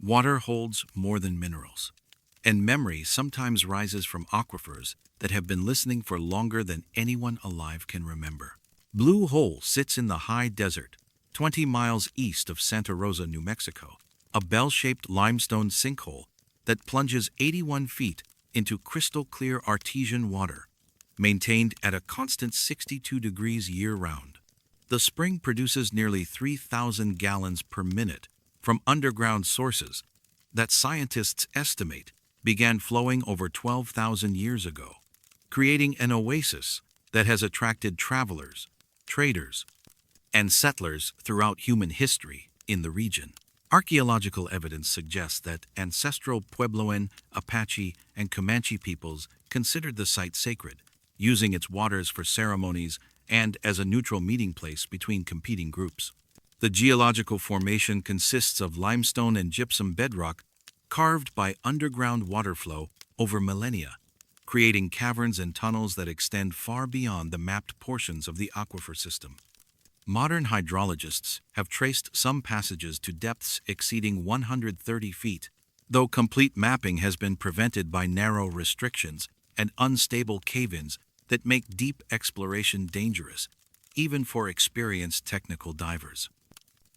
[SPEAKER 1] Water holds more than minerals, and memory sometimes rises from aquifers that have been listening for longer than anyone alive can remember. Blue Hole sits in the high desert, 20 miles east of Santa Rosa, New Mexico, a bell-shaped limestone sinkhole that plunges 81 feet into crystal-clear artesian water, maintained at a constant 62 degrees year-round. The spring produces nearly 3,000 gallons per minute from underground sources that scientists estimate began flowing over 12,000 years ago, creating an oasis that has attracted travelers, traders, and settlers throughout human history in the region. Archaeological evidence suggests that ancestral Puebloan, Apache, and Comanche peoples considered the site sacred, using its waters for ceremonies and as a neutral meeting place between competing groups. The geological formation consists of limestone and gypsum bedrock carved by underground water flow over millennia, creating caverns and tunnels that extend far beyond the mapped portions of the aquifer system. Modern hydrologists have traced some passages to depths exceeding 130 feet, though complete mapping has been prevented by narrow restrictions and unstable cave-ins that make deep exploration dangerous, even for experienced technical divers.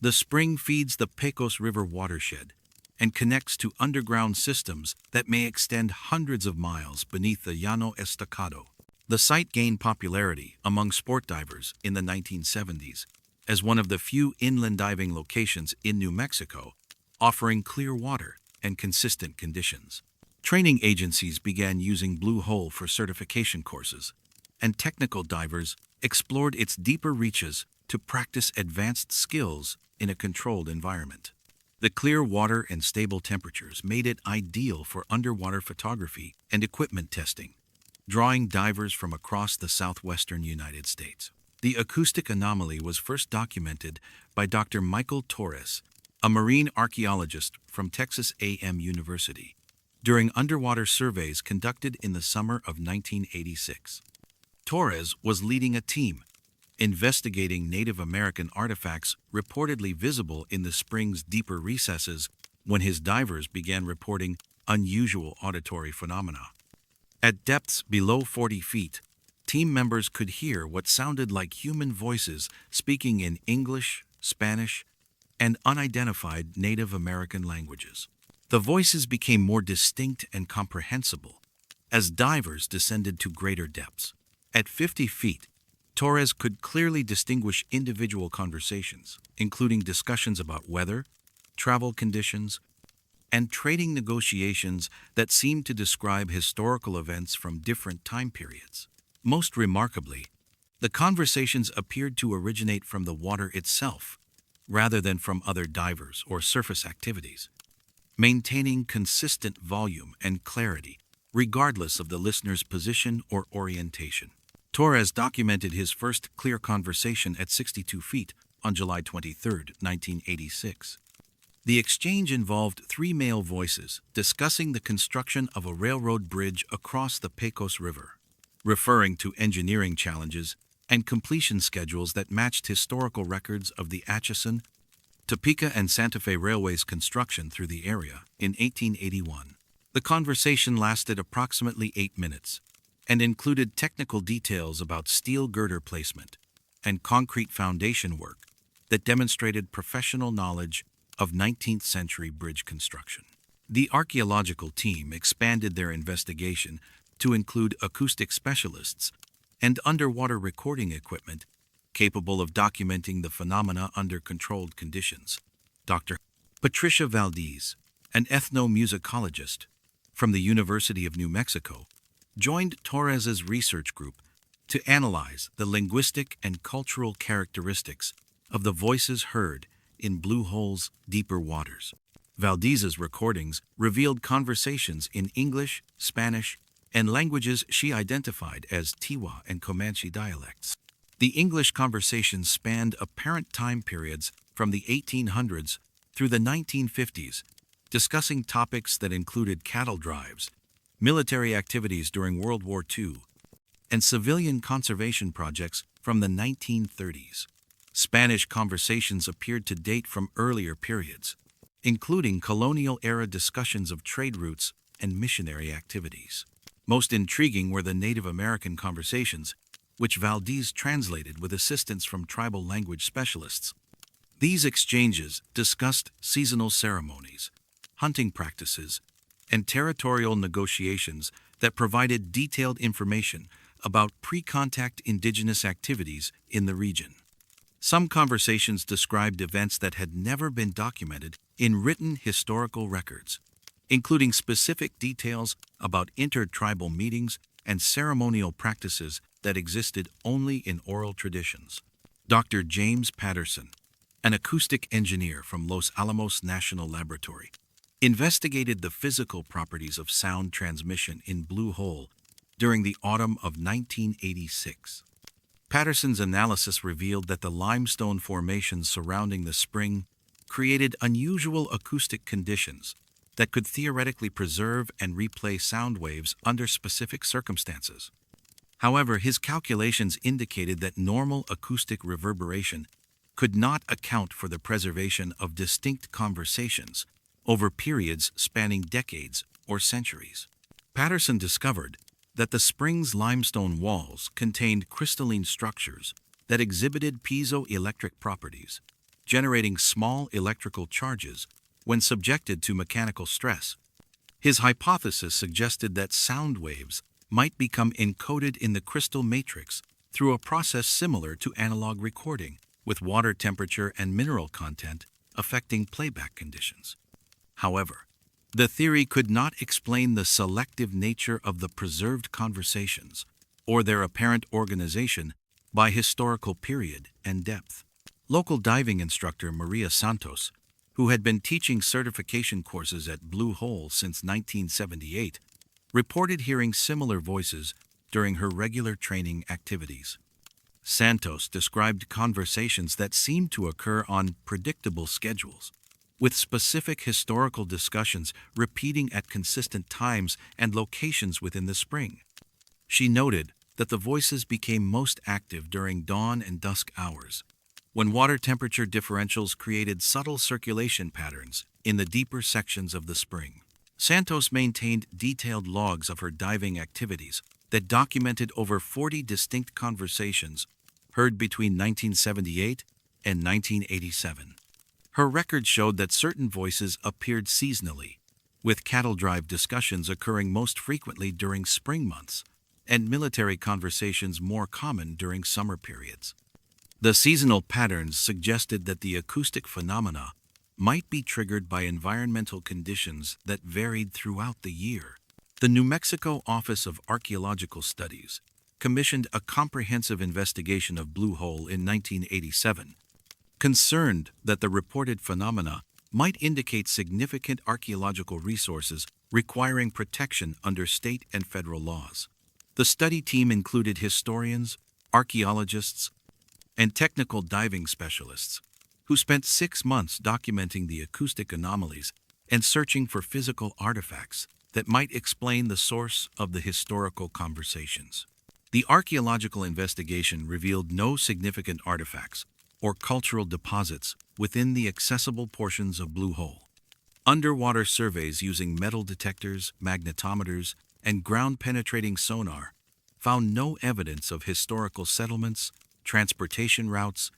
[SPEAKER 1] The spring feeds the Pecos River watershed and connects to underground systems that may extend hundreds of miles beneath the Llano Estacado. The site gained popularity among sport divers in the 1970s as one of the few inland diving locations in New Mexico offering clear water and consistent conditions. Training agencies began using Blue Hole for certification courses, and technical divers explored its deeper reaches to practice advanced skills in a controlled environment. The clear water and stable temperatures made it ideal for underwater photography and equipment testing, drawing divers from across the southwestern United States. The acoustic anomaly was first documented by Dr. Michael Torres, a marine archaeologist from Texas A&M University, during underwater surveys conducted in the summer of 1986. Torres was leading a team investigating Native American artifacts reportedly visible in the spring's deeper recesses when his divers began reporting unusual auditory phenomena. At depths below 40 feet, team members could hear what sounded like human voices speaking in English, Spanish, and unidentified Native American languages. The voices became more distinct and comprehensible as divers descended to greater depths. At 50 feet, Torres could clearly distinguish individual conversations, including discussions about weather, travel conditions, and trading negotiations that seemed to describe historical events from different time periods. Most remarkably, the conversations appeared to originate from the water itself, rather than from other divers or surface activities, maintaining consistent volume and clarity regardless of the listener's position or orientation. Torres documented his first clear conversation at 62 feet on July 23, 1986. The exchange involved three male voices discussing the construction of a railroad bridge across the Pecos River, referring to engineering challenges and completion schedules that matched historical records of the Atchison, Topeka, and Santa Fe Railway's construction through the area in 1881. The conversation lasted approximately 8 minutes and included technical details about steel girder placement and concrete foundation work that demonstrated professional knowledge of 19th century bridge construction. The archaeological team expanded their investigation to include acoustic specialists and underwater recording equipment capable of documenting the phenomena under controlled conditions. Dr. Patricia Valdez, an ethnomusicologist from the University of New Mexico, joined Torres's research group to analyze the linguistic and cultural characteristics of the voices heard in Blue Hole's deeper waters. Valdez's recordings revealed conversations in English, Spanish, and languages she identified as Tiwa and Comanche dialects. The English conversations spanned apparent time periods from the 1800s through the 1950s, discussing topics that included cattle drives, military activities during World War II, and civilian conservation projects from the 1930s. Spanish conversations appeared to date from earlier periods, including colonial-era discussions of trade routes and missionary activities. Most intriguing were the Native American conversations, which Valdez translated with assistance from tribal language specialists. These exchanges discussed seasonal ceremonies, hunting practices, and territorial negotiations that provided detailed information about pre-contact indigenous activities in the region. Some conversations described events that had never been documented in written historical records, including specific details about intertribal meetings and ceremonial practices that existed only in oral traditions. Dr. James Patterson, an acoustic engineer from Los Alamos National Laboratory, investigated the physical properties of sound transmission in Blue Hole during the autumn of 1986. Patterson's analysis revealed that the limestone formations surrounding the spring created unusual acoustic conditions that could theoretically preserve and replay sound waves under specific circumstances. However, his calculations indicated that normal acoustic reverberation could not account for the preservation of distinct conversations over periods spanning decades or centuries. Patterson discovered that the spring's limestone walls contained crystalline structures that exhibited piezoelectric properties, generating small electrical charges when subjected to mechanical stress. His hypothesis suggested that sound waves might become encoded in the crystal matrix through a process similar to analog recording, with water temperature and mineral content affecting playback conditions. However, the theory could not explain the selective nature of the preserved conversations or their apparent organization by historical period and depth. Local diving instructor Maria Santos, who had been teaching certification courses at Blue Hole since 1978, reported hearing similar voices during her regular training activities. Santos described conversations that seemed to occur on predictable schedules, with specific historical discussions repeating at consistent times and locations within the spring. She noted that the voices became most active during dawn and dusk hours, when water temperature differentials created subtle circulation patterns in the deeper sections of the spring. Santos maintained detailed logs of her diving activities that documented over 40 distinct conversations heard between 1978 and 1987. Her record showed that certain voices appeared seasonally, with cattle drive discussions occurring most frequently during spring months and military conversations more common during summer periods. The seasonal patterns suggested that the acoustic phenomena might be triggered by environmental conditions that varied throughout the year. The New Mexico Office of Archaeological Studies commissioned a comprehensive investigation of Blue Hole in 1987, concerned that the reported phenomena might indicate significant archaeological resources requiring protection under state and federal laws. The study team included historians, archaeologists, and technical diving specialists who spent 6 months documenting the acoustic anomalies and searching for physical artifacts that might explain the source of the historical conversations. The archaeological investigation revealed no significant artifacts or cultural deposits within the accessible portions of Blue Hole. Underwater surveys using metal detectors, magnetometers, and ground-penetrating sonar found no evidence of historical settlements, transportation routes,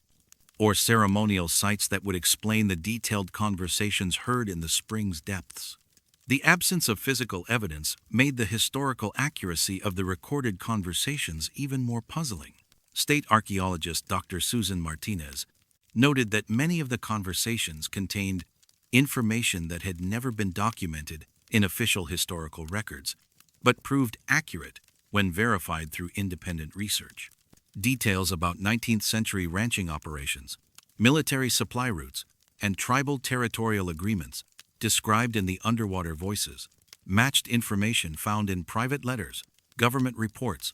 [SPEAKER 1] or ceremonial sites that would explain the detailed conversations heard in the spring's depths. The absence of physical evidence made the historical accuracy of the recorded conversations even more puzzling. State archaeologist Dr. Susan Martinez noted that many of the conversations contained information that had never been documented in official historical records, but proved accurate when verified through independent research. Details about 19th century ranching operations, military supply routes, and tribal territorial agreements described in the underwater voices, matched information found in private letters, government reports,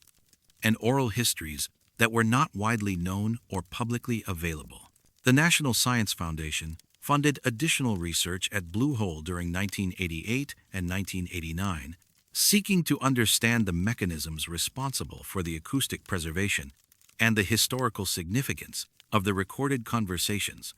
[SPEAKER 1] and oral histories that were not widely known or publicly available. The National Science Foundation funded additional research at Blue Hole during 1988 and 1989, seeking to understand the mechanisms responsible for the acoustic preservation and the historical significance of the recorded conversations.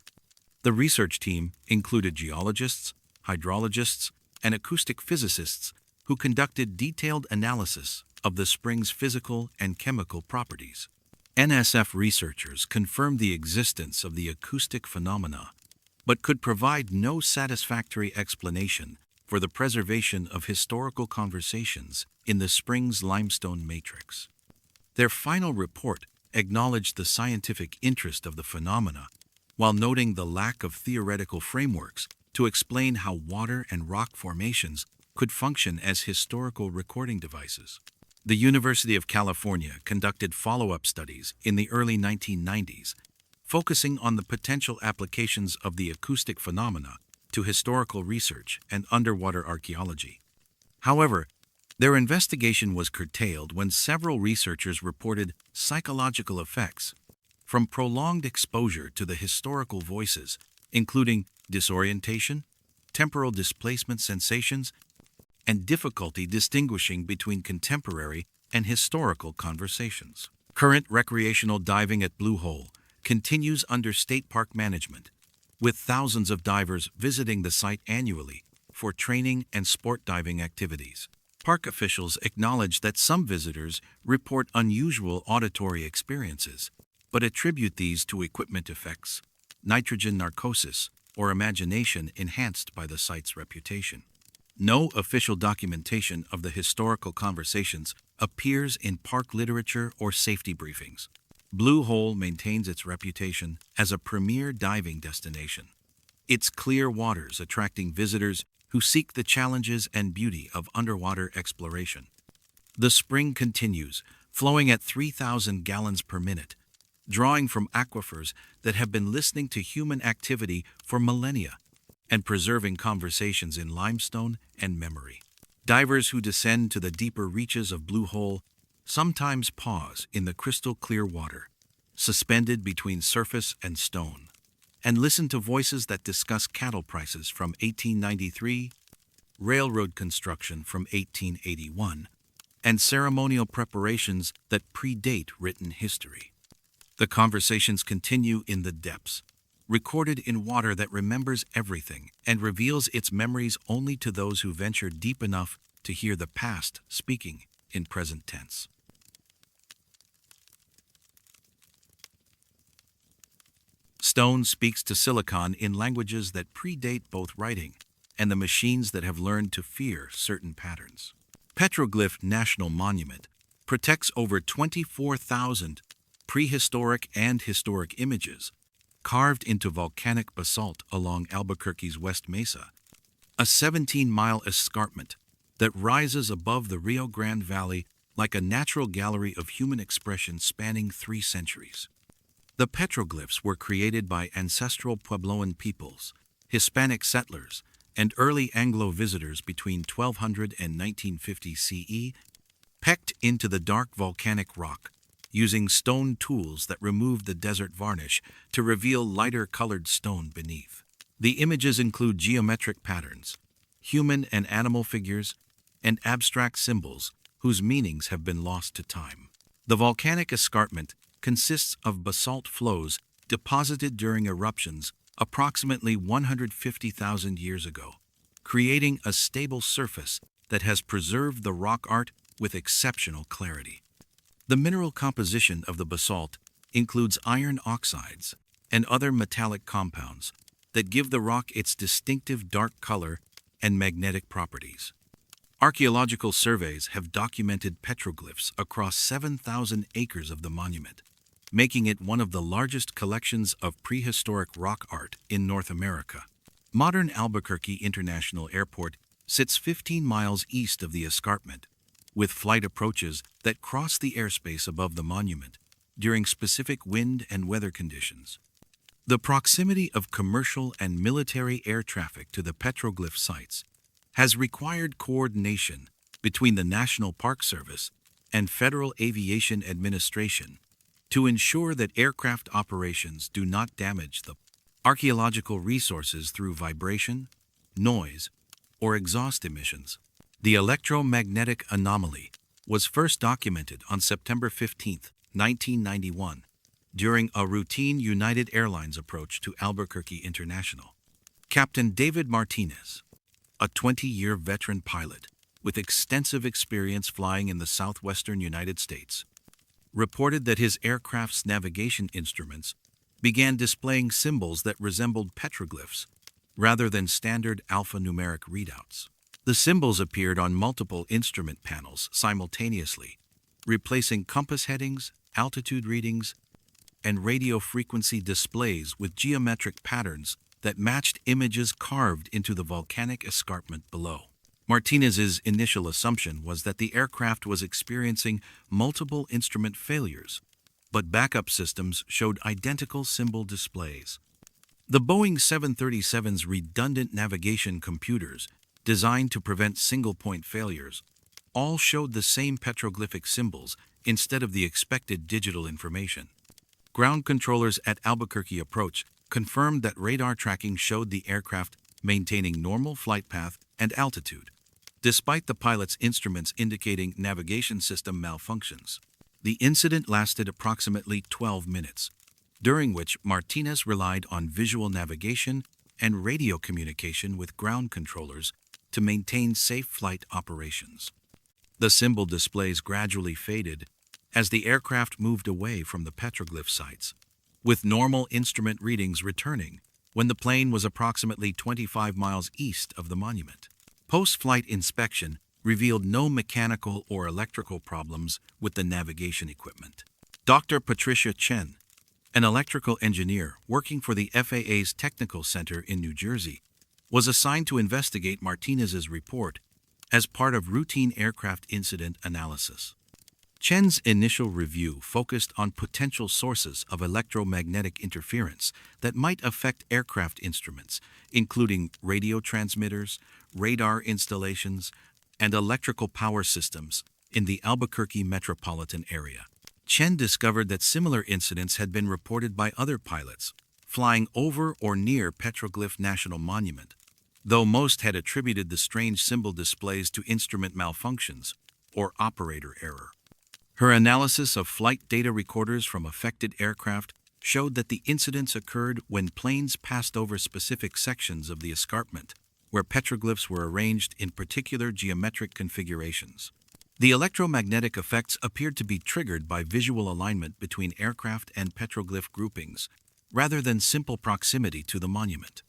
[SPEAKER 1] The research team included geologists, hydrologists, and acoustic physicists who conducted detailed analysis of the spring's physical and chemical properties. NSF researchers confirmed the existence of the acoustic phenomena, but could provide no satisfactory explanation for the preservation of historical conversations in the spring's limestone matrix. Their final report acknowledged the scientific interest of the phenomena, while noting the lack of theoretical frameworks to explain how water and rock formations could function as historical recording devices. The University of California conducted follow-up studies in the early 1990s, focusing on the potential applications of the acoustic phenomena to historical research and underwater archaeology. However, their investigation was curtailed when several researchers reported psychological effects from prolonged exposure to the historical voices, including disorientation, temporal displacement sensations, and difficulty distinguishing between contemporary and historical conversations. Current recreational diving at Blue Hole continues under state park management, with thousands of divers visiting the site annually for training and sport diving activities. Park officials acknowledge that some visitors report unusual auditory experiences, but attribute these to equipment effects, nitrogen narcosis, or imagination enhanced by the site's reputation. No official documentation of the historical conversations appears in park literature or safety briefings. Blue Hole maintains its reputation as a premier diving destination, its clear waters attracting visitors who seek the challenges and beauty of underwater exploration. The spring continues, flowing at 3,000 gallons per minute, drawing from aquifers that have been listening to human activity for millennia and preserving conversations in limestone and memory. Divers who descend to the deeper reaches of Blue Hole sometimes pause in the crystal clear water, suspended between surface and stone, and listen to voices that discuss cattle prices from 1893, railroad construction from 1881, and ceremonial preparations that predate written history. The conversations continue in the depths, recorded in water that remembers everything and reveals its memories only to those who venture deep enough to hear the past speaking in present tense. Stone speaks to silicon in languages that predate both writing and the machines that have learned to fear certain patterns. Petroglyph National Monument protects over 24,000 prehistoric and historic images carved into volcanic basalt along Albuquerque's West Mesa, a 17-mile escarpment that rises above the Rio Grande Valley like a natural gallery of human expression spanning 3 centuries. The petroglyphs were created by ancestral Puebloan peoples, Hispanic settlers, and early Anglo visitors between 1200 and 1950 CE, pecked into the dark volcanic rock, using stone tools that removed the desert varnish to reveal lighter-colored stone beneath. The images include geometric patterns, human and animal figures, and abstract symbols whose meanings have been lost to time. The volcanic escarpment consists of basalt flows deposited during eruptions approximately 150,000 years ago, creating a stable surface that has preserved the rock art with exceptional clarity. The mineral composition of the basalt includes iron oxides and other metallic compounds that give the rock its distinctive dark color and magnetic properties. Archaeological surveys have documented petroglyphs across 7,000 acres of the monument, making it one of the largest collections of prehistoric rock art in North America. Modern Albuquerque International Airport sits 15 miles east of the escarpment, with flight approaches that cross the airspace above the monument during specific wind and weather conditions. The proximity of commercial and military air traffic to the petroglyph sites has required coordination between the National Park Service and Federal Aviation Administration to ensure that aircraft operations do not damage the archaeological resources through vibration, noise, or exhaust emissions. The electromagnetic anomaly was first documented on September 15, 1991, during a routine United Airlines approach to Albuquerque International. Captain David Martinez, a 20-year veteran pilot with extensive experience flying in the southwestern United States, reported that his aircraft's navigation instruments began displaying symbols that resembled petroglyphs rather than standard alphanumeric readouts. The symbols appeared on multiple instrument panels simultaneously, replacing compass headings, altitude readings, and radio frequency displays with geometric patterns that matched images carved into the volcanic escarpment below. Martinez's initial assumption was that the aircraft was experiencing multiple instrument failures, but backup systems showed identical symbol displays. The Boeing 737's redundant navigation computers, designed to prevent single-point failures, all showed the same petroglyphic symbols instead of the expected digital information. Ground controllers at Albuquerque Approach confirmed that radar tracking showed the aircraft maintaining normal flight path and altitude, despite the pilot's instruments indicating navigation system malfunctions. The incident lasted approximately 12 minutes, during which Martinez relied on visual navigation and radio communication with ground controllers to maintain safe flight operations. The symbol displays gradually faded as the aircraft moved away from the petroglyph sites, with normal instrument readings returning when the plane was approximately 25 miles east of the monument. Post-flight inspection revealed no mechanical or electrical problems with the navigation equipment. Dr. Patricia Chen, an electrical engineer working for the FAA's Technical Center in New Jersey, was assigned to investigate Martinez's report as part of routine aircraft incident analysis. Chen's initial review focused on potential sources of electromagnetic interference that might affect aircraft instruments, including radio transmitters, radar installations, and electrical power systems in the Albuquerque metropolitan area. Chen discovered that similar incidents had been reported by other pilots flying over or near Petroglyph National Monument, though most had attributed the strange symbol displays to instrument malfunctions or operator error. Her analysis of flight data recorders from affected aircraft showed that the incidents occurred when planes passed over specific sections of the escarpment, where petroglyphs were arranged in particular geometric configurations. The electromagnetic effects appeared to be triggered by visual alignment between aircraft and petroglyph groupings, rather than simple proximity to the monument.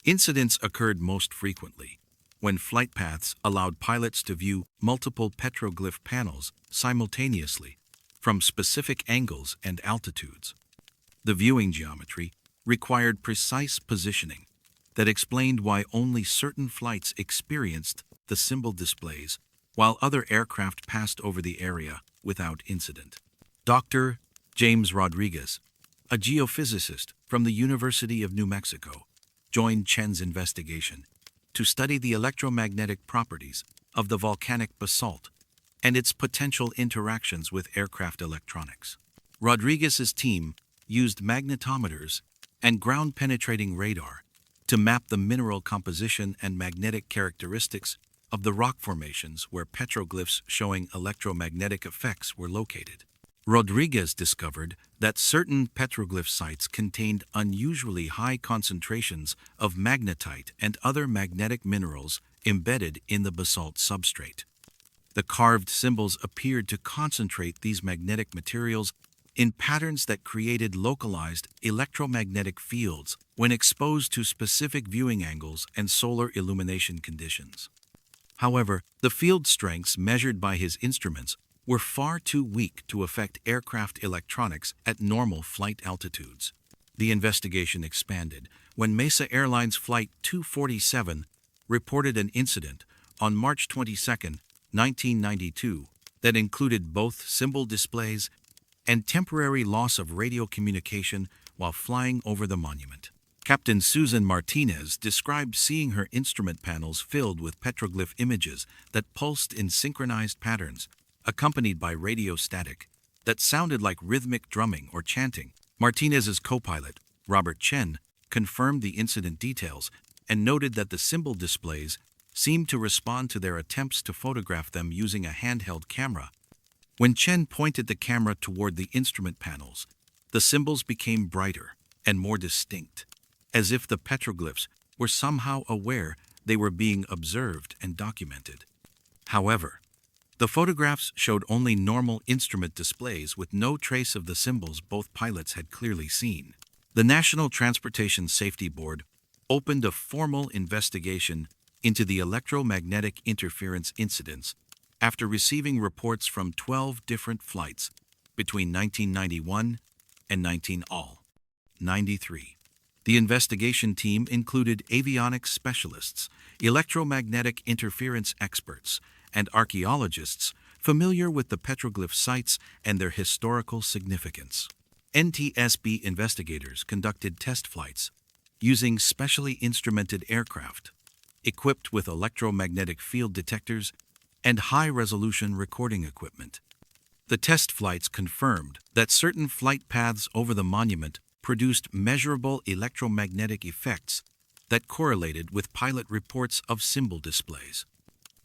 [SPEAKER 1] Incidents occurred most frequently when flight paths allowed pilots to view multiple petroglyph panels simultaneously from specific angles and altitudes. The viewing geometry required precise positioning that explained why only certain flights experienced the symbol displays while other aircraft passed over the area without incident. Dr. James Rodriguez, a geophysicist from the University of New Mexico, joined Chen's investigation to study the electromagnetic properties of the volcanic basalt and its potential interactions with aircraft electronics. Rodriguez's team used magnetometers and ground-penetrating radar to map the mineral composition and magnetic characteristics of the rock formations where petroglyphs showing electromagnetic effects were located. Rodriguez discovered that certain petroglyph sites contained unusually high concentrations of magnetite and other magnetic minerals embedded in the basalt substrate. The carved symbols appeared to concentrate these magnetic materials in patterns that created localized electromagnetic fields when exposed to specific viewing angles and solar illumination conditions. However, the field strengths measured by his instruments were far too weak to affect aircraft electronics at normal flight altitudes. The investigation expanded when Mesa Airlines Flight 247 reported an incident on March 22, 1992, that included both symbol displays and temporary loss of radio communication while flying over the monument. Captain Susan Martinez described seeing her instrument panels filled with petroglyph images that pulsed in synchronized patterns, accompanied by radio static that sounded like rhythmic drumming or chanting. Martinez's co-pilot, Robert Chen, confirmed the incident details and noted that the symbol displays seemed to respond to their attempts to photograph them using a handheld camera. When Chen pointed the camera toward the instrument panels, the symbols became brighter and more distinct, as if the petroglyphs were somehow aware they were being observed and documented. However, the photographs showed only normal instrument displays with no trace of the symbols both pilots had clearly seen. The National Transportation Safety Board opened a formal investigation into the electromagnetic interference incidents after receiving reports from 12 different flights between 1991 and 1993. The investigation team included avionics specialists, electromagnetic interference experts, and archaeologists familiar with the petroglyph sites and their historical significance. NTSB investigators conducted test flights using specially instrumented aircraft, equipped with electromagnetic field detectors and high-resolution recording equipment. The test flights confirmed that certain flight paths over the monument produced measurable electromagnetic effects that correlated with pilot reports of symbol displays.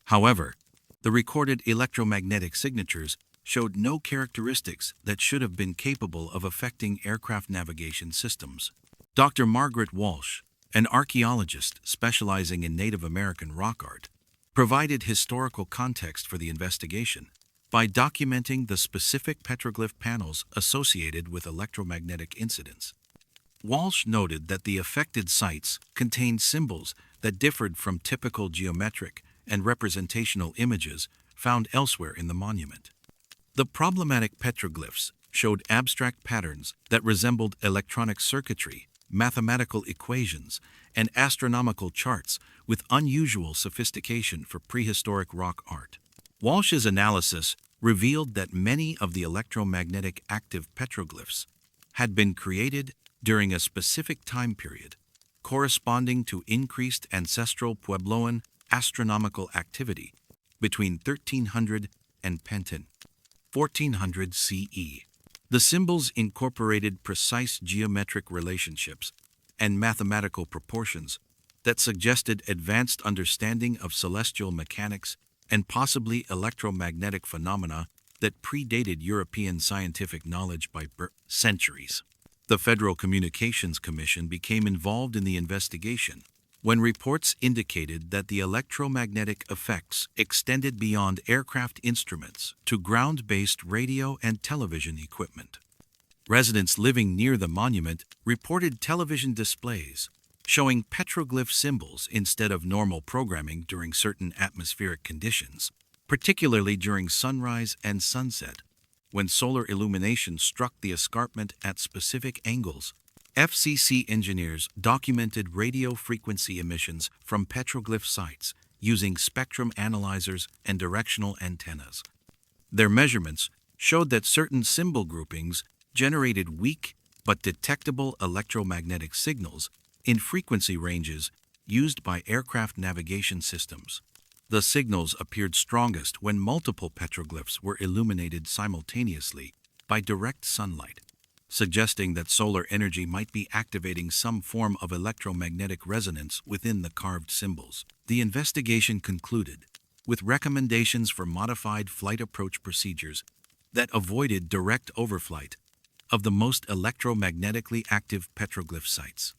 [SPEAKER 1] However, the recorded electromagnetic signatures showed no characteristics that should have been capable of affecting aircraft navigation systems. Dr. Margaret Walsh, an archaeologist specializing in Native American rock art, provided historical context for the investigation by documenting the specific petroglyph panels associated with electromagnetic incidents. Walsh noted that the affected sites contained symbols that differed from typical geometric and representational images found elsewhere in the monument. The problematic petroglyphs showed abstract patterns that resembled electronic circuitry, mathematical equations, and astronomical charts with unusual sophistication for prehistoric rock art. Walsh's analysis revealed that many of the electromagnetic active petroglyphs had been created during a specific time period, corresponding to increased ancestral Puebloan astronomical activity between 1300 and Penton, 1400 CE. The symbols incorporated precise geometric relationships and mathematical proportions that suggested advanced understanding of celestial mechanics and possibly electromagnetic phenomena that predated European scientific knowledge by centuries. The Federal Communications Commission became involved in the investigation when reports indicated that the electromagnetic effects extended beyond aircraft instruments to ground-based radio and television equipment. Residents living near the monument reported television displays showing petroglyph symbols instead of normal programming during certain atmospheric conditions, particularly during sunrise and sunset, when solar illumination struck the escarpment at specific angles. FCC engineers documented radio frequency emissions from petroglyph sites using spectrum analyzers and directional antennas. Their measurements showed that certain symbol groupings generated weak but detectable electromagnetic signals in frequency ranges used by aircraft navigation systems. The signals appeared strongest when multiple petroglyphs were illuminated simultaneously by direct sunlight, suggesting that solar energy might be activating some form of electromagnetic resonance within the carved symbols. The investigation concluded with recommendations for modified flight approach procedures that avoided direct overflight of the most electromagnetically active petroglyph sites.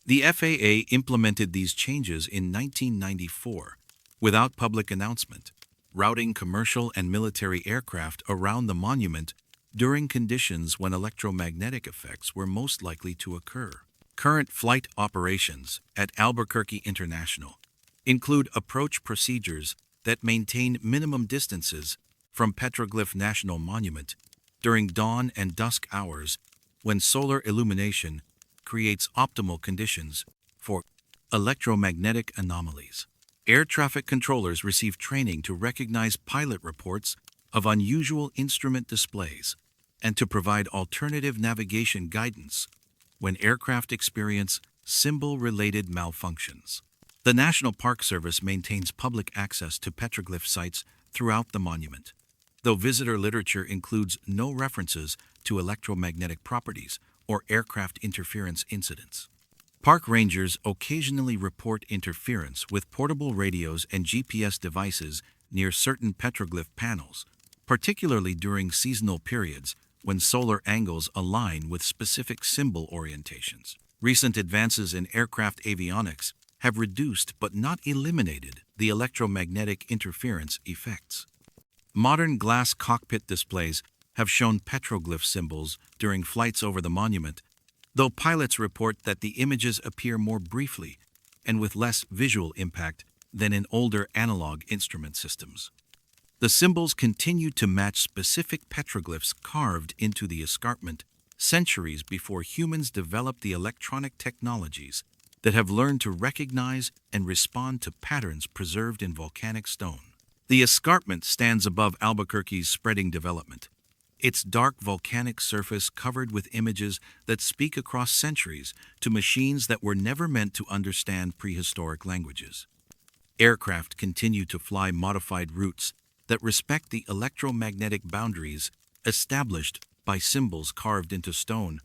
[SPEAKER 1] The FAA implemented these changes in 1994 without public announcement, routing commercial and military aircraft around the monument during conditions when electromagnetic effects were most likely to occur. Current flight operations at Albuquerque International include approach procedures that maintain minimum distances from Petroglyph National Monument during dawn and dusk hours when solar illumination creates optimal conditions for electromagnetic anomalies. Air traffic controllers receive training to recognize pilot reports of unusual instrument displays and to provide alternative navigation guidance when aircraft experience symbol-related malfunctions. The National Park Service maintains public access to petroglyph sites throughout the monument, though visitor literature includes no references to electromagnetic properties or aircraft interference incidents. Park rangers occasionally report interference with portable radios and GPS devices near certain petroglyph panels, particularly during seasonal periods when solar angles align with specific symbol orientations. Recent advances in aircraft avionics have reduced but not eliminated the electromagnetic interference effects. Modern glass cockpit displays have shown petroglyph symbols during flights over the monument, though pilots report that the images appear more briefly and with less visual impact than in older analog instrument systems. The symbols continue to match specific petroglyphs carved into the escarpment centuries before humans developed the electronic technologies that have learned to recognize and respond to patterns preserved in volcanic stone. The escarpment stands above Albuquerque's spreading development, its dark volcanic surface covered with images that speak across centuries to machines that were never meant to understand prehistoric languages. Aircraft continue to fly modified routes that respect the electromagnetic boundaries established by symbols carved into stone,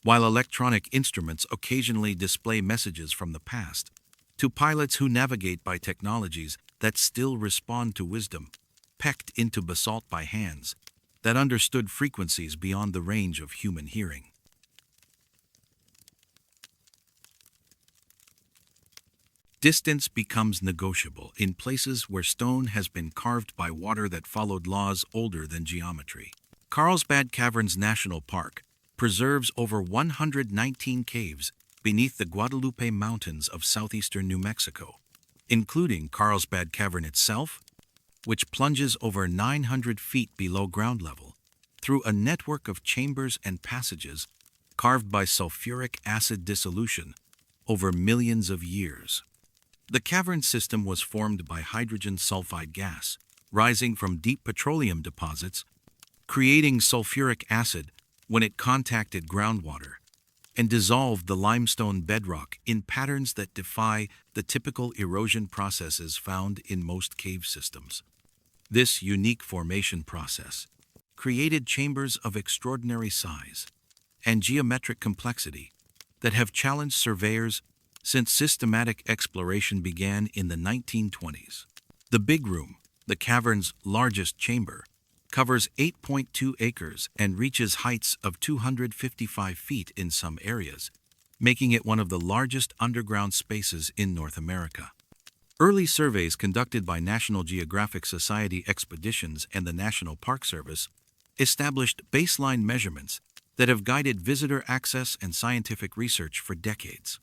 [SPEAKER 1] while electronic instruments occasionally display messages from the past, to pilots who navigate by technologies that still respond to wisdom, pecked into basalt by hands that understood frequencies beyond the range of human hearing. Distance becomes negotiable in places where stone has been carved by water that followed laws older than geometry. Carlsbad Caverns National Park preserves over 119 caves beneath the Guadalupe Mountains of southeastern New Mexico, including Carlsbad Cavern itself, which plunges over 900 feet below ground level through a network of chambers and passages carved by sulfuric acid dissolution over millions of years. The cavern system was formed by hydrogen sulfide gas rising from deep petroleum deposits, creating sulfuric acid when it contacted groundwater, and dissolved the limestone bedrock in patterns that defy the typical erosion processes found in most cave systems. This unique formation process created chambers of extraordinary size and geometric complexity that have challenged surveyors since systematic exploration began in the 1920s. The Big Room, the cavern's largest chamber, covers 8.2 acres and reaches heights of 255 feet in some areas, making it one of the largest underground spaces in North America. Early surveys conducted by National Geographic Society expeditions and the National Park Service established baseline measurements that have guided visitor access and scientific research for decades.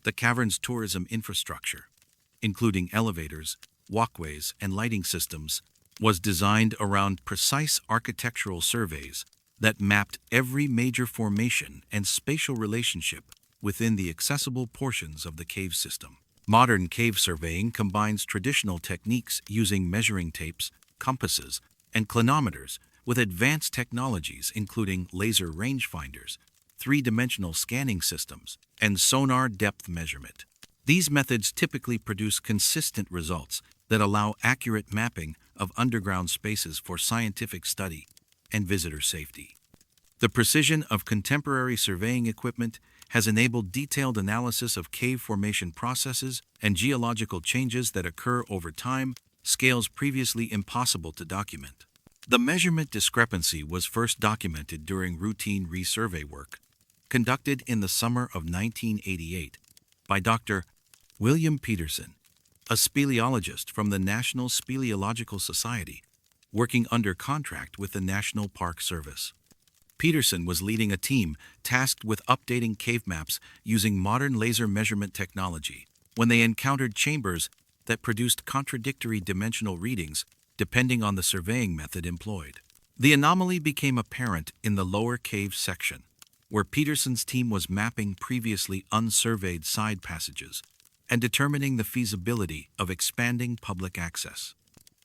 [SPEAKER 1] The cavern's tourism infrastructure, including elevators, walkways, and lighting systems, was designed around precise architectural surveys that mapped every major formation and spatial relationship within the accessible portions of the cave system. Modern cave surveying combines traditional techniques using measuring tapes, compasses, and clinometers with advanced technologies including laser rangefinders, three-dimensional scanning systems, and sonar depth measurement. These methods typically produce consistent results that allow accurate mapping of underground spaces for scientific study and visitor safety. The precision of contemporary surveying equipment has enabled detailed analysis of cave formation processes and geological changes that occur over time, scales previously impossible to document. The measurement discrepancy was first documented during routine resurvey work conducted in the summer of 1988 by Dr. William Peterson, a speleologist from the National Speleological Society, working under contract with the National Park Service. Peterson was leading a team tasked with updating cave maps using modern laser measurement technology when they encountered chambers that produced contradictory dimensional readings depending on the surveying method employed. The anomaly became apparent in the lower cave section, where Peterson's team was mapping previously unsurveyed side passages and determining the feasibility of expanding public access.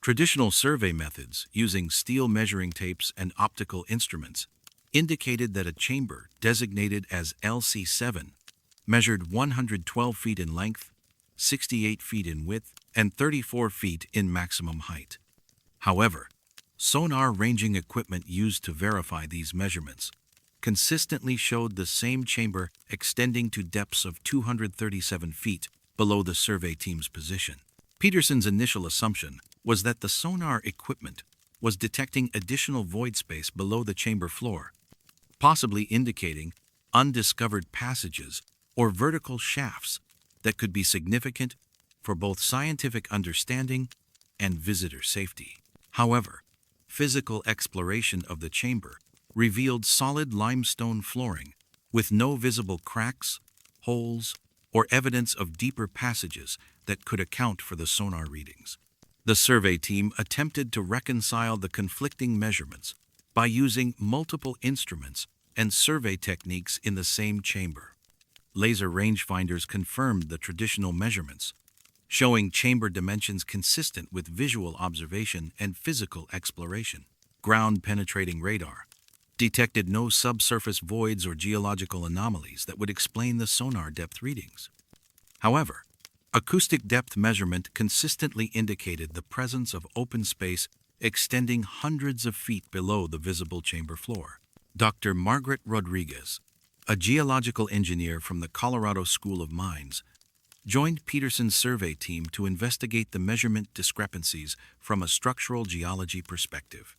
[SPEAKER 1] Traditional survey methods using steel measuring tapes and optical instruments indicated that a chamber designated as LC7 measured 112 feet in length, 68 feet in width, and 34 feet in maximum height. However, sonar ranging equipment used to verify these measurements consistently showed the same chamber extending to depths of 237 feet below the survey team's position. Peterson's initial assumption was that the sonar equipment was detecting additional void space below the chamber floor, possibly indicating undiscovered passages or vertical shafts that could be significant for both scientific understanding and visitor safety. However, physical exploration of the chamber revealed solid limestone flooring with no visible cracks, holes, or evidence of deeper passages that could account for the sonar readings. The survey team attempted to reconcile the conflicting measurements by using multiple instruments and survey techniques in the same chamber. Laser rangefinders confirmed the traditional measurements, showing chamber dimensions consistent with visual observation and physical exploration. Ground-penetrating radar detected no subsurface voids or geological anomalies that would explain the sonar depth readings. However, acoustic depth measurement consistently indicated the presence of open space extending hundreds of feet below the visible chamber floor. Dr. Margaret Rodriguez, a geological engineer from the Colorado School of Mines, joined Peterson's survey team to investigate the measurement discrepancies from a structural geology perspective.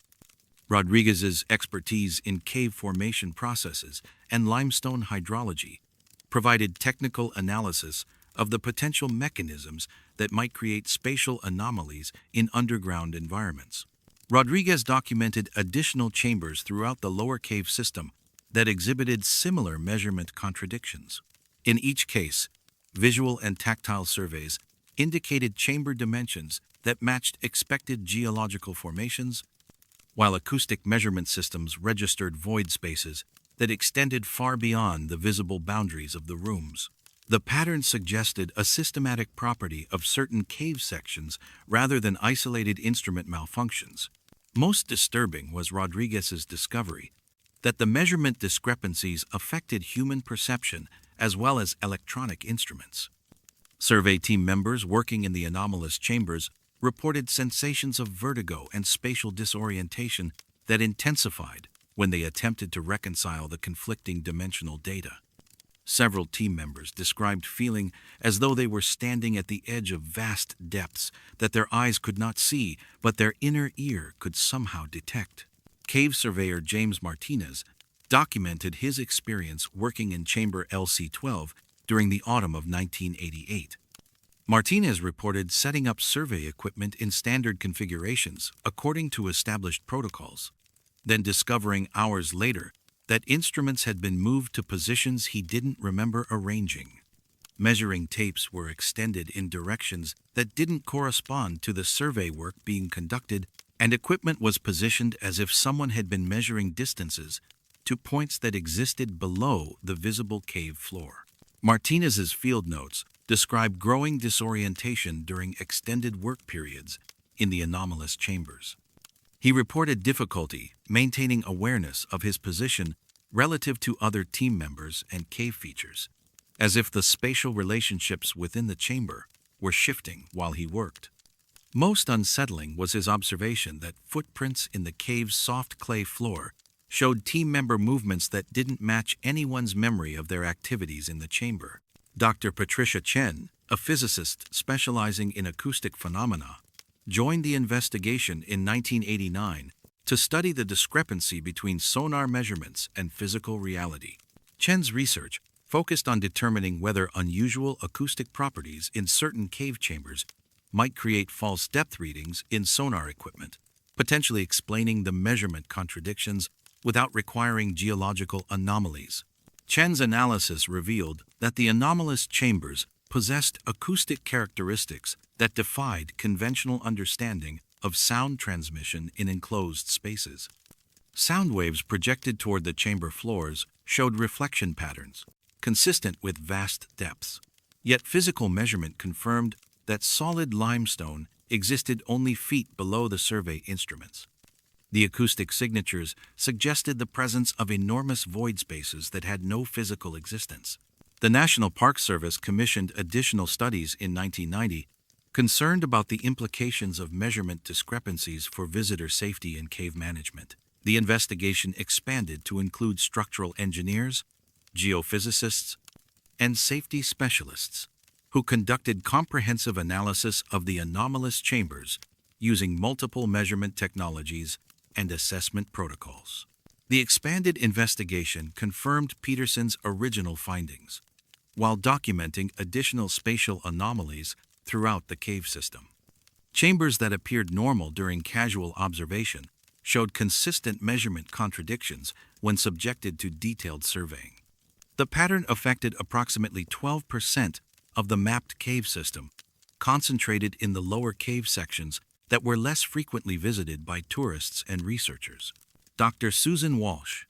[SPEAKER 1] Rodriguez's expertise in cave formation processes and limestone hydrology provided technical analysis of the potential mechanisms that might create spatial anomalies in underground environments. Rodriguez documented additional chambers throughout the lower cave system that exhibited similar measurement contradictions. In each case, visual and tactile surveys indicated chamber dimensions that matched expected geological formations, while acoustic measurement systems registered void spaces that extended far beyond the visible boundaries of the rooms. The pattern suggested a systematic property of certain cave sections rather than isolated instrument malfunctions. Most disturbing was Rodriguez's discovery that the measurement discrepancies affected human perception as well as electronic instruments. Survey team members working in the anomalous chambers reported sensations of vertigo and spatial disorientation that intensified when they attempted to reconcile the conflicting dimensional data. Several team members described feeling as though they were standing at the edge of vast depths that their eyes could not see, but their inner ear could somehow detect. Cave surveyor James Martinez documented his experience working in chamber LC12 during the autumn of 1988. Martinez reported setting up survey equipment in standard configurations according to established protocols, then discovering hours later that instruments had been moved to positions he didn't remember arranging. Measuring tapes were extended in directions that didn't correspond to the survey work being conducted, and equipment was positioned as if someone had been measuring distances to points that existed below the visible cave floor. Martinez's field notes describe growing disorientation during extended work periods in the anomalous chambers. He reported difficulty maintaining awareness of his position relative to other team members and cave features, as if the spatial relationships within the chamber were shifting while he worked. Most unsettling was his observation that footprints in the cave's soft clay floor showed team member movements that didn't match anyone's memory of their activities in the chamber. Dr. Patricia Chen, a physicist specializing in acoustic phenomena, joined the investigation in 1989 to study the discrepancy between sonar measurements and physical reality. Chen's research focused on determining whether unusual acoustic properties in certain cave chambers might create false depth readings in sonar equipment, potentially explaining the measurement contradictions without requiring geological anomalies. Chen's analysis revealed that the anomalous chambers possessed acoustic characteristics that defied conventional understanding of sound transmission in enclosed spaces. Sound waves projected toward the chamber floors showed reflection patterns, consistent with vast depths. Yet physical measurement confirmed that solid limestone existed only feet below the survey instruments. The acoustic signatures suggested the presence of enormous void spaces that had no physical existence. The National Park Service commissioned additional studies in 1990 concerned about the implications of measurement discrepancies for visitor safety and cave management. The investigation expanded to include structural engineers, geophysicists, and safety specialists, who conducted comprehensive analysis of the anomalous chambers using multiple measurement technologies and assessment protocols. The expanded investigation confirmed Peterson's original findings, while documenting additional spatial anomalies throughout the cave system. Chambers that appeared normal during casual observation showed consistent measurement contradictions when subjected to detailed surveying. The pattern affected approximately 12% of the mapped cave system, concentrated in the lower cave sections that were less frequently visited by tourists and researchers. Dr. Susan Walsh,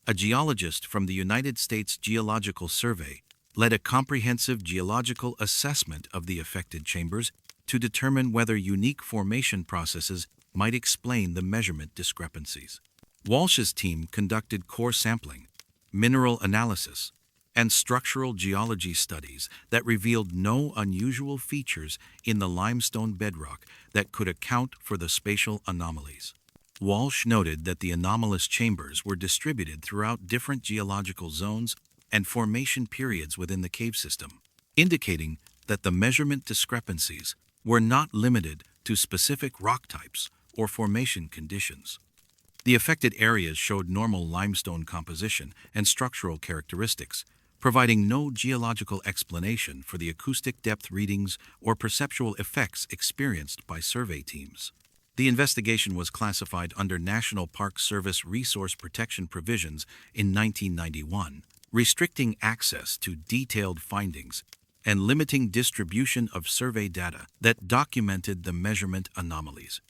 [SPEAKER 1] a geologist from the United States Geological Survey, led a comprehensive geological assessment of the affected chambers to determine whether unique formation processes might explain the measurement discrepancies. Walsh's team conducted core sampling, mineral analysis, and structural geology studies that revealed no unusual features in the limestone bedrock that could account for the spatial anomalies. Walsh noted that the anomalous chambers were distributed throughout different geological zones and formation periods within the cave system, indicating that the measurement discrepancies were not limited to specific rock types or formation conditions. The affected areas showed normal limestone composition and structural characteristics, providing no geological explanation for the acoustic depth readings or perceptual effects experienced by survey teams. The investigation was classified under National Park Service resource protection provisions in 1991, restricting access to detailed findings and limiting distribution of survey data that documented the measurement anomalies.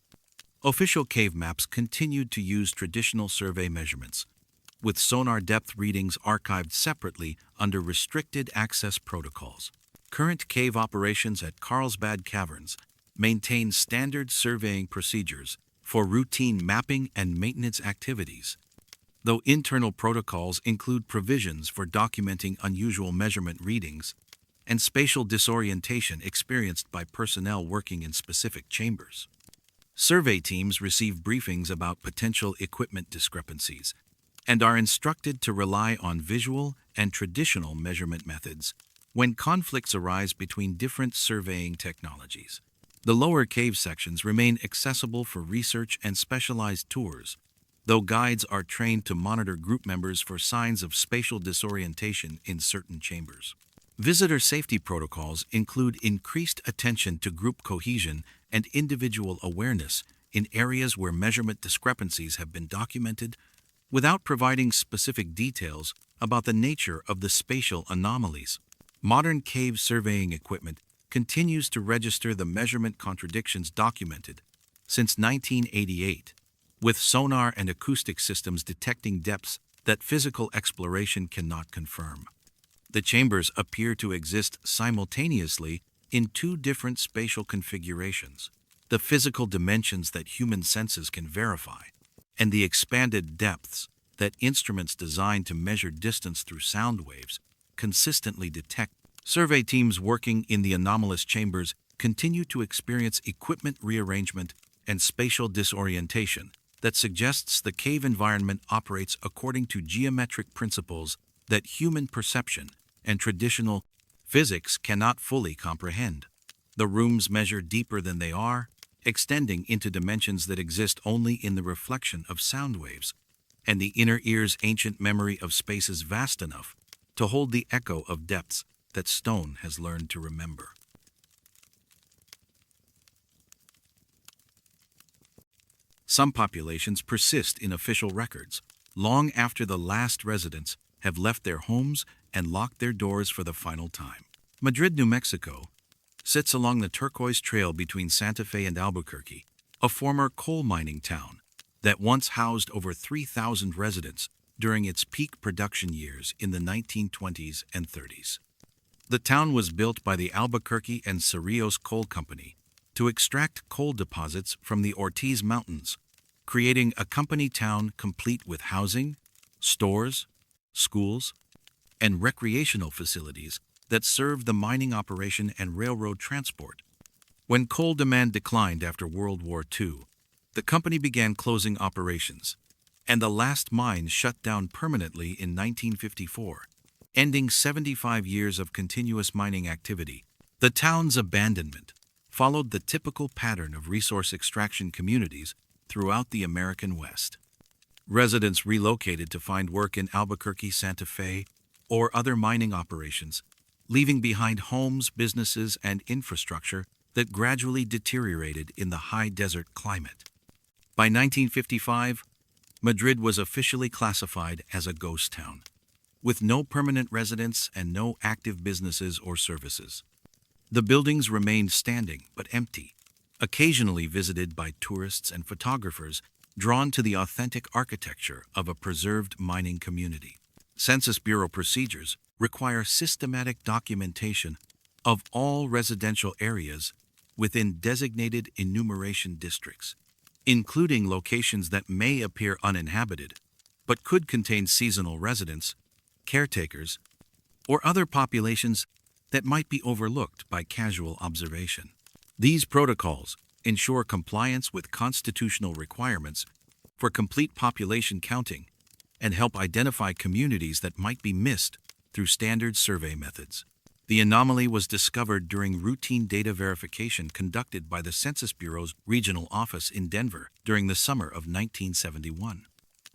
[SPEAKER 1] Official cave maps continued to use traditional survey measurements, with sonar depth readings archived separately under restricted access protocols. Current cave operations at Carlsbad Caverns maintain standard surveying procedures for routine mapping and maintenance activities, though internal protocols include provisions for documenting unusual measurement readings and spatial disorientation experienced by personnel working in specific chambers. Survey teams receive briefings about potential equipment discrepancies and are instructed to rely on visual and traditional measurement methods when conflicts arise between different surveying technologies. The lower cave sections remain accessible for research and specialized tours, though guides are trained to monitor group members for signs of spatial disorientation in certain chambers. Visitor safety protocols include increased attention to group cohesion and individual awareness in areas where measurement discrepancies have been documented, without providing specific details about the nature of the spatial anomalies. Modern cave surveying equipment continues to register the measurement contradictions documented since 1988, with sonar and acoustic systems detecting depths that physical exploration cannot confirm. The chambers appear to exist simultaneously in two different spatial configurations: the physical dimensions that human senses can verify, and the expanded depths that instruments designed to measure distance through sound waves consistently detect. Survey teams working in the anomalous chambers continue to experience equipment rearrangement and spatial disorientation that suggests the cave environment operates according to geometric principles that human perception and traditional physics cannot fully comprehend. The rooms measure deeper than they are, extending into dimensions that exist only in the reflection of sound waves, and the inner ear's ancient memory of space is vast enough to hold the echo of depths that stone has learned to remember. Some populations persist in official records long after the last residents have left their homes and locked their doors for the final time. Madrid, New Mexico, sits along the Turquoise Trail between Santa Fe and Albuquerque, a former coal mining town that once housed over 3,000 residents during its peak production years in the 1920s and 30s. The town was built by the Albuquerque and Cerrillos Coal Company to extract coal deposits from the Ortiz Mountains, creating a company town complete with housing, stores, schools, and recreational facilities that serve the mining operation and railroad transport. When coal demand declined after World War II, the company began closing operations, and the last mine shut down permanently in 1954, ending 75 years of continuous mining activity. The town's abandonment followed the typical pattern of resource extraction communities throughout the American West. Residents relocated to find work in Albuquerque, Santa Fe, or other mining operations, leaving behind homes, businesses, and infrastructure that gradually deteriorated in the high desert climate. By 1955, Madrid was officially classified as a ghost town, with no permanent residents and no active businesses or services. The buildings remained standing but empty, occasionally visited by tourists and photographers drawn to the authentic architecture of a preserved mining community. Census Bureau procedures require systematic documentation of all residential areas within designated enumeration districts, including locations that may appear uninhabited but could contain seasonal residents, caretakers, or other populations that might be overlooked by casual observation. These protocols ensure compliance with constitutional requirements for complete population counting and help identify communities that might be missed through standard survey methods. The anomaly was discovered during routine data verification conducted by the Census Bureau's regional office in Denver during the summer of 1971.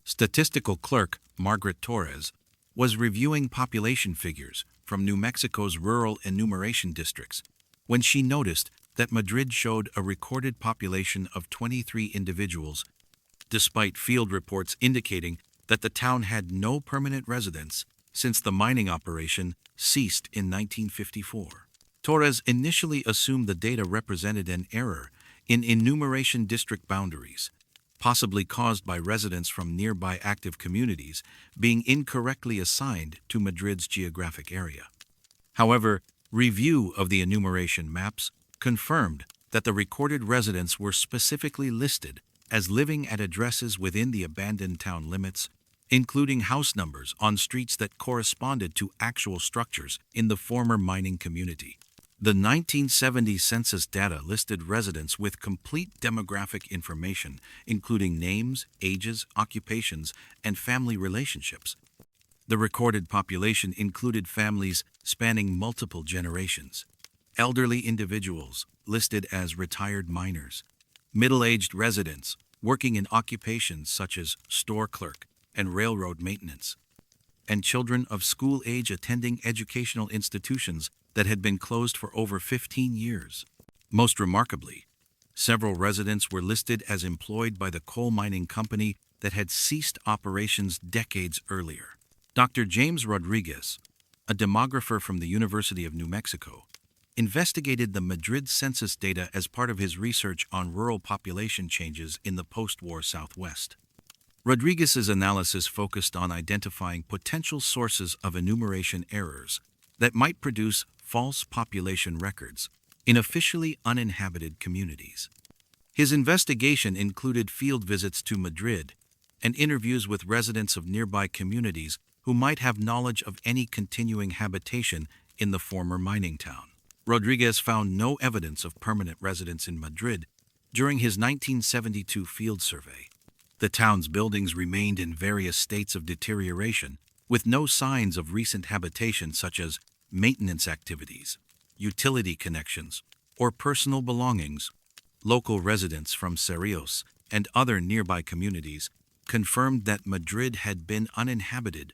[SPEAKER 1] Statistical clerk Margaret Torres was reviewing population figures from New Mexico's rural enumeration districts when she noticed that Madrid showed a recorded population of 23 individuals, despite field reports indicating that the town had no permanent residents since the mining operation ceased in 1954. Torres initially assumed the data represented an error in enumeration district boundaries, possibly caused by residents from nearby active communities being incorrectly assigned to Madrid's geographic area. However, review of the enumeration maps confirmed that the recorded residents were specifically listed as living at addresses within the abandoned town limits, including house numbers on streets that corresponded to actual structures in the former mining community. The 1970 census data listed residents with complete demographic information, including names, ages, occupations, and family relationships. The recorded population included families spanning multiple generations, elderly individuals listed as retired miners, middle-aged residents working in occupations such as store clerk and railroad maintenance, and children of school age attending educational institutions that had been closed for over 15 years. Most remarkably, several residents were listed as employed by the coal mining company that had ceased operations decades earlier. Dr. James Rodriguez, a demographer from the University of New Mexico, investigated the Madrid census data as part of his research on rural population changes in the post-war Southwest. Rodriguez's analysis focused on identifying potential sources of enumeration errors that might produce false population records in officially uninhabited communities. His investigation included field visits to Madrid and interviews with residents of nearby communities who might have knowledge of any continuing habitation in the former mining town. Rodriguez found no evidence of permanent residents in Madrid during his 1972 field survey. The town's buildings remained in various states of deterioration, with no signs of recent habitation such as maintenance activities, utility connections, or personal belongings. Local residents from Cerrillos and other nearby communities confirmed that Madrid had been uninhabited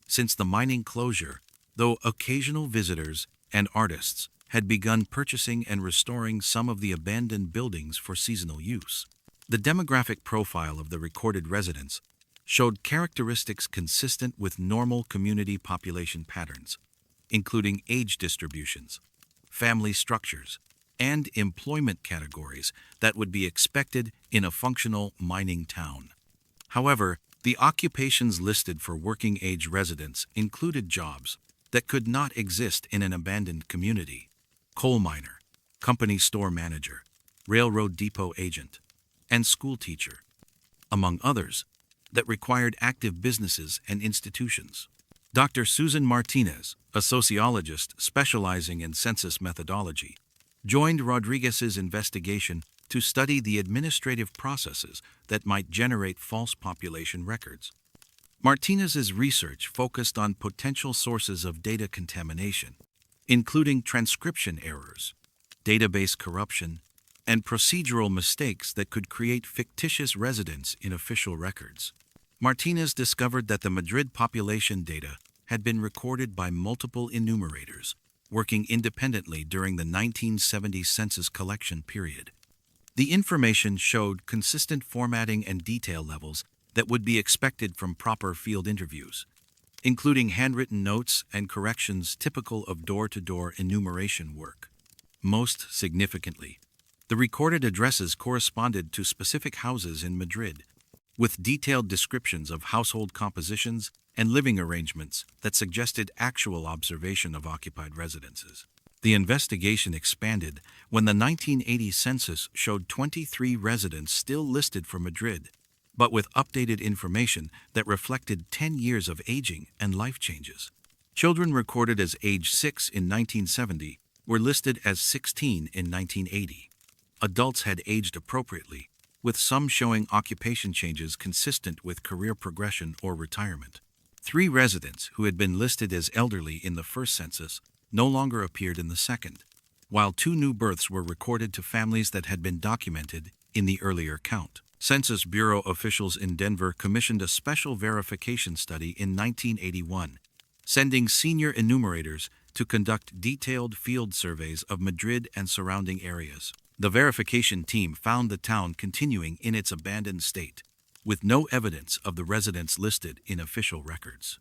[SPEAKER 1] since the mining closure, though occasional visitors and artists had begun purchasing and restoring some of the abandoned buildings for seasonal use. The demographic profile of the recorded residents showed characteristics consistent with normal community population patterns, including age distributions, family structures, and employment categories that would be expected in a functional mining town. However, the occupations listed for working-age residents included jobs that could not exist in an abandoned community: coal miner, company store manager, railroad depot agent, and school teacher. among others, that required active businesses and institutions. Dr. Susan Martinez, a sociologist specializing in census methodology, joined Rodriguez's investigation to study the administrative processes that might generate false population records. Martinez's research focused on potential sources of data contamination, including transcription errors, database corruption, and procedural mistakes that could create fictitious residents in official records. Martinez discovered that the Madrid population data had been recorded by multiple enumerators, working independently during the 1970 census collection period. The information showed consistent formatting and detail levels that would be expected from proper field interviews, including handwritten notes and corrections typical of door-to-door enumeration work. Most significantly, the recorded addresses corresponded to specific houses in Madrid, with detailed descriptions of household compositions and living arrangements that suggested actual observation of occupied residences. The investigation expanded when the 1980 census showed 23 residents still listed for Madrid, but with updated information that reflected 10 years of aging and life changes. Children recorded as age 6 in 1970 were listed as 16 in 1980. Adults had aged appropriately, with some showing occupation changes consistent with career progression or retirement. 3 residents who had been listed as elderly in the first census no longer appeared in the second, while 2 new births were recorded to families that had been documented in the earlier count. Census Bureau officials in Denver commissioned a special verification study in 1981, sending senior enumerators to conduct detailed field surveys of Madrid and surrounding areas. The verification team found the town continuing in its abandoned state, with no evidence of the residents listed in official records.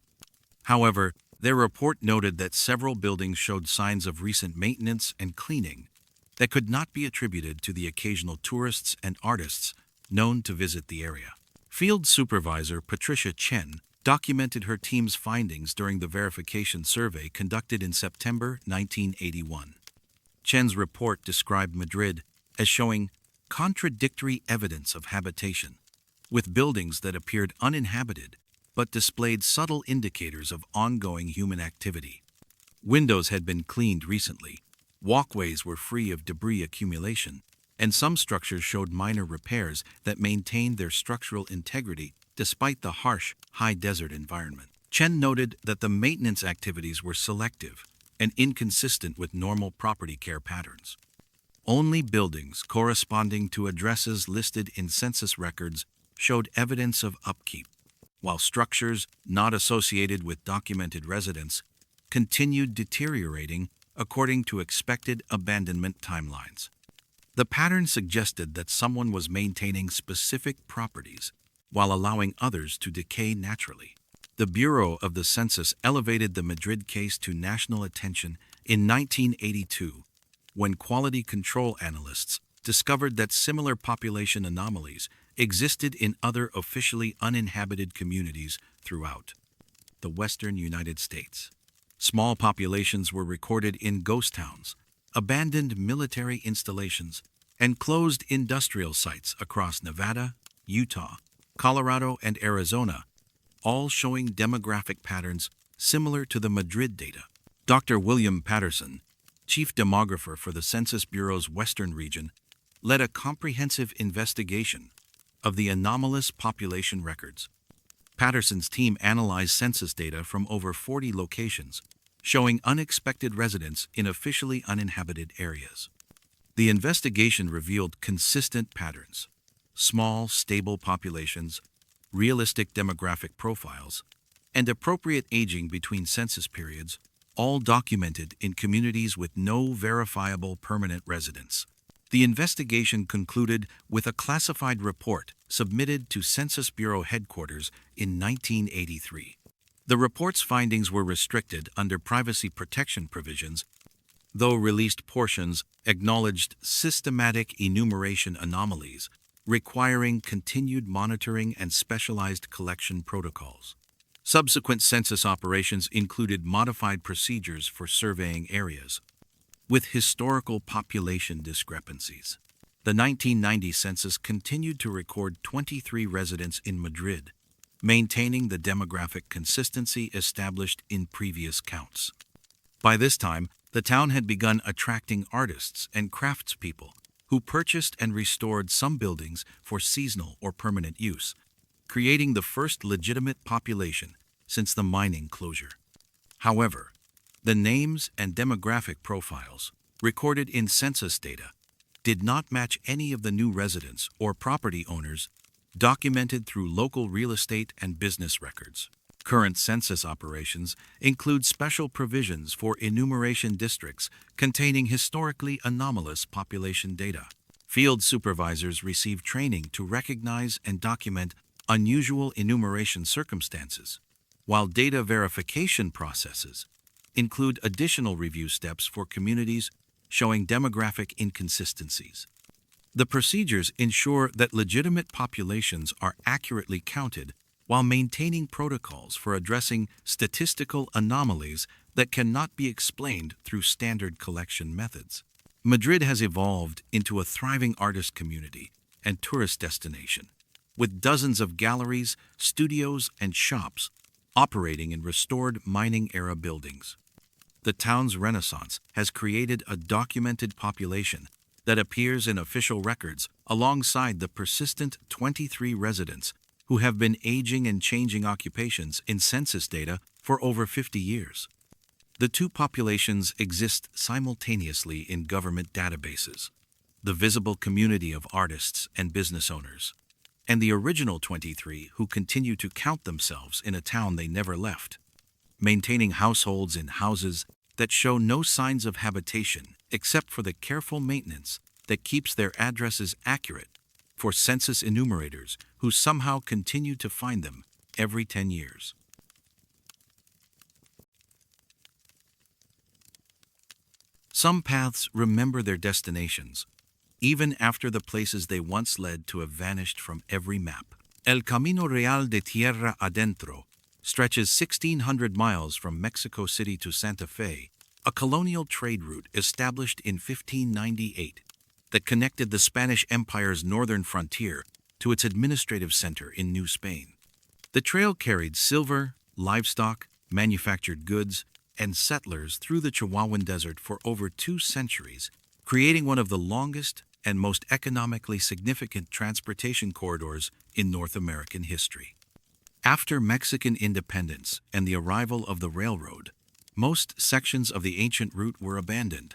[SPEAKER 1] However, their report noted that several buildings showed signs of recent maintenance and cleaning that could not be attributed to the occasional tourists and artists known to visit the area. Field Supervisor Patricia Chen documented her team's findings during the verification survey conducted in September 1981. Chen's report described Madrid as showing contradictory evidence of habitation, with buildings that appeared uninhabited but displayed subtle indicators of ongoing human activity. Windows had been cleaned recently, walkways were free of debris accumulation, and some structures showed minor repairs that maintained their structural integrity despite the harsh, high desert environment. Chen noted that the maintenance activities were selective and inconsistent with normal property care patterns. Only buildings corresponding to addresses listed in census records showed evidence of upkeep, while structures not associated with documented residents continued deteriorating according to expected abandonment timelines. The pattern suggested that someone was maintaining specific properties while allowing others to decay naturally. The Bureau of the Census elevated the Madrid case to national attention in 1982, when quality control analysts discovered that similar population anomalies existed in other officially uninhabited communities throughout the western United States. Small populations were recorded in ghost towns, abandoned military installations, and closed industrial sites across Nevada, Utah, Colorado, and Arizona, all showing demographic patterns similar to the Madrid data. Dr. William Patterson, chief demographer for the Census Bureau's Western region, led a comprehensive investigation of the anomalous population records. Patterson's team analyzed census data from over 40 locations, showing unexpected residents in officially uninhabited areas. The investigation revealed consistent patterns: small, stable populations, realistic demographic profiles, and appropriate aging between census periods, all documented in communities with no verifiable permanent residents. The investigation concluded with a classified report submitted to Census Bureau headquarters in 1983. The report's findings were restricted under privacy protection provisions, though released portions acknowledged systematic enumeration anomalies requiring continued monitoring and specialized collection protocols. Subsequent census operations included modified procedures for surveying areas with historical population discrepancies. The 1990 census continued to record 23 residents in Madrid, maintaining the demographic consistency established in previous counts. By this time, the town had begun attracting artists and craftspeople who purchased and restored some buildings for seasonal or permanent use, creating the first legitimate population since the mining closure. However, the names and demographic profiles recorded in census data did not match any of the new residents or property owners documented through local real estate and business records. Current census operations include special provisions for enumeration districts containing historically anomalous population data. Field supervisors receive training to recognize and document unusual enumeration circumstances, while data verification processes include additional review steps for communities showing demographic inconsistencies. The procedures ensure that legitimate populations are accurately counted while maintaining protocols for addressing statistical anomalies that cannot be explained through standard collection methods. Madrid has evolved into a thriving artist community and tourist destination, with dozens of galleries, studios, and shops operating in restored mining-era buildings. The town's renaissance has created a documented population that appears in official records alongside the persistent 23 residents who have been aging and changing occupations in census data for over 50 years. The two populations exist simultaneously in government databases: the visible community of artists and business owners, and the original 23 who continue to count themselves in a town they never left, maintaining households in houses that show no signs of habitation except for the careful maintenance that keeps their addresses accurate for census enumerators who somehow continue to find them every 10 years. Some paths remember their destinations, even after the places they once led to have vanished from every map. El Camino Real de Tierra Adentro stretches 1,600 miles from Mexico City to Santa Fe, a colonial trade route established in 1598 that connected the Spanish Empire's northern frontier to its administrative center in New Spain. The trail carried silver, livestock, manufactured goods, and settlers through the Chihuahuan Desert for over 2 centuries, creating one of the longest and most economically significant transportation corridors in North American history. After Mexican independence and the arrival of the railroad, most sections of the ancient route were abandoned,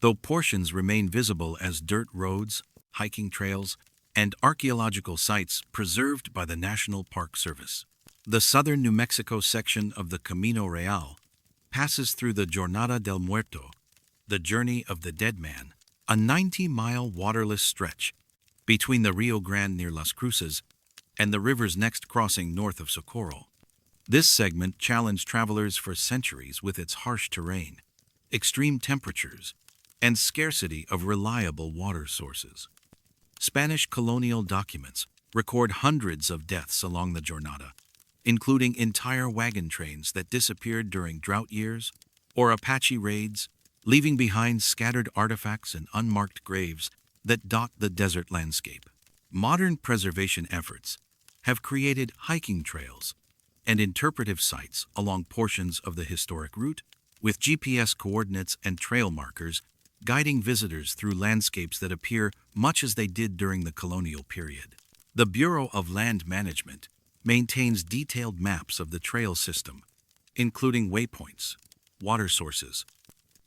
[SPEAKER 1] though portions remain visible as dirt roads, hiking trails, and archaeological sites preserved by the National Park Service. The southern New Mexico section of the Camino Real passes through the Jornada del Muerto, the Journey of the Dead Man, a 90-mile waterless stretch between the Rio Grande near Las Cruces and the river's next crossing north of Socorro. This segment challenged travelers for centuries with its harsh terrain, extreme temperatures, and scarcity of reliable water sources. Spanish colonial documents record hundreds of deaths along the Jornada, including entire wagon trains that disappeared during drought years or Apache raids, leaving behind scattered artifacts and unmarked graves that dot the desert landscape. Modern preservation efforts have created hiking trails and interpretive sites along portions of the historic route, with GPS coordinates and trail markers guiding visitors through landscapes that appear much as they did during the colonial period. The Bureau of Land Management maintains detailed maps of the trail system, including waypoints, water sources,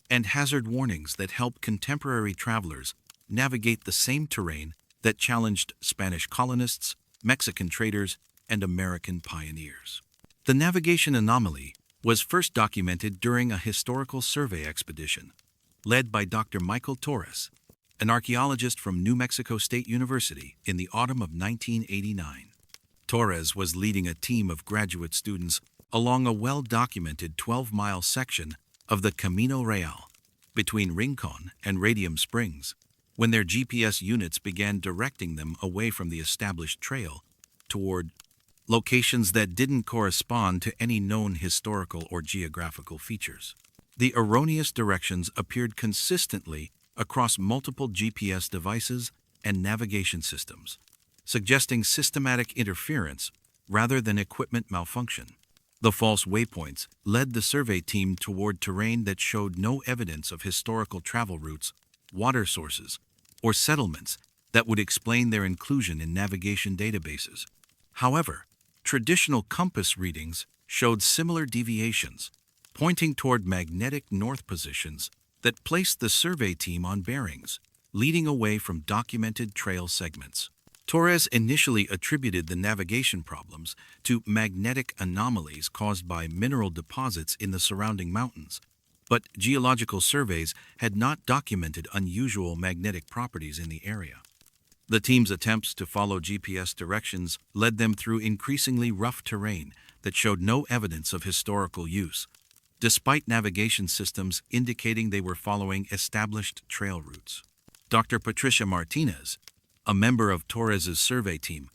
[SPEAKER 1] and hazard warnings that help contemporary travelers navigate the same terrain that challenged Spanish colonists, Mexican traders, and American pioneers. The navigation anomaly was first documented during a historical survey expedition led by Dr. Michael Torres, an archaeologist from New Mexico State University, in the autumn of 1989. Torres was leading a team of graduate students along a well-documented 12-mile section of the Camino Real between Rincon and Radium Springs, when their GPS units began directing them away from the established trail toward locations that didn't correspond to any known historical or geographical features. The erroneous directions appeared consistently across multiple GPS devices and navigation systems, suggesting systematic interference rather than equipment malfunction. The false waypoints led the survey team toward terrain that showed no evidence of historical travel routes, water sources, or settlements that would explain their inclusion in navigation databases. However, traditional compass readings showed similar deviations, pointing toward magnetic north positions that placed the survey team on bearings, leading away from documented trail segments. Torres initially attributed the navigation problems to magnetic anomalies caused by mineral deposits in the surrounding mountains, but geological surveys had not documented unusual magnetic properties in the area. The team's attempts to follow GPS directions led them through increasingly rough terrain that showed no evidence of historical use, despite navigation systems indicating they were following established trail routes. Dr. Patricia Martinez, a member of Torres's survey team,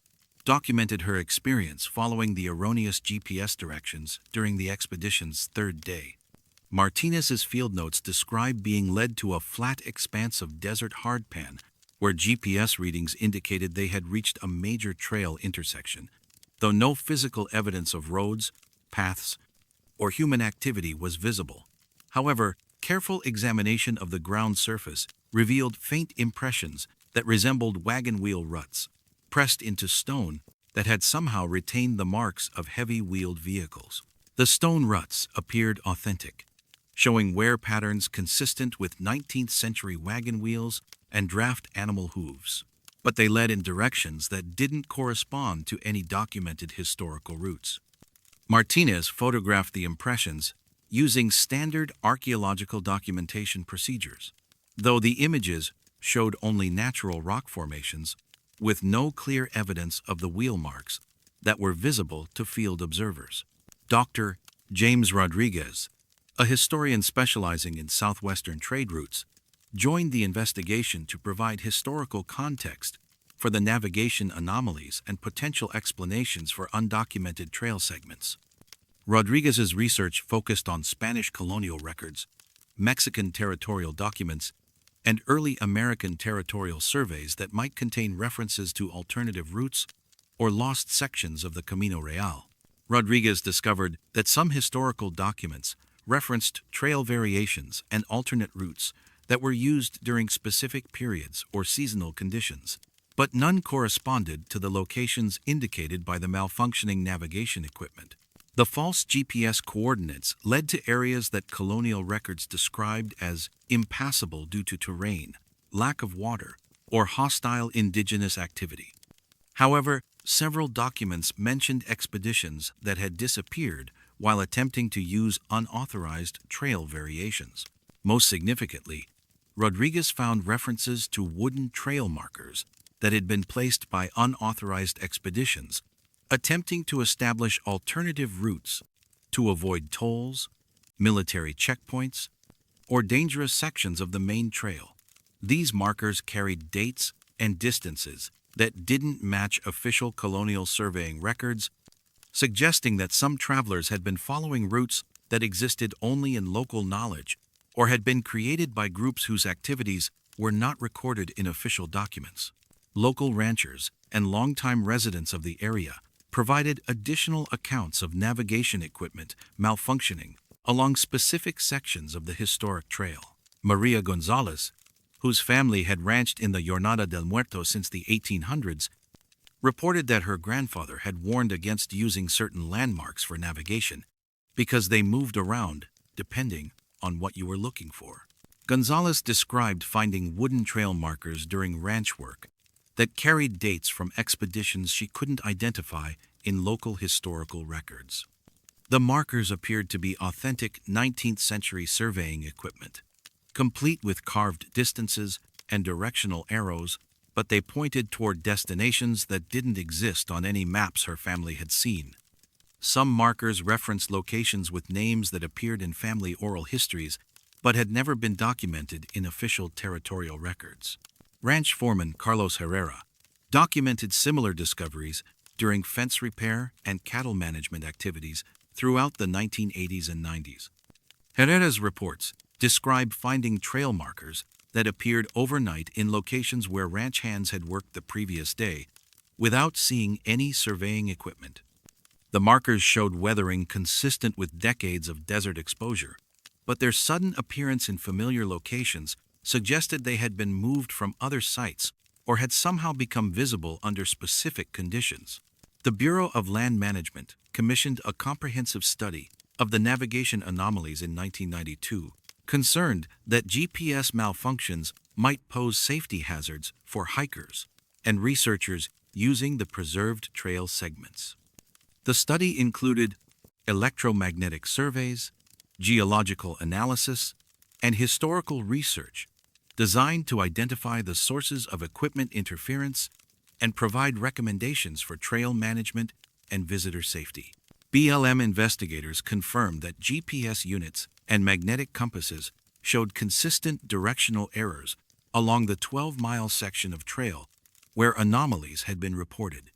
[SPEAKER 1] documented her experience following the erroneous GPS directions during the expedition's third day. Martinez's field notes describe being led to a flat expanse of desert hardpan where GPS readings indicated they had reached a major trail intersection, though no physical evidence of roads, paths, or human activity was visible. However, careful examination of the ground surface revealed faint impressions that resembled wagon wheel ruts, pressed into stone that had somehow retained the marks of heavy-wheeled vehicles. The stone ruts appeared authentic, showing wear patterns consistent with 19th-century wagon wheels and draft animal hooves. But they led in directions that didn't correspond to any documented historical routes. Martinez photographed the impressions using standard archaeological documentation procedures, though the images showed only natural rock formations with no clear evidence of the wheel marks that were visible to field observers. Dr. James Rodriguez, a historian specializing in southwestern trade routes, joined the investigation to provide historical context for the navigation anomalies and potential explanations for undocumented trail segments. Rodriguez's research focused on Spanish colonial records, Mexican territorial documents, and early American territorial surveys that might contain references to alternative routes or lost sections of the Camino Real. Rodriguez discovered that some historical documents referenced trail variations and alternate routes that were used during specific periods or seasonal conditions, but none corresponded to the locations indicated by the malfunctioning navigation equipment. The false GPS coordinates led to areas that colonial records described as impassable due to terrain, lack of water, or hostile indigenous activity. However, several documents mentioned expeditions that had disappeared while attempting to use unauthorized trail variations. Most significantly, Rodriguez found references to wooden trail markers that had been placed by unauthorized expeditions attempting to establish alternative routes to avoid tolls, military checkpoints, or dangerous sections of the main trail. These markers carried dates and distances that didn't match official colonial surveying records, suggesting that some travelers had been following routes that existed only in local knowledge or had been created by groups whose activities were not recorded in official documents. Local ranchers and longtime residents of the area provided additional accounts of navigation equipment malfunctioning along specific sections of the historic trail. Maria Gonzalez, whose family had ranched in the Jornada del Muerto since the 1800s, reported that her grandfather had warned against using certain landmarks for navigation because they moved around depending on what you were looking for. Gonzalez described finding wooden trail markers during ranch work that carried dates from expeditions she couldn't identify in local historical records. The markers appeared to be authentic 19th century surveying equipment, complete with carved distances and directional arrows, but they pointed toward destinations that didn't exist on any maps her family had seen. Some markers referenced locations with names that appeared in family oral histories but had never been documented in official territorial records. Ranch foreman Carlos Herrera documented similar discoveries during fence repair and cattle management activities throughout the 1980s and 90s. Herrera's reports describe finding trail markers that appeared overnight in locations where ranch hands had worked the previous day, without seeing any surveying equipment. The markers showed weathering consistent with decades of desert exposure, but their sudden appearance in familiar locations suggested they had been moved from other sites or had somehow become visible under specific conditions. The Bureau of Land Management commissioned a comprehensive study of the navigation anomalies in 1992, concerned that GPS malfunctions might pose safety hazards for hikers and researchers using the preserved trail segments. The study included electromagnetic surveys, geological analysis, and historical research designed to identify the sources of equipment interference and provide recommendations for trail management and visitor safety. BLM investigators confirmed that GPS units and magnetic compasses showed consistent directional errors along the 12-mile section of trail where anomalies had been reported.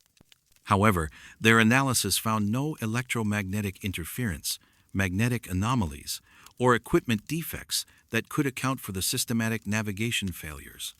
[SPEAKER 1] However, their analysis found no electromagnetic interference, magnetic anomalies, or equipment defects that could account for the systematic navigation failures.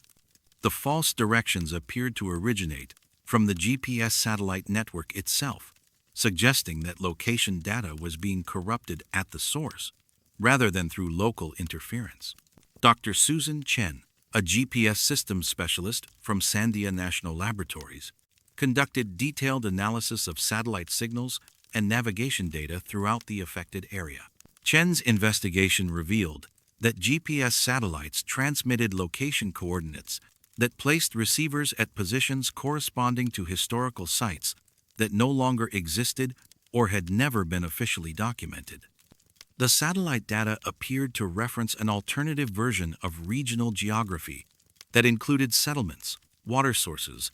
[SPEAKER 1] The false directions appeared to originate from the GPS satellite network itself, suggesting that location data was being corrupted at the source, rather than through local interference. Dr. Susan Chen, a GPS systems specialist from Sandia National Laboratories, conducted detailed analysis of satellite signals and navigation data throughout the affected area. Chen's investigation revealed that GPS satellites transmitted location coordinates that placed receivers at positions corresponding to historical sites that no longer existed or had never been officially documented. The satellite data appeared to reference an alternative version of regional geography that included settlements, water sources,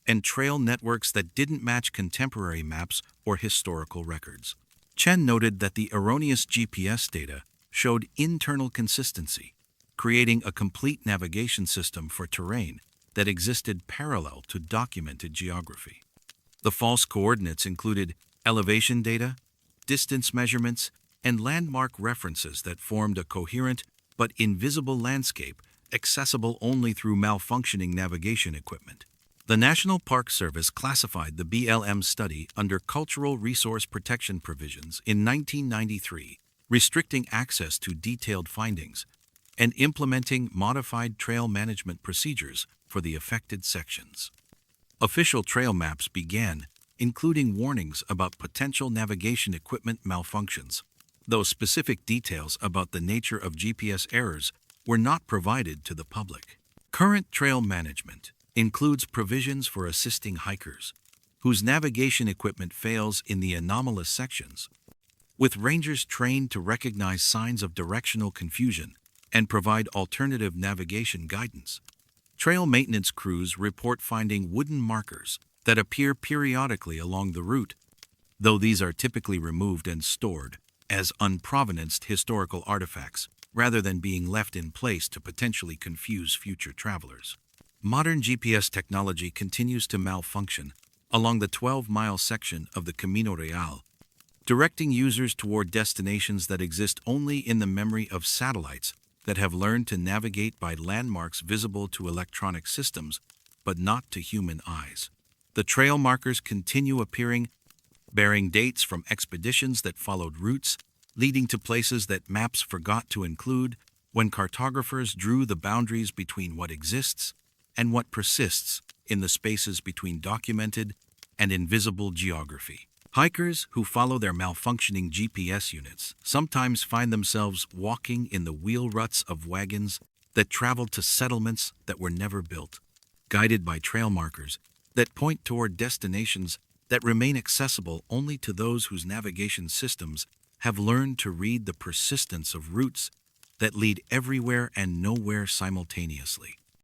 [SPEAKER 1] and trail networks that didn't match contemporary maps or historical records. Chen noted that the erroneous GPS data showed internal consistency, creating a complete navigation system for terrain that existed parallel to documented geography. The false coordinates included elevation data, distance measurements, and landmark references that formed a coherent but invisible landscape accessible only through malfunctioning navigation equipment. The National Park Service classified the BLM study under Cultural Resource Protection Provisions in 1993, restricting access to detailed findings and implementing modified trail management procedures for the affected sections. Official trail maps began, including warnings about potential navigation equipment malfunctions, though specific details about the nature of GPS errors were not provided to the public. Current trail management includes provisions for assisting hikers whose navigation equipment fails in the anomalous sections, with rangers trained to recognize signs of directional confusion and provide alternative navigation guidance. Trail maintenance crews report finding wooden markers that appear periodically along the route, though these are typically removed and stored as unprovenanced historical artifacts rather than being left in place to potentially confuse future travelers. Modern GPS technology continues to malfunction along the 12-mile section of the Camino Real, directing users toward destinations that exist only in the memory of satellites that have learned to navigate by landmarks visible to electronic systems, but not to human eyes. The trail markers continue appearing, bearing dates from expeditions that followed routes, leading to places that maps forgot to include when cartographers drew the boundaries between what exists and what persists in the spaces between documented and invisible geography. Hikers who follow their malfunctioning GPS units sometimes find themselves walking in the wheel ruts of wagons that travel to settlements that were never built, guided by trail markers that point toward destinations that remain accessible only to those whose navigation systems have learned to read the persistence of routes that lead everywhere and nowhere simultaneously.